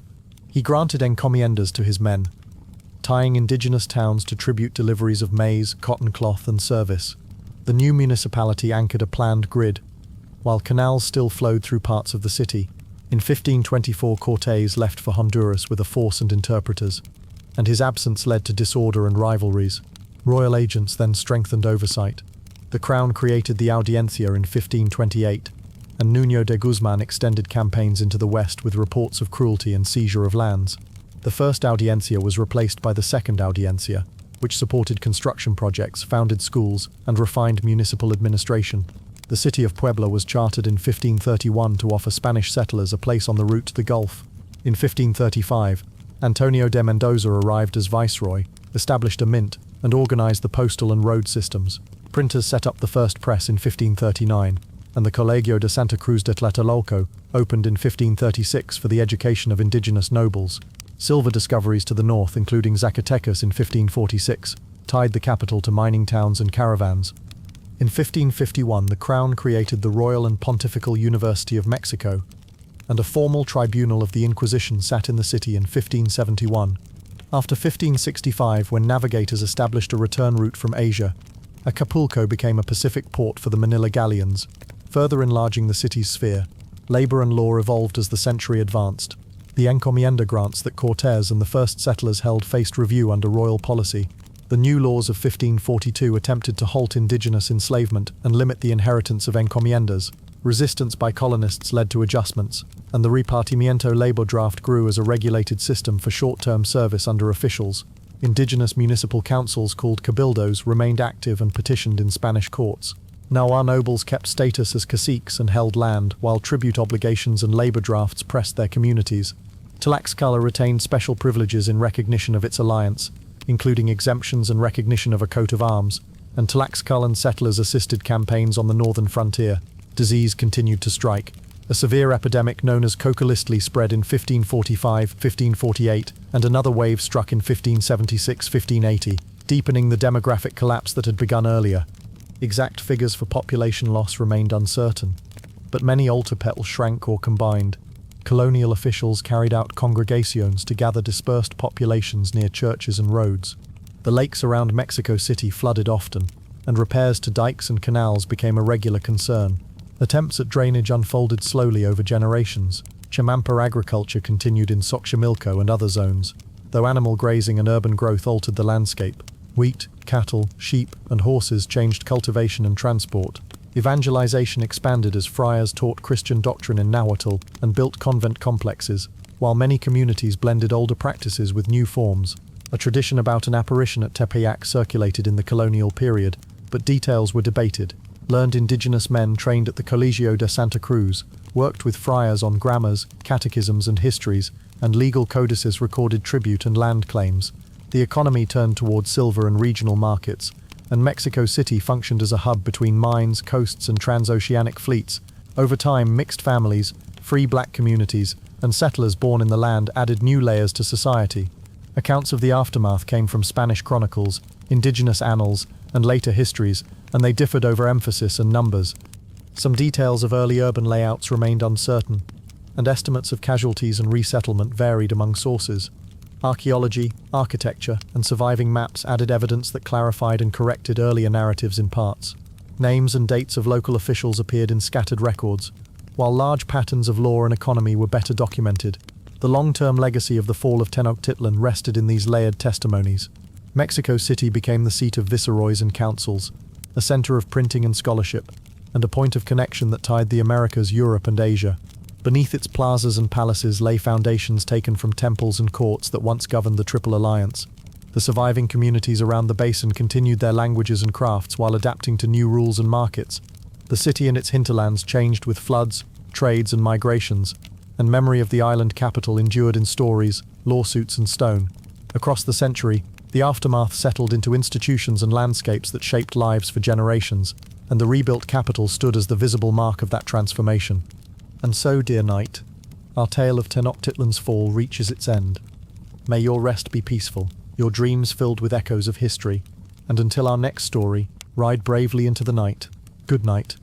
He granted encomiendas to his men, tying indigenous towns to tribute deliveries of maize, cotton cloth, and service. The new municipality anchored a planned grid, while canals still flowed through parts of the city. In 1524, Cortés left for Honduras with a force and interpreters, and his absence led to disorder and rivalries. Royal agents then strengthened oversight. The crown created the Audiencia in 1528, and Nuño de Guzmán extended campaigns into the west with reports of cruelty and seizure of lands. The first Audiencia was replaced by the second Audiencia, which supported construction projects, founded schools, and refined municipal administration. The city of Puebla was chartered in 1531 to offer Spanish settlers a place on the route to the Gulf. In 1535, Antonio de Mendoza arrived as viceroy, established a mint, and organized the postal and road systems. Printers set up the first press in 1539, and the Colegio de Santa Cruz de Tlatelolco opened in 1536 for the education of indigenous nobles. Silver discoveries to the north, including Zacatecas in 1546, tied the capital to mining towns and caravans. In 1551, the crown created the Royal and Pontifical University of Mexico, and a formal tribunal of the Inquisition sat in the city in 1571. After 1565, when navigators established a return route from Asia, Acapulco became a Pacific port for the Manila galleons, further enlarging the city's sphere. Labor and law evolved as the century advanced. The encomienda grants that Cortés and the first settlers held faced review under royal policy. The new laws of 1542 attempted to halt indigenous enslavement and limit the inheritance of encomiendas. Resistance by colonists led to adjustments, and the repartimiento labor draft grew as a regulated system for short-term service under officials. Indigenous municipal councils called cabildos remained active and petitioned in Spanish courts. Nahuatl nobles kept status as caciques and held land, while tribute obligations and labor drafts pressed their communities. Tlaxcala retained special privileges in recognition of its alliance, including exemptions and recognition of a coat of arms, and Tlaxcalan settlers assisted campaigns on the northern frontier. Disease continued to strike. A severe epidemic known as Cocalistli spread in 1545, 1548, and another wave struck in 1576, 1580, deepening the demographic collapse that had begun earlier. Exact figures for population loss remained uncertain, but many Oltepetl shrank or combined. Colonial officials carried out congregaciones to gather dispersed populations near churches and roads. The lakes around Mexico City flooded often, and repairs to dikes and canals became a regular concern. Attempts at drainage unfolded slowly over generations. Chamampa agriculture continued in Xochimilco and other zones, though animal grazing and urban growth altered the landscape. Wheat, cattle, sheep, and horses changed cultivation and transport. Evangelization expanded as friars taught Christian doctrine in Nahuatl and built convent complexes, while many communities blended older practices with new forms. A tradition about an apparition at Tepeyac circulated in the colonial period, but details were debated. Learned indigenous men trained at the Colegio de Santa Cruz worked with friars on grammars, catechisms and histories, and legal codices recorded tribute and land claims. The economy turned toward silver and regional markets, and Mexico City functioned as a hub between mines, coasts and transoceanic fleets. Over time, mixed families, free black communities, and settlers born in the land added new layers to society. Accounts of the aftermath came from Spanish chronicles, indigenous annals, and later histories, and they differed over emphasis and numbers. Some details of early urban layouts remained uncertain, and estimates of casualties and resettlement varied among sources. Archaeology, architecture, and surviving maps added evidence that clarified and corrected earlier narratives in parts. Names and dates of local officials appeared in scattered records, while large patterns of law and economy were better documented. The long-term legacy of the fall of Tenochtitlan rested in these layered testimonies. Mexico City became the seat of viceroys and councils, a center of printing and scholarship, and a point of connection that tied the Americas, Europe, and Asia. Beneath its plazas and palaces lay foundations taken from temples and courts that once governed the Triple Alliance. The surviving communities around the basin continued their languages and crafts while adapting to new rules and markets. The city and its hinterlands changed with floods, trades, and migrations, and memory of the island capital endured in stories, lawsuits, and stone. Across the century, the aftermath settled into institutions and landscapes that shaped lives for generations, and the rebuilt capital stood as the visible mark of that transformation. And so, dear knight, our tale of Tenochtitlan's fall reaches its end. May your rest be peaceful, your dreams filled with echoes of history, and until our next story, ride bravely into the night. Good night.